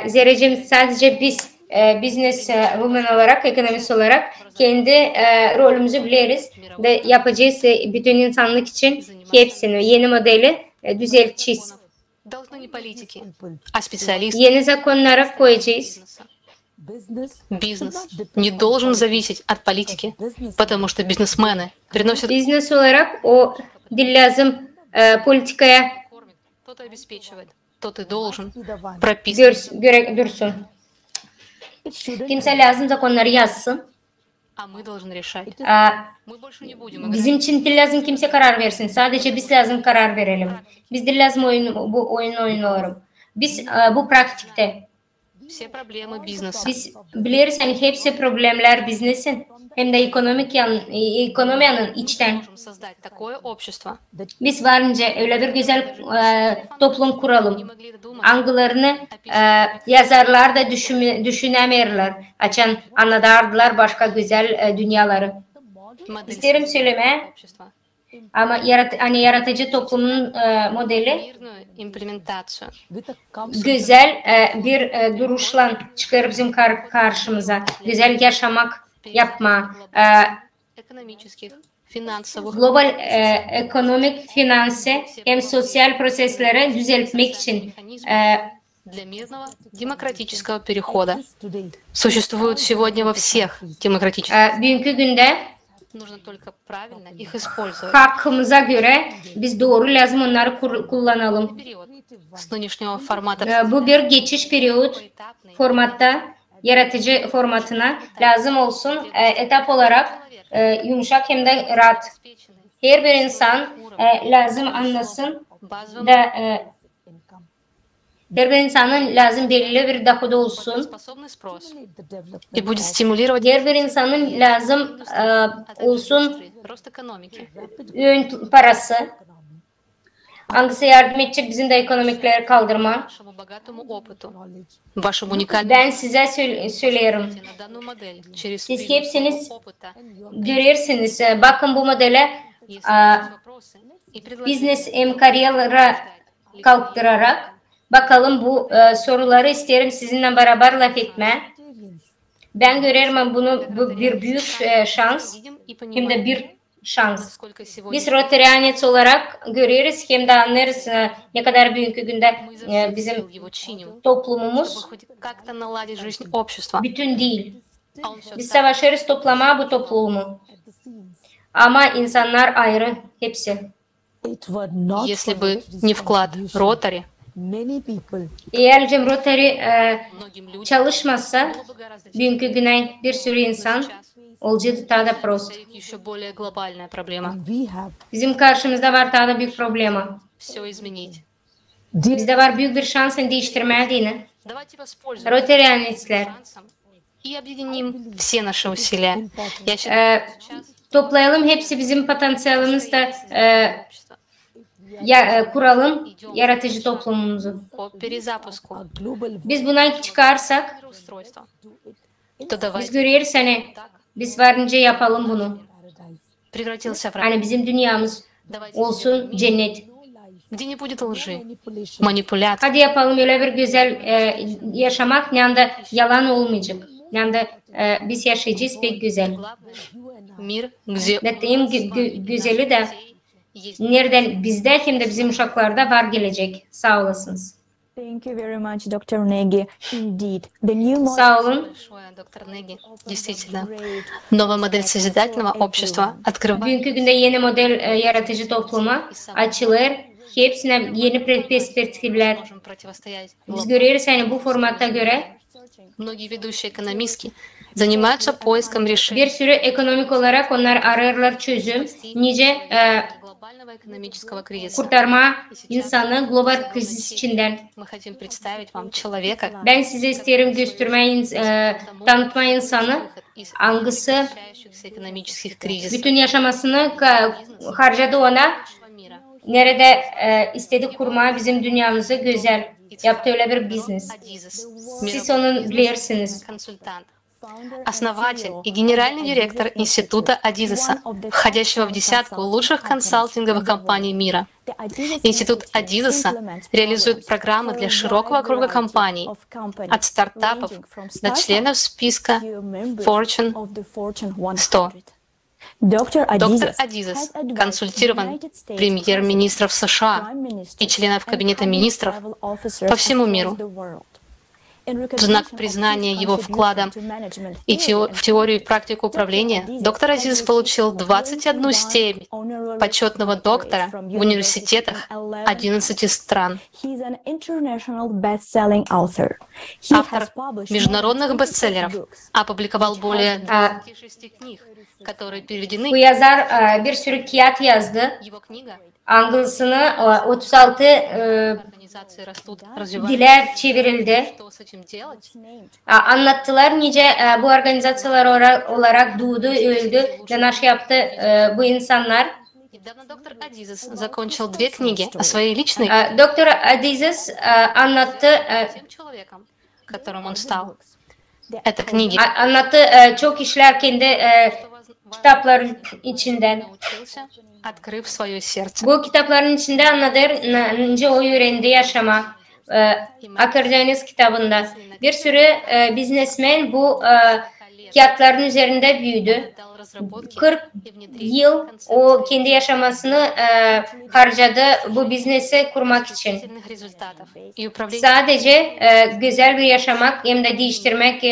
Zerrecim sadece biz business women olarak, ekonomist olarak kendi rolümüzü biliriz ve yapacağız bütün insanlık için hepsini, yeni modeli düzelteceğiz. Yeni zakonlara koyacağız. Бизнес не должен зависеть от политики, потому что бизнесмены приносят... Бизнес olarak o dil lazım politikaya dursun. Kimse lazım zakonları yazsın. Bizim için dil lazım kimse karar versin. Sadece biz lazım karar verelim. Biz dil lazım bu oyun oynayalım. Biz bu pratikte. Biz biliriz hani hepsi problemler biznesin. Hem de ekonominin içten. Biz varınca öyle bir güzel toplum kuralım. Angılarını yazarlar da düşünemiyorlar. Açan anladardılar başka güzel dünyaları. İsterim söyleme. Ama hani yaratıcı toplumun modeli güzel bir duruşla çıkar bizim karşımıza. Güzel yaşamak, yapma. Global ekonomik, finanse hem sosyal prosesleri düzeltmek için для мирного демократического перехода существуют сегодня во всех демократических. Bugünkü günde Нужно только правильно их использовать. Hakkımıza göre biz doğru lazım onları kullanalım. С нынешнего формата. Bu bir geçiş periyot formatta, yaratıcı formatına lazım olsun. Etap olarak yumuşak hem de rahat. Her bir insan lazım anlasın da her bir insanın lazım belirli bir dahodu olsun. Her bir insanın lazım olsun ön parası. Hangisi yardım edecek bizim de ekonomikleri kaldırma. Ben size söylerim. Siz hepsiniz görürsünüz. Bakın bu modele business kariyerlere kalktırarak bakalım bu soruları isterim sizinle beraber laf etme. Ben görüyorum bunu bir büyük şans hem de bir şans. Насколько сегодня Biz Rotarianets olarak görüyoruz hem de anlarız ne kadar bugünkü günde мы изо всех bizim сил его чиним, чтобы toplumumuz хоть как-то наладить жизнь общества. bütün değil. А он все Biz savaşırız toplama bu toplumu. Ama insanlar ayrı hepsi. Если бы не вклад Ротари, Eğer Cem Rotary многим людям çalışmasa было бы гораздо bugünkü güne bir sürü insan olacaktı daha da prost. стоит еще более глобальная проблема. Bizim karşımızda var daha da büyük problema. Все изменить. Bizde var büyük bir şansın değiştirmeye dini. Давайте воспользуемся Rotarianetsler. шансом и объединим все наши усилия. Я считаю, что сейчас Toplayalım hepsi bizim potansiyelimizde kuralım yaratıcı toplumumuzu. по перезапуску Biz buna çıkarsak устройства, то biz давайте görüyoruz hani biz varınca yapalım bunu. превратился в рай, Hani bizim dünyamız давайте olsun cennet. где не будет лжи, манипуляций, Hadi yapalım öyle bir güzel yaşamak ne de yalan olmayacak. Ne de biz yaşayacağız pek güzel. мир, где Dediğim güzeli de nereden bizde hem de bizim uşaklarda var gelecek. Sağ olasınız. Thank you very much, Dr. Negi. Indeed, the new model Sağ olun. большое, доктор Неги. Действительно, новая модель созидательного общества открывает Bugünkü günde yeni model yaratıcı topluma açılır. Hepsine yeni perspektifler. можем противостоять. Biz görüyoruz hani bu formata göre Многие ведущие экономистки занимаются поиском решений bir sürü ekonomik olarak onlar ararlar çözüm. Nice глобального экономического кризиса. kurtarma insanı global kriz içinden. Мы хотим представить вам человека, Ben size isterim göstermeyi, tanıtma insanı hangisi встречающихся экономических кризисов bütün yaşamasını harcadı ona. нашего мира. Nerede istedi kurma bizim dünyamızı güzel. Yaptı öyle bir business. Адизес, Siz onu bilirsiniz. консультант, основатель и генеральный директор Института Адизеса, входящего в десятку лучших консалтинговых компаний мира. Институт Адизеса реализует программы для широкого круга компаний, от стартапов до членов списка Fortune 100. Доктор Доктор Адизес консультирован премьер-министров США и членов Кабинета министров по всему миру. В знак признания его вклада и в теорию и практику управления доктор Азизес получил 21 степень почетного доктора в университетах 11 стран. Автор международных бестселлеров, опубликовал более 26 книг, которые переведены. Bu yazar bir sürü kağıt yazdı. Его kнига Anglısını 36 «Организации растут, развиваются». dile çevrildi. Что с этим делать? Anlattılar nice bu organizasyonlar olarak doğdu, öldü, neler yaptı bu insanlar. Недавно доктор Адизес закончил 2 книги о своей личной Doktor Adizes anlattı, тем человеком, которым он стал. Это книги, anlattı çok işler kendi kitapların içinden. научился, открыв свое сердце. Bu kitapların içinde anladır, nice o yüreğinde yaşama. Akardeniz kitabında. Bir sürü biznesmen bu kağıtların üzerinde büyüdü. 40 yıl o kendi yaşamasını harcadı bu biznesi kurmak için. Sadece güzel bir yaşamak hem de değiştirmek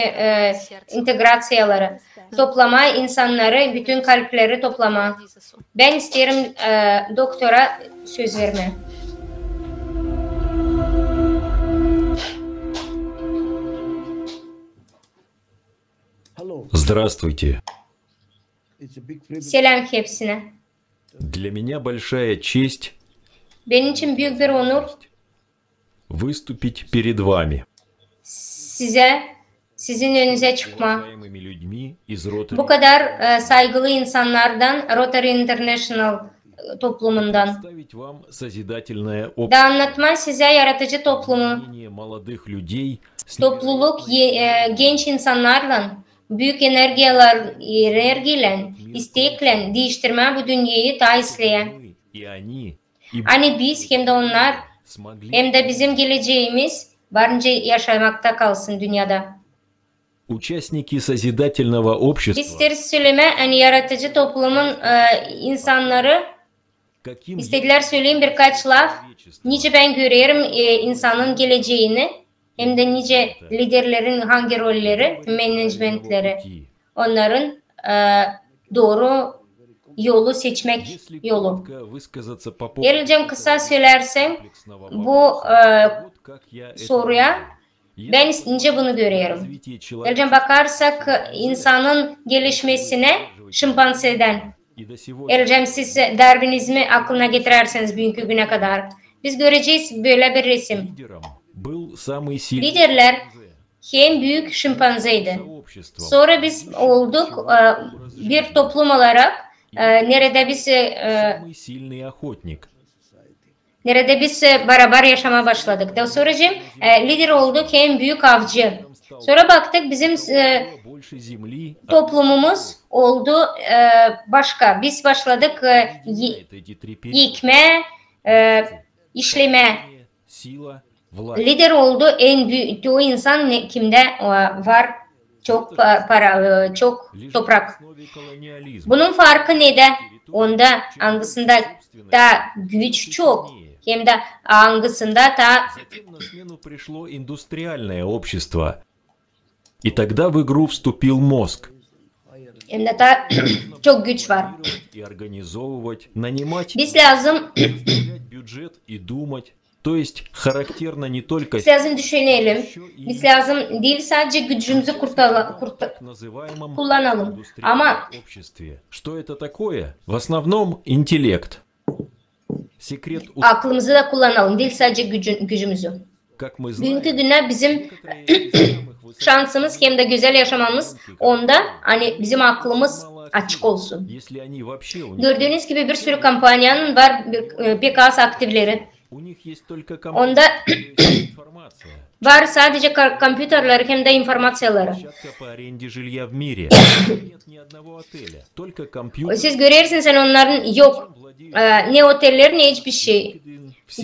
integrasyaları. Toplama insanları, bütün kalpleri toplama. Ben isterim doktora söz verme. Здравствуйте. Selam hepsine. Для меня большая честь Benim için büyük bir onur выступить перед вами, sizin önünüze çıkma. уважаемыми людьми из Rotary, Bu kadar saygılı insanlardan, Rotary International toplumundan. представить вам созидательное Da anlatma size yaratıcı toplumu, общение молодых людей с topluluk genç insanlarla, büyük enerjiyle, istekle değiştirme bu dünyayı daha isteyen. и они, и Hani biz hem de onlar смогли hem de bizim geleceğimiz varınca yaşamakta kalsın dünyada. Участники созидательного общества İster söyleme hani yaratıcı toplumun insanları istediler söyleyeyim birkaç laf. Nice ben görüyorum insanın geleceğini hem de nice liderlerin hangi rolleri, managementleri onların doğru yolu seçmek yolu. Yarılcam kısa söylersem bu soruya ben ince bunu görüyorum. Yarılcam bakarsak insanın gelişmesine şempanzeden. Yarılcam siz Darwinizmi aklına getirerseniz bugünkü güne kadar. Biz göreceğiz böyle bir resim. Liderler en büyük şempanzeydi. Sonra biz olduk bir toplum olarak nerede biz beraber yaşamaya başladık. Daha sonra lider olduk en büyük avcı. Sonra baktık bizim toplumumuz oldu başka. Biz başladık yıkma, işleme. Lider oldu en büyük o insan kimde var çok para, çok toprak. Bunun farkı ne de? Onda hangisinde da güç çok hem de hangisinde da пришло индустриальное общество. И тогда в игру вступил мозг. Hem de da çok güç var. И организовывать, нанимать, Biz lazım бюджет и думать. То есть характерно не только biz lazım düşünelim. Biz lazım değil sadece gücümüzü kullanalım. Ama обществе. Что это такое? В основном интеллект. Секрет aklımızı da kullanalım. Değil sadece gücümüzü. Как мы знаем, Bugünkü günler bizim şansımız hem de güzel yaşamamız onda hani bizim aklımız açık olsun. если они вообще у них Gördüğünüz gibi bir sürü kampanyanın var pek az aktifleri. у них есть только Onda информация. var sadece kompüterler hem de informasyonları. Площадка по аренде жилья в мире. Нет ни одного отеля, только компьютер. Siz görürsünüz onların yok. Ne oteller ne hiçbir şey.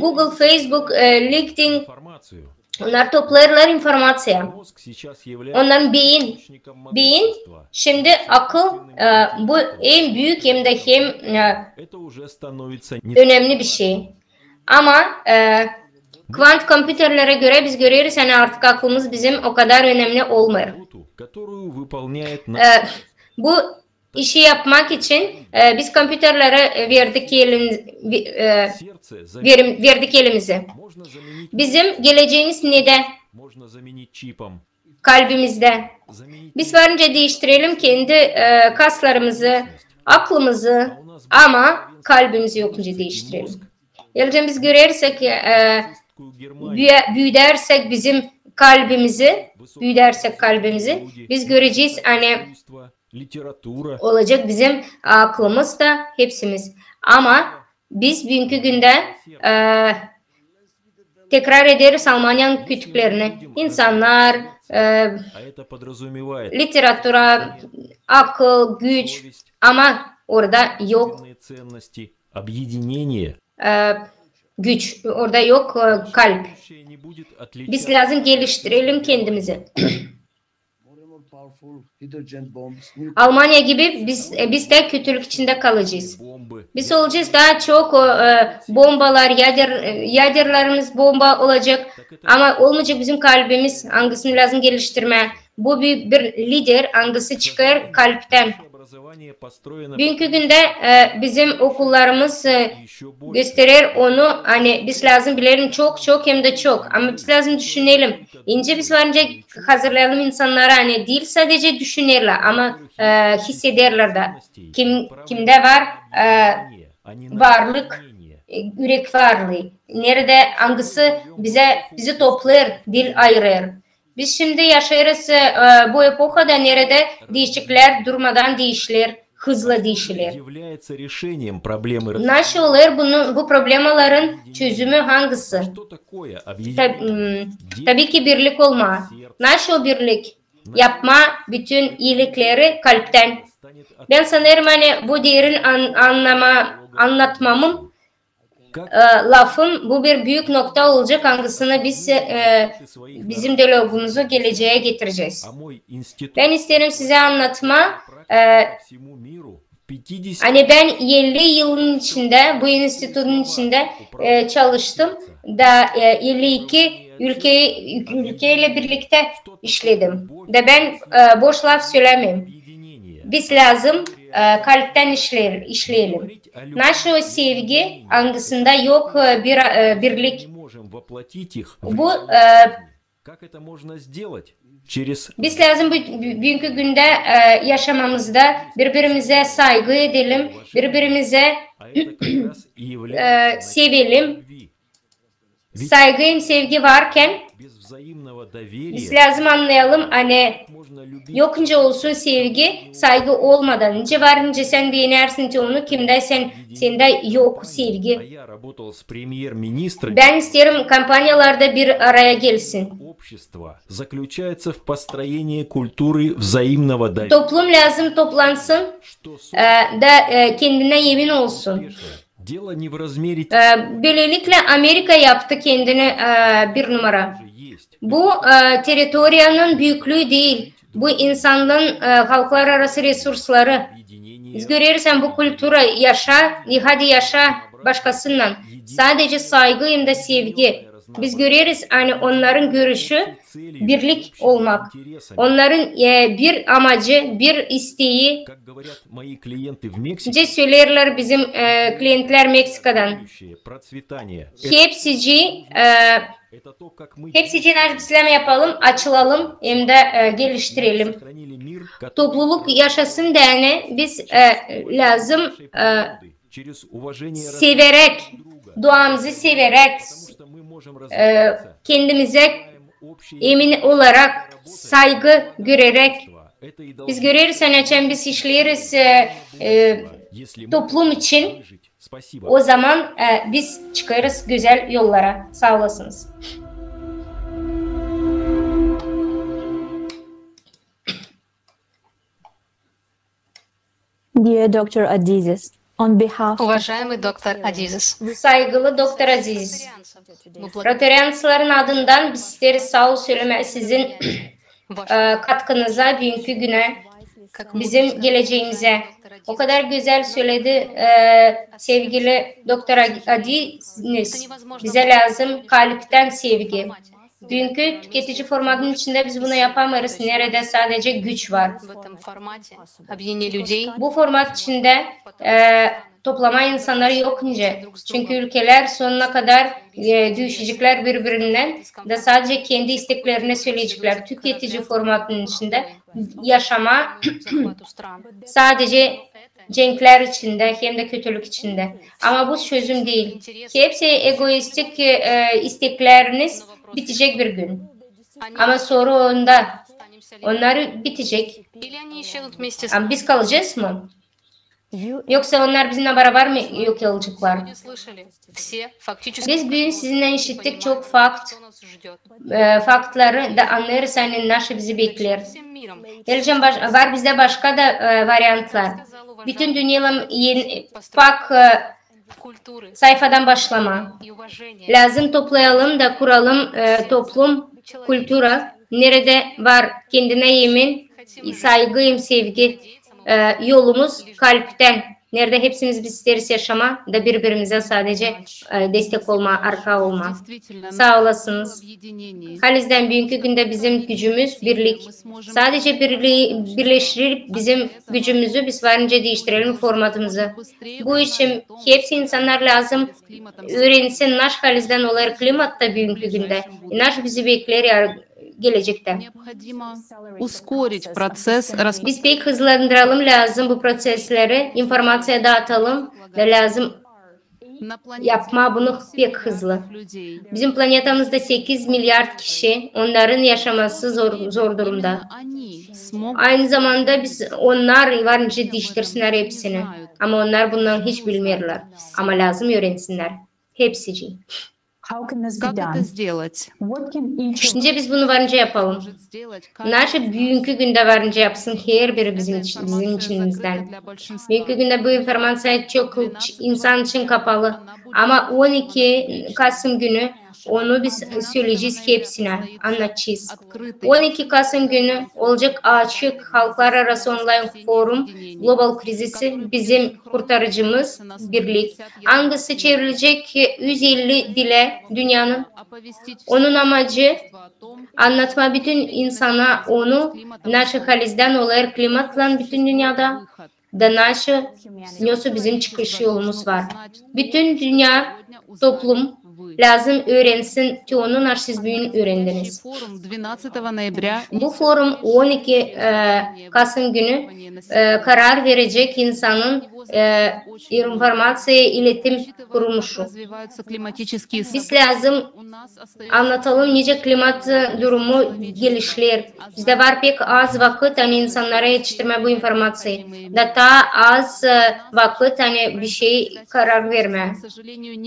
Google, Facebook, LinkedIn Информацию. onlar toplarlar informasyonu. Мозг сейчас является Onların beyin источником могущества. şimdi akıl bu en büyük hem de hem Это уже становится не önemli bir şey. Ama kvant kompüterlere göre biz görüyoruz yani artık aklımız bizim o kadar önemli olmuyor. работу, которую выполняет Bu işi yapmak için biz kompüterlere verdik elimizi. можно заменить, Bizim geleceğimiz nede? можно заменить чипом. Kalbimizde. Заменить Biz varınca değiştirelim kendi kaslarımızı, aklımızı ama kalbimizi yokunca değiştirelim. Yalnızca biz görürsek, büyüdersek bizim kalbimizi, biz göreceğiz hani литература, olacak bizim aklımız da hepsimiz. Ama biz bugünkü günde tekrar ederiz Almanya'nın kütüklerini. İnsanlar, а это подразумевает literatura, akıl, güç ama orada yok ценности, объединение. Güç, orada yok kalp. Не будет Biz lazım geliştirelim kendimizi. Almanya gibi biz de kötülük içinde kalacağız. Biz olacağız daha çok bombalar, yaderlerimiz bomba olacak ama olmayacak bizim kalbimiz hangisini lazım geliştirme. Bu bir lider hangisi çıkar kalpten. Bugünkü günde bizim okullarımız gösterir onu hani biz lazım bilelim çok hem de çok ama biz lazım düşünelim. İnce biz varınca hazırlayalım insanlara hani değil sadece düşünürler ama hissederler de. Kimde var varlık, yürek varlığı. Nerede hangisi bizi toplar, dil ayırır. Biz şimdi yaşarız bu epohada nerede değişiklikler durmadan değişilir, hızla değişilir. Nasıl olur bu problemlerin çözümü hangisi? Tabii ki birlik olma. Nasıl birlik? Yapma bütün iyilikleri kalpten. Ben sanırım hani bu derin anlatmamın lafım bu bir büyük nokta olacak. Hangisini biz bizim diyalogumuzu geleceğe getireceğiz. Ben isterim size anlatma. Hani ben 50 yılın içinde bu enstitünün içinde çalıştım da 52 ülkeyle birlikte işledim. Da ben boş laf söylemem. Biz lazım kalpten işleyelim. Naşı sevgi hangisinde yok birlik. Bu biz lazım bugünkü günde yaşamamızda birbirimize saygı edelim, birbirimize sevelim. Saygı, sevgi varken biz lazım anlayalım hani yokunca olsun sevgi, saygı olmadan. Nice varınca sen beğenersin ki onu kimde sende yok sevgi. Ben isterim kampanyalarda bir araya gelsin. Toplum lazım toplansın da kendine yemin olsun. Böylelikle Amerika yaptı kendine bir numara. Bu teritoriyanın büyüklüğü değil. Bu insanlığın halklar arası resursları. Biz görüyoruz bu kültürü yaşa, hadi yaşa başkasından. Sadece saygı hem de sevgi. Biz görüyoruz hani onların görüşü birlik olmak. Onların bir amacı, bir isteği. Söylerler bizim klientler Meksika'dan. Hepsici işlem yapalım, açılalım hem de geliştirelim. Topluluk yaşasın diyene biz lazım severek, duamızı severek, kendimize emin olarak, saygı görerek, biz görürüz hani biz işleriz toplum için, o zaman biz çıkarız güzel yollara. Sağ olasınız. Dear Dr. Adizes, on behalf Уважаемый доктор Адизес, saygılı Doktor Aziz, Rotariansların adından bizleri sağ ol söyleme sizin katkınıza, bugünkü güne, bizim geleceğimize. O kadar güzel söyledi sevgili Doktor Adiz. Bize lazım kalpten sevgi. Bugünkü tüketici formatının içinde biz bunu yapamayız. Nerede sadece güç var. Bu format içinde toplama insanları yok nice. Çünkü ülkeler sonuna kadar düşecekler birbirinden de sadece kendi isteklerini söyleyecekler. Tüketici formatının içinde yaşama sadece cenkler içinde hem de kötülük içinde. Ama bu çözüm değil. Hepsi egoistik istekleriniz bitecek bir gün. Ama soru onda. Onlar bitecek. Ama biz kalacağız mı? Yoksa onlar bizimle beraber mi yok olacaklar? Biz bugün sizinle işittik çok faktları da anlarız hani nasıl bizi bekler. Geleceğim var bizde başka da varyantlar. Bütün dünyanın yeni sayfadan başlama. Lazım toplayalım da kuralım toplum, kültürü. Nerede var kendine yemin, saygı, sevgi, yolumuz kalpten. Nerede hepsimiz biz isteriz yaşama da birbirimize sadece destek olma, arka olma. Sağ olasınız. Halizden bugünkü günde bizim gücümüz birlik. Sadece birleştirip bizim gücümüzü biz varınca değiştirelim formatımızı. Bu için hepsi insanlar lazım öğrensin naş halizden olar klimatta bugünkü günde. Naş bizi bekler gelecekte. Biz pek hızlandıralım lazım bu prosesleri, informasiya dağıtalım ve lazım yapma bunu pek hızlı. Bizim planetamızda 8 milyar kişi, onların yaşaması zor durumda. Aynı zamanda biz onlar varınca değiştirsinler hepsini. Ama onlar bundan hiç bilmiyorlar. Ama lazım öğrensinler. Hepsi için. Как это сделать? Şimdi biz bunu varınca yapalım. Naşı bugünkü günde varınca yapsın her biri bizim içimizden. Bugünkü günde bu informasyon çok insan için kapalı. Ama 12 Kasım günü onu biz söyleyeceğiz hepsine, anlatacağız. 12 Kasım günü olacak açık halklar arası online forum Global Krizisi bizim kurtarıcımız birlik. Hangisi çevrilecek 150 dile dünyanın. Onun amacı anlatma bütün insana onu naşı halizden olayır klimatla bütün dünyada da naşı bizim çıkış yolumuz var. Bütün dünya toplum lazım öğrensin ki onun siz bugün öğrendiniz. Bu forum 12 Kasım günü karar verecek insanın informasya iletim kurulmuşu. Biz lazım anlatalım nice klimat durumu gelişler. Bizde var pek az vakit insanlara yetiştirme bu informasyayı. Daha az vakit bir şey karar verme.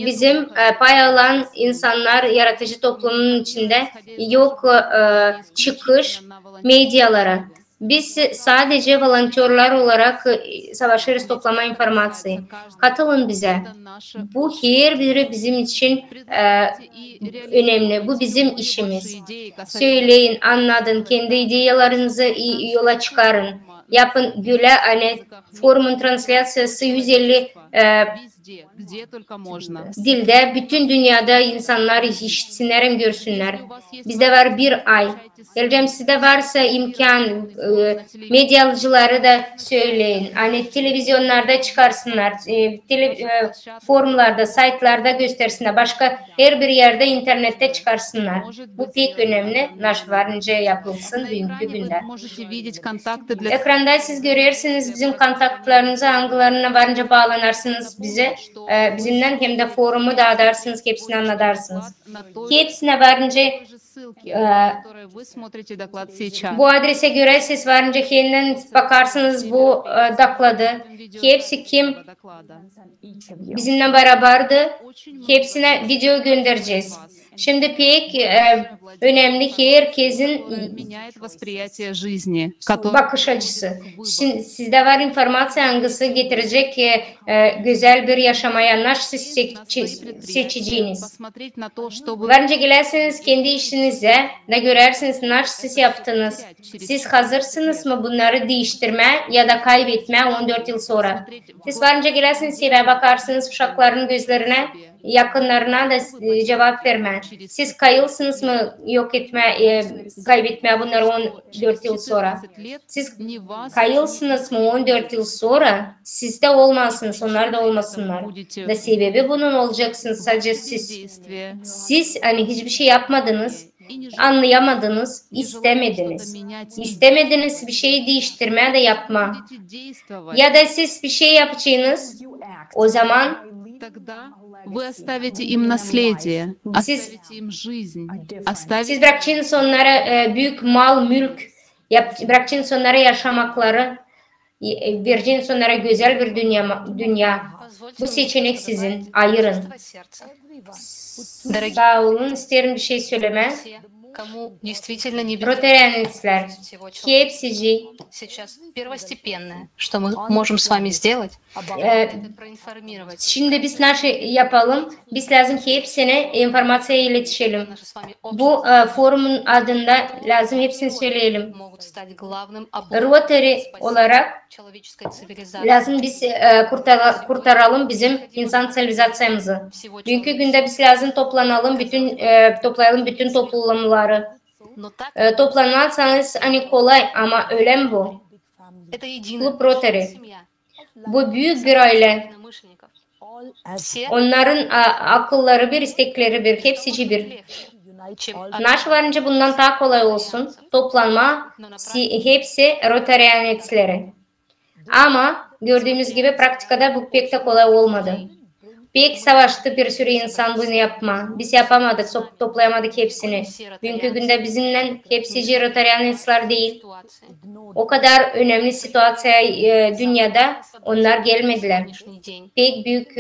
Bizim pay alan insanlar yaratıcı toplumun içinde yok çıkış medyalara. Biz sadece volontörler olarak savaşırız toplama informasyayı. Katılın bize. Bu her biri bizim için önemli. Bu bizim işimiz. Söyleyin, anladın, kendi ideyalarınızı yola çıkarın. Yapın güle forumun translasyası 150 dilde bütün dünyada insanlar işitsinler, görsünler. Bizde var bir ay. Geleceğim sizde varsa imkan medyalıcıları da söyleyin. Televizyonlarda çıkarsınlar, forumlarda, saytlarda göstersinler. Başka her bir yerde internette çıkarsınlar. Bu pek önemli. Naş varınca yapılsın bugünkü günde. Ekranda siz görürsünüz bizim kontaktlarınızı hangilerine varınca bağlanarsınız bize. Bizimden hem de forumu da adarsınız, hepsini anlatarsınız. Hepsine varınca bu adrese göre siz varınca kendinden bakarsınız bu dokladı. Hepsi kim bizimle beraberdi. Hepsine video göndereceğiz. Şimdi pek önemli herkesin bakış açısı. Şimdi sizde var informasyon hangisi getirecek güzel bir yaşamaya nasıl seçeceğiniz. Varınca gelirsiniz kendi işinize de görersiniz nasıl siz yaptınız. Siz hazırsınız mı bunları değiştirme ya da kaybetme 14 yıl sonra. Siz varınca gelirsiniz size bakarsınız uşakların gözlerine, yakınlarına da cevap verme. Siz kayılsınız mı yok etme, kaybetme bunları 14 yıl sonra. Siz kayılsınız mı 14 yıl sonra sizde olmazsınız, onlar da olmasınlar. Da sebebi bunun olacaksınız sadece siz. Siz hiçbir şey yapmadınız, anlayamadınız, istemediniz. İstemediniz bir şeyi değiştirmeye de yapma. Ya da siz bir şey yapacaksınız, o zaman вы oставите им наследие, оставите им жизнь, siz bırakacaksınız onlara büyük mal, mülk, bırakacaksınız onlara yaşamakları, vereceksiniz onlara güzel bir dünya. Bu seçenek sizin, ayırın. Sağ olun, isterim bir şey söyleme. Ротарианецler, hepsici. Что мы можем с вами сделать? Şimdi biz nasıl yapalım? Biz lazım ki hepsine informasya iletişelim. Bu forumun adında lazım hepsini söyleyelim. Rotary olarak lazım biz kurtaralım bizim insan sivilizasyamızı. Bugünkü günde biz lazım toplayalım bütün toplumları. Toplanmazsanız kolay ama öyle mi bu? Klub Rotary. Bu büyük bir aile. Onların akılları bir, istekleri bir, hepsici bir. Naş varınca bundan daha kolay olsun. Toplanma hepsi Rotarianetsleri. Ama gördüğümüz gibi praktikada bu pek de kolay olmadı. Pek savaştı bir sürü insan bunu yapma. Biz yapamadık, toplayamadık hepsini. Bugünkü günde bizimle hepsici Rotarianetsler değil. O kadar önemli situasya dünyada onlar gelmediler. Pek büyük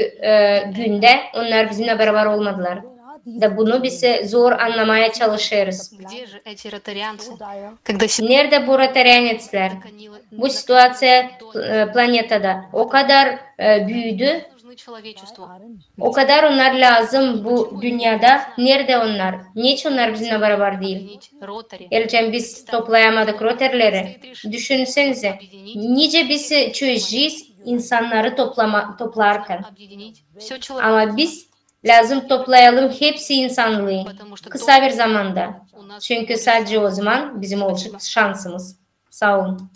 günde onlar bizimle beraber olmadılar. da bunu biz zor anlamaya çalışıyoruz. Где же эти ротарианцы, когда Nerede bu Rotarianetsler? Bu situasya planetada o kadar büyüdü, нужны человечеству? o kadar onlar lazım bu dünyada. Nerede onlar? Niçin onlar bizimle beraber değil? Ротари. Elçem biz toplayamadık Rotarileri. Düşünsenize, nice biz çözeceğiz insanları toplarken. Объединить все человечество. Ama biz lazım toplayalım hepsi insanlığı kısa bir zamanda. Çünkü sadece o zaman bizim olacak şansımız. Sağ olun.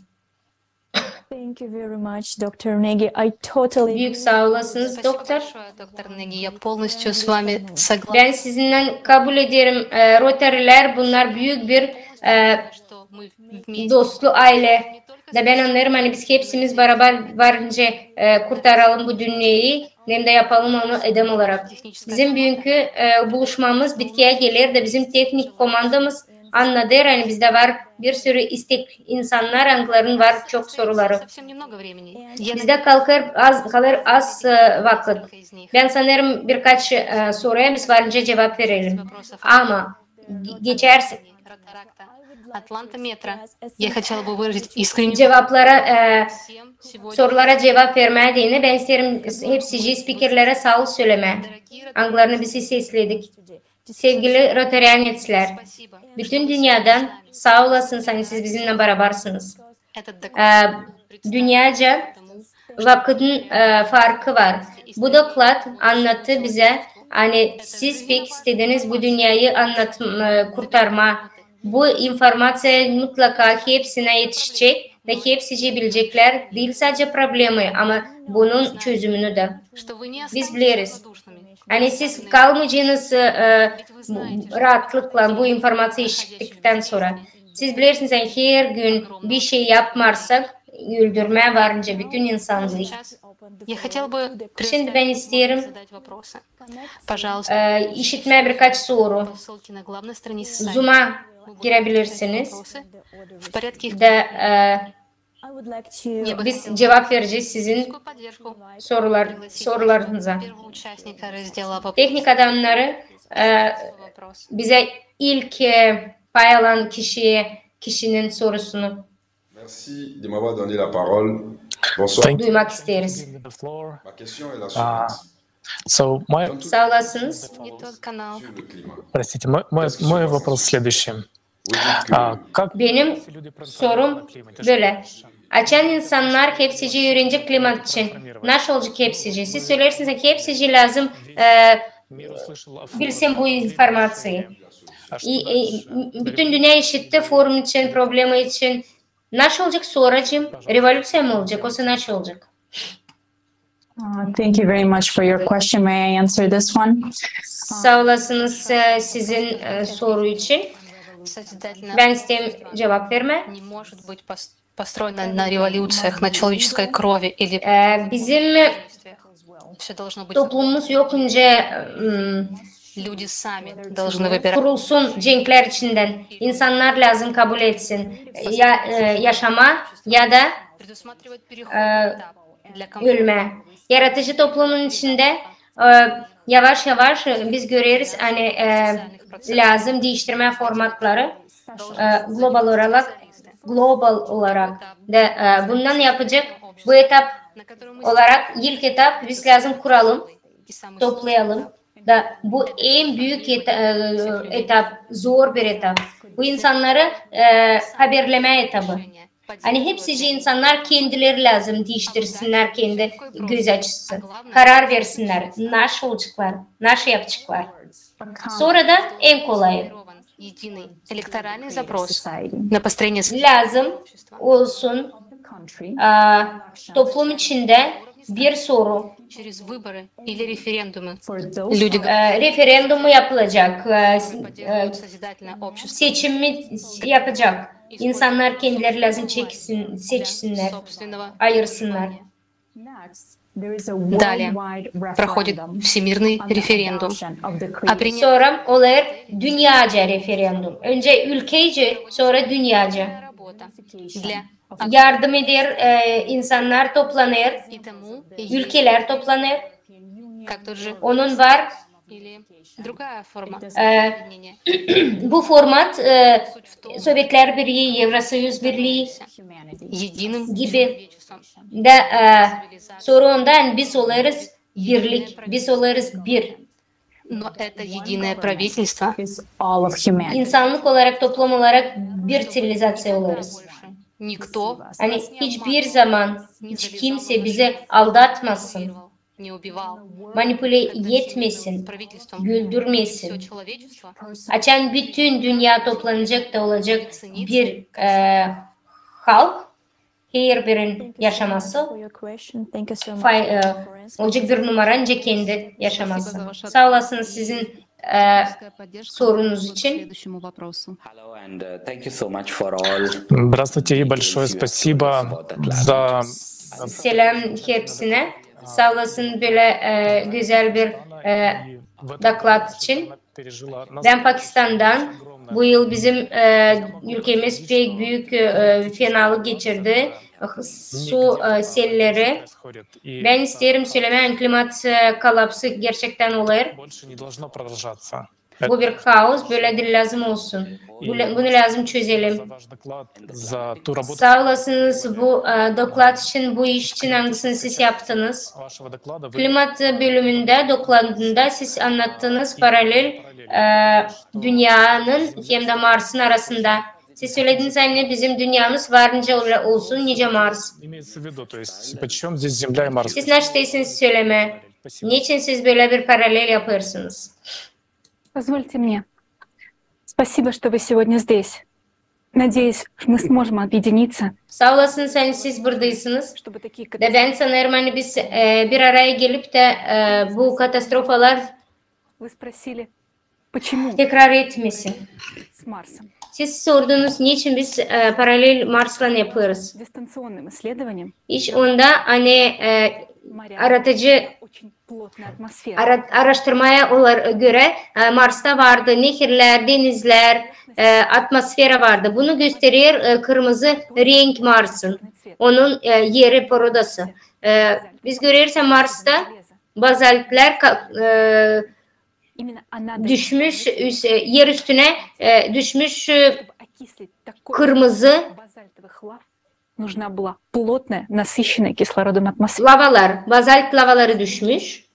Thank you very much, Dr. Negi. I totally Büyük sağ olasınız doktor. Доктор Неги, я полностью с вами согласна, Ben sizinle kabul ederim. Rotariler bunlar büyük bir что мы вместе dostlu aile. Da ben anlarım hani biz hepsimiz beraber varınca kurtaralım bu dünyayı. Hem de yapalım onu edem olarak. Bizim bugünkü buluşmamız bitkiye gelir de bizim teknik komandamız anladı. Yani bizde var bir sürü istek insanlar, anıların var çok soruları. совсем немного времени. Я Bizde kalır az vakit. Ben sanırım birkaç soruya biz varınca cevap verelim. Ama geçersin. Ротаракта, Атланта Метро. Я хотела бы выразить искреннюю Cevaplara, всем сегодня. sorulara cevap vermeye değine ben isterim hepsi spikerlere sağ ol söyleme. Anılarını bizi sesledik. Sevgili Rotarianetsler, Спасибо. bütün dünyadan sağ olasınız hani siz bizimle berabersiniz. Этот доклад Dünyaca vakitin farkı var. Bu doklad anlattı bize hani siz pek istediniz bu dünyayı kurtarma. Bu informasya mutlaka hepsine yetişecek ve hepsi bilecekler değil sadece problemi ama bunun çözümünü de. что вы не Biz останетесь biliriz. равнодушными. Hani siz kalmayacağınız rahatlıkla bu informasyayı işittikten sonra. Siz bilirsiniz yani her gün bir şey yapmazsak öldürmeye varınca bütün insanlığı. Сейчас я хотела бы Şimdi ben isterim задать вопросы. Пожалуйста, işitmeye birkaç soru. по ссылке на главной странице сайта. Zoom'a girebilirsiniz. Вопросы в порядке их De I would like to biz cevap vereceğiz sizin поддержку sorularınıza. первого участника раздела вопросов. Teknik adamları Вопрос. bize ilk pay alan kişinin sorusunu Merci de m'avoir donné la parole. Bonsoir. duymak isteriz. the floor. Ma question est la suivante. So, Sağ olasınız. Не тот канал. Sur le climat. простите, мой вопрос следующий. Как Benim люди sorum климат? böyle. Açan insanlar hepsici öğrenecek klimat için. Nasıl olacak hepsici? Siz söylersiniz ki hepsici lazım Мир услышал о bilsin bu informasyayı. Bütün dünya işitti forum için, problemi için. Nasıl olacak sonracığım? Revolüsyon mu olacak? Yoksa nasıl olacak? Thank you very much for your question. May I answer this one? Sağ olasınız sizin soru için. Созидательная Ben isteyeyim cevap verme. не может быть построена на революциях, на человеческой крови или Bizim действиях. Все должно быть. toplumumuz yokunca Люди сами должны выбирать. kurulsun cenkler içinden. İnsanlar lazım kabul etsin. Yaşama ya da Предусматривать переходный этап для комфорта. ölme. Yaratıcı toplumun içinde yavaş yavaş biz görüyoruz hani lazım değiştirme formatları global olarak da bundan yapacak bu etap olarak ilk etap biz lazım kuralım, toplayalım da bu en büyük etap, zor bir etap. Bu insanları haberleme etabı. Hani hepsici insanlar kendileri lazım değiştirsinler kendi göz açısı. Karar versinler. Nasıl olacaklar, nasıl yapacaklar. Sonra da en kolayı. Единый электоральный запрос на построение Lazım olsun toplum içinde bir soru. через выборы или референдумы. Люди Referendumu yapılacak. созидательное общество. Seçimi yapacak. İnsanlar kendileri lazım seçsinler, ayırsınlar. Далее проходит всемирный референдум. Sonra olur dünyaca referandum. Önce ülkece, sonra dünyaca. Для Yardım eder, insanlar toplanır, ülkeler toplanır. как тот же Onun var Bu format Sovyetler Birliği, Yevrosoyuz Birliği gibi de soru ondan biz oluruz birlik, biz oluruz bir. Но это единое правительство. İnsanlık olarak, toplum olarak bir sivilizasyon oluruz. Никто Hani hiçbir zaman hiç kimse bizi aldatmasın, manipüle etmesin, güldürmesin. Açan bütün dünya toplanacak da olacak bir halk, her birinin yaşaması, olacak bir numara önce kendi yaşaması. Sağ olasınız sizin sorunuz için. Здравствуйте и большое спасибо за... Selam hepsine. Sağ olasın böyle güzel bir daklat için. Ben Pakistan'dan. Bu yıl bizim ülkemiz pek büyük fenalık geçirdi. Su selleri. Ben isterim söylemeyen klimat kolapsı gerçekten olur. Bu bir kaos, böyle de lazım olsun. Bunu lazım çözelim. Sağ olasınız bu doklat için, bu iş için hangisini siz yaptınız? Klimat bölümünde, dokladında siz anlattınız paralel dünyanın hem de Mars'ın arasında. Siz söylediniz anne bizim dünyamız varınca olsun nice Mars. Siz neredesiniz söyleme. Niçin siz böyle bir paralel yapıyorsunuz? Позвольте мне. Спасибо, что вы сегодня здесь. Надеюсь, мы сможем объединиться. Sağ olasın siz buradayısınız. Ve ben sanırım hani biz bir araya gelip de bu katastrofalar tekrar etmesin. Siz sordunuz niçin biz paralel Mars'la yapıyoruz? İş onda hani aratıcı araştırmaya göre Mars'ta vardı nehirler, denizler, atmosfera vardı. Bunu gösteriyor kırmızı renk Mars'ın. Onun yeri parodası. Biz görüyoruz Mars'ta bazaltlar düşmüş, yer üstüne düşmüş kırmızı нужна была плотная, насыщенная кислородом атмосфера. Lavalar, bazalt lavaları düşmüş.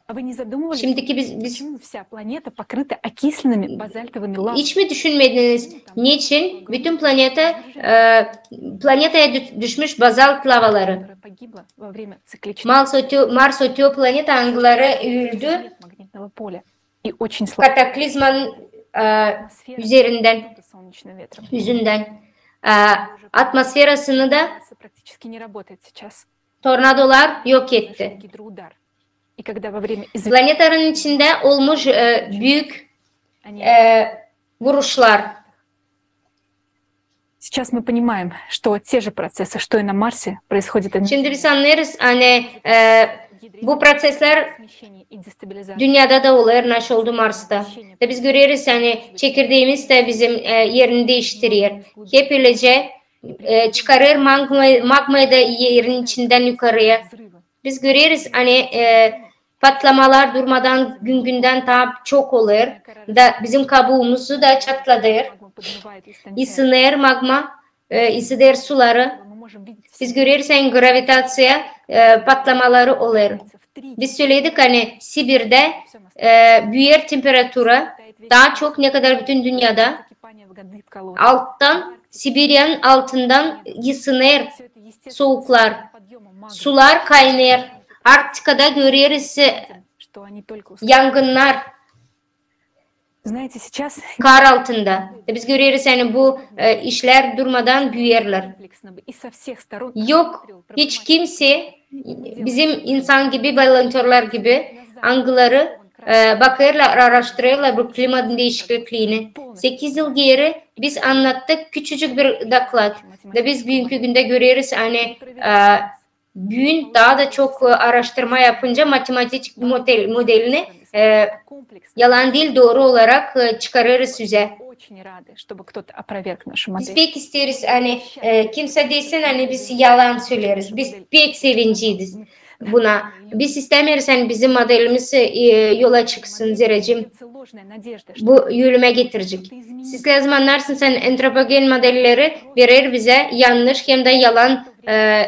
А вы не задумывались, Şimdiki почему вся планета покрыта окисленными базальтовыми лавами? Hiç mi düşünmediniz? Niçin bütün planetaya düşmüş bazalt lavaları? Mars ötüyor planet angları öldü. Kataklizmanın yüzünden. Atmosferasını da tornadolar yok etti. Planetlerin içinde olmuş büyük vuruşlar. Сейчас мы понимаем, что те же процессы, что и на Марсе, происходят. Şimdi biz anlarız hani bu prosesler dünyada da olur, nasıl oldu Mars'ta. Ve biz görüyoruz hani çekirdeğimiz de bizim yerini değiştiriyor. Hep öylece çıkarır magmayı da yerin içinden yukarıya. Biz görüyoruz hani patlamalar durmadan günden daha çok olur. Da bizim kabuğumuzu da çatladır. Isınır magma, ısıdır suları. Biz görüyoruz hani gravitasyon patlamaları olur. Biz söyledik hani Sibir'de büyür temperatura daha çok ne kadar bütün dünyada alttan Sibirya'nın altından ısınır soğuklar. Sular kaynıyor. Arktika'da görüyoruz yangınlar. Kar altında. Biz görüyoruz yani bu işler durmadan büyürler. Yok hiç kimse bizim insan gibi, volontörler gibi angıları bakıyorlar, araştırıyorlar bu klimat değişikliğini. 8 yıl geri biz anlattık küçücük bir daklat. Ve biz bugünkü günde görüyoruz hani bugün daha da çok araştırma yapınca matematik modelini yalan değil doğru olarak çıkarırız size. Biz pek isteriz hani kimse desin hani biz yalan söyleriz. Biz pek sevinciyiz. buna. Biz istemiyoruz yani bizim modelimiz yola çıksın Zeracığım. Bu yürüme getirecek. Siz lazım anlarsınız sen antropogen modelleri verir bize yanlış hem de yalan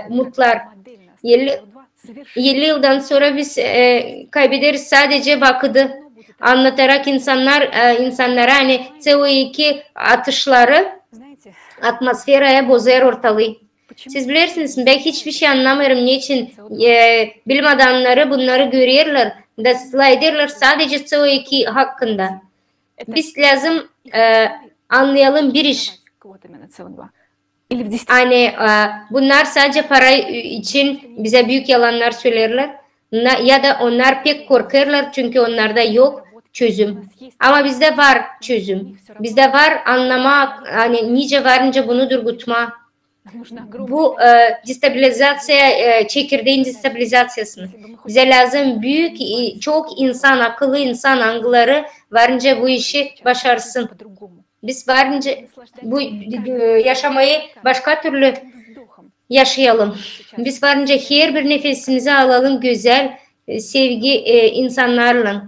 mutlar. 50 yıldan sonra biz kaybederiz sadece vakıdı anlatarak insanlara hani CO2 atışları atmosferaya bozar ortalığı. Siz bilirsiniz ben hiçbir şey anlamıyorum niçin bilim adamları bunları görüyorlar da slayderler sadece CO2 hakkında. Biz lazım anlayalım bir iş. Hani bunlar sadece para için bize büyük yalanlar söylerler ya da onlar pek korkarlar çünkü onlarda yok çözüm. Ama bizde var çözüm. Bizde var anlama, hani nice varınca bunu durgutma. Bu destabilizasyon, çekirdeğin destabilizasyasını. Bize lazım büyük, çok insan, akıllı insan angıları varınca bu işi başarsın. Biz varınca bu yaşamayı başka türlü yaşayalım. Biz varınca her bir nefesimizi alalım güzel, sevgi insanlarla.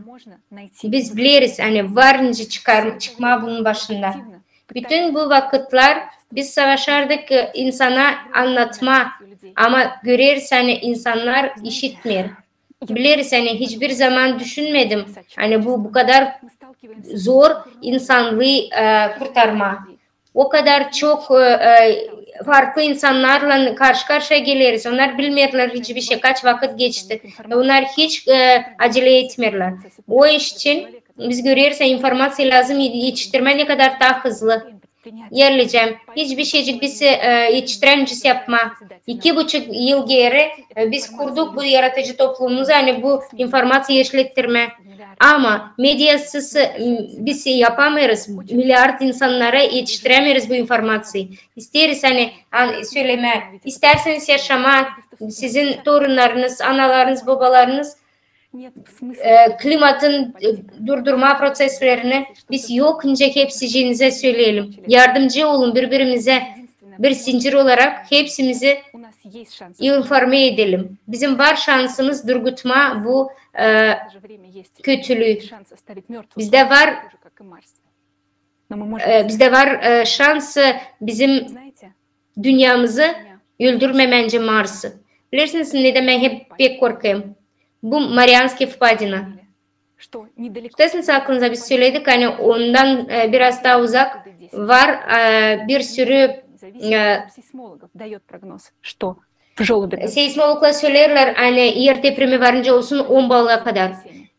Biz biliriz hani varınca çıkma bunun başında. Bütün bu vakitler biz savaşardık insana anlatma ama görürüz hani insanlar işitmiyor. Biliriz hani hiçbir zaman düşünmedim hani bu kadar zor insanlığı kurtarma. O kadar çok farklı insanlarla karşı karşıya geliriz. Onlar bilmiyorlar hiçbir şey. Kaç vakit geçti. Onlar hiç acele etmiyorlar. O iş için biz görüyoruz informasyon lazım yetiştirme ne kadar daha hızlı. Yerleyeceğim. Hiçbir şeycik biz yetiştirencisi yapma. 2,5 yıl geri biz kurduk bu yaratıcı toplumumuzu hani bu informasyon işlettirme. Ama medyasız biz yapamıyoruz. Milyar insanlara yetiştiremiyoruz bu informasyonu. İsteriz hani söyleme. İsterseniz yaşama. Sizin torunlarınız, analarınız, babalarınız klimatın durdurma proseslerini biz yok ince hepsicinize söyleyelim. Yardımcı olun birbirimize bir zincir olarak hepsimizi informe edelim. Bizim var şansımız durgutma bu kötülüğü. Bizde var şans bizim dünyamızı öldürmemence Mars'ı. Bilirsiniz neden ben hep pek korkuyorum. Bu Marianski Vpadina. Tutasınız aklınıza biz söyledik hani ondan biraz daha uzak var bir sürü seismologlar söylerler hani yer depremi varınca olsun 10 balığa kadar.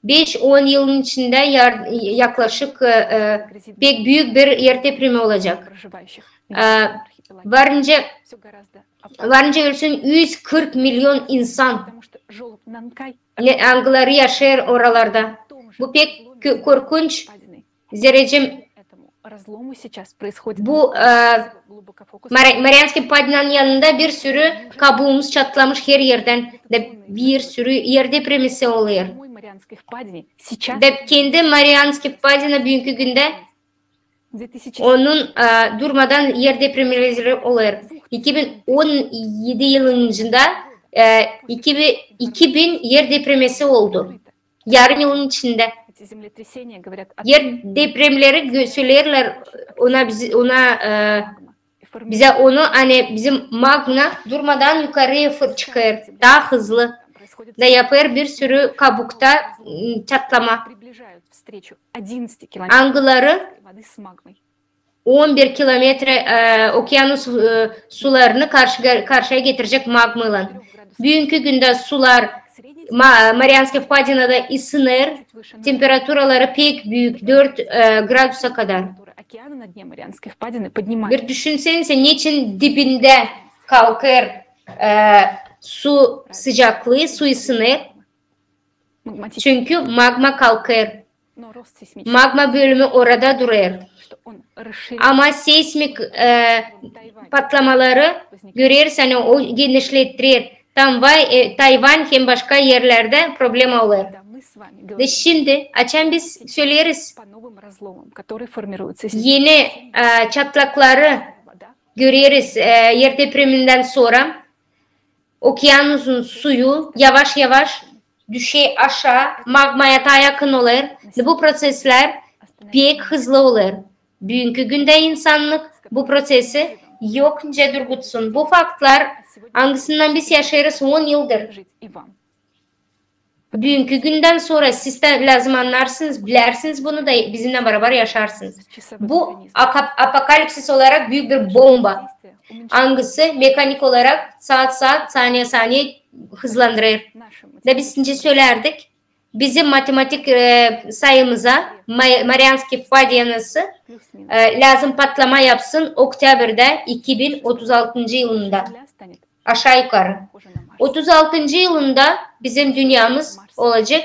5-10 yılın içinde yaklaşık pek büyük bir yer depremi olacak. Varınca ölsün 140 milyon insan. Angıları yaşar oralarda. Bu pek korkunç. Zerrecim bu Marianski Vpadina'nın yanında bir sürü kabuğumuz çatlamış her yerden de bir sürü yer depremisi oluyor. De kendi Marianski Vpadina bugünkü günde onun durmadan yer depremleri oluyor. 2017 yılında 2000 yer depremesi oldu. Yarım yılın içinde. Yer depremleri söylerler bize onu hani bizim magma durmadan yukarıya çıkar. Daha hızlı da yapar bir sürü kabukta çatlama. Angıları 11 kilometre okyanus sularını karşıya getirecek magmalan. Bugünkü günde sular Marianski Vpadina'da ısınır, temperaturaları pek büyük 4 gradusa kadar. Bir düşünsenize niçin dibinde kalkar su sıcaklığı, su ısınır? Çünkü magma kalkar. Magma bölümü orada durar. Ama seismik patlamaları görürseniz o genişlettirir. Tayvan hem başka yerlerde problem olur. Ve şimdi açan biz söyleriz. Yeni çatlakları görüyoruz yer depreminden sonra. okyanusun suyu yavaş yavaş aşağı magmaya yakın olur. Bu prosesler pek hızlı olur. Bugünkü günde insanlık bu prosesi yokça durgutsun. Bu faktlar hangisinden biz yaşarız 10 yıldır. Bugünkü günden sonra siz de lazım anlarsınız, bilersiniz bunu da bizimle beraber yaşarsınız. Bu apokalipsis olarak büyük bir bomba. Hangisi mekanik olarak saat saniye saniye hızlandırır. Ve biz önce söylerdik. Bizim matematik sayımıza Marianski Fadyanası lazım patlama yapsın Oktyabir'de 2036 yılında. Aşağı yukarı. 36. yılında bizim dünyamız olacak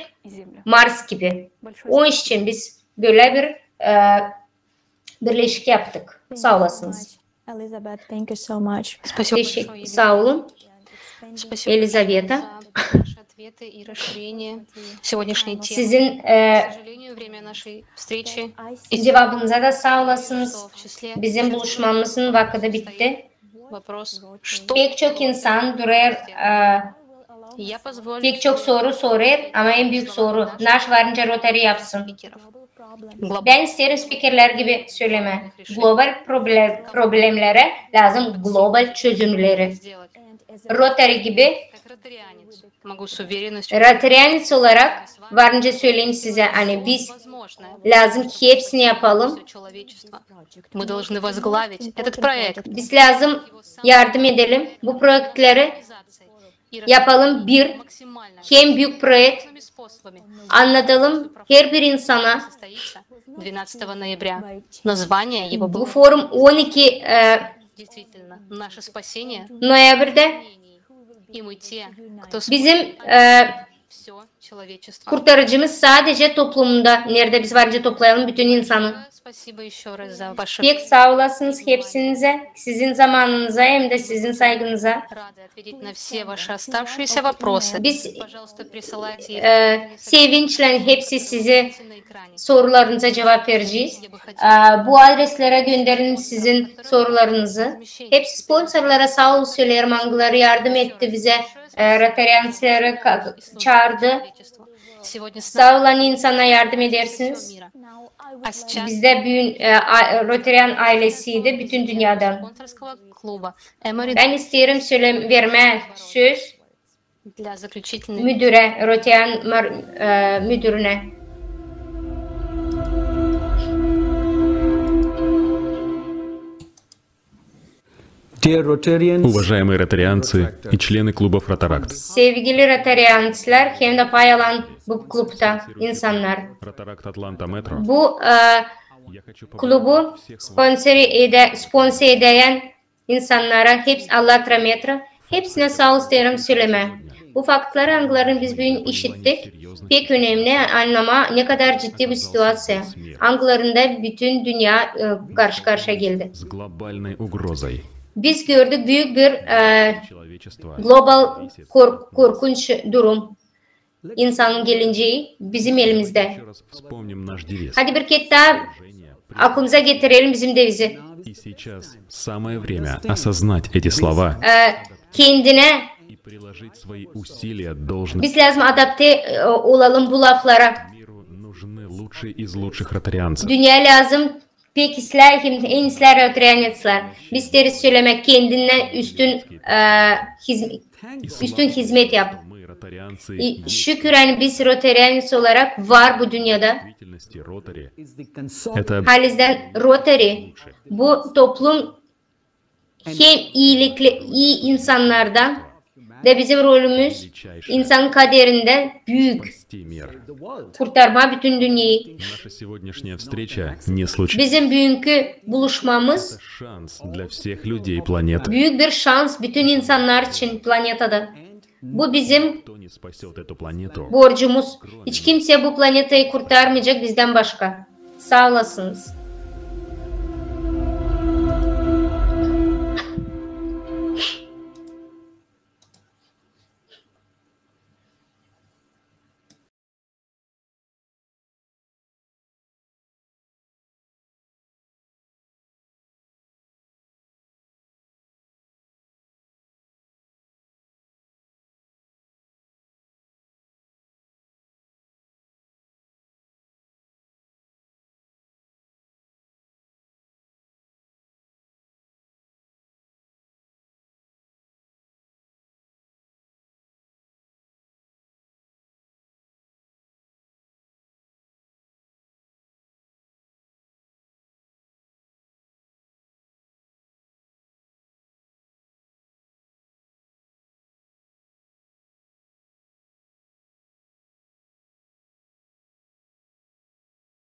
Mars gibi. O için biz böyle bir birleşik yaptık. Sağ olasınız. Elizabeth, thank you so much. Sağ olun. Elizaveta. Sizin cevabınıza da sağ olasınız. Bizim buluşmamızın vakti bitti. Pek çok insan durar, pek çok soru sorar ama en büyük soru naş varınca Rotary yapsın. Ben isterim spikerler gibi söyleme. Global problemlere lazım global çözümleri. Rotary gibi Rotaryanец olarak varınca söyleyeyim size hani biz lazım ki hepsini yapalım. Biz lazım yardım edelim. Bu projeleri yapalım. Hem büyük proje anlatalım her bir insana. Bu forum 12 Noyabr'da bizim kurtarıcımız sadece toplumda. Nerede biz varınca toplayalım bütün insanı. Pek sağ olasınız hepsinize. Sizin zamanınıza hem de sizin saygınıza. Biz sevinçle hepsi size sorularınıza cevap vereceğiz. Bu adreslere gönderin sizin sorularınızı. Hepsi sponsorlara sağ olsun söylerim. Hangileri yardım etti bize. Rotaryansları çağırdı. Sağ olan insana yardım edersiniz. Biz de Rotaryan ailesiydi bütün dünyadan. Ben isterim verme söz müdüre, Rotaryan müdürüne. Уважаемые ротарианцы и члены клубов «Ротаракт». Sevgili Rotaryanslar hem de pay alan bu klubda insanlar. Bu klubu sponsor eden insanlara hepsi Allah rahmetli. Hepsine sağ olsun derim söyleme. Bu faktları hangilerini biz bugün işittik. Pek önemli anlama ne kadar ciddi bu situasyon. Hangilerinde bütün dünya karşı karşıya geldi. Biz gördük büyük bir global korkunç durum. İnsanın geleceği bizim elimizde. Hadi bir kez daha aklımıza getirelim bizim devizi. Kendine biz lazım adapte olalım bu laflara. Dünya lazım. Pek isler, en isler Rotaryanslar. Biz deriz söylemek kendinden üstün hizmet yap. Şükür hani biz Rotaryans olarak var bu dünyada. Halizden Rotary bu toplum hem iyi insanlardan ve bizim rolümüz insan kaderinde büyük kurtarma bütün dünyayı. Bizim bugünkü buluşmamız büyük bir şans bütün insanlar için planetada. Bu bizim borcumuz. Hiç kimse bu planetayı kurtarmayacak bizden başka. Sağ olasınız.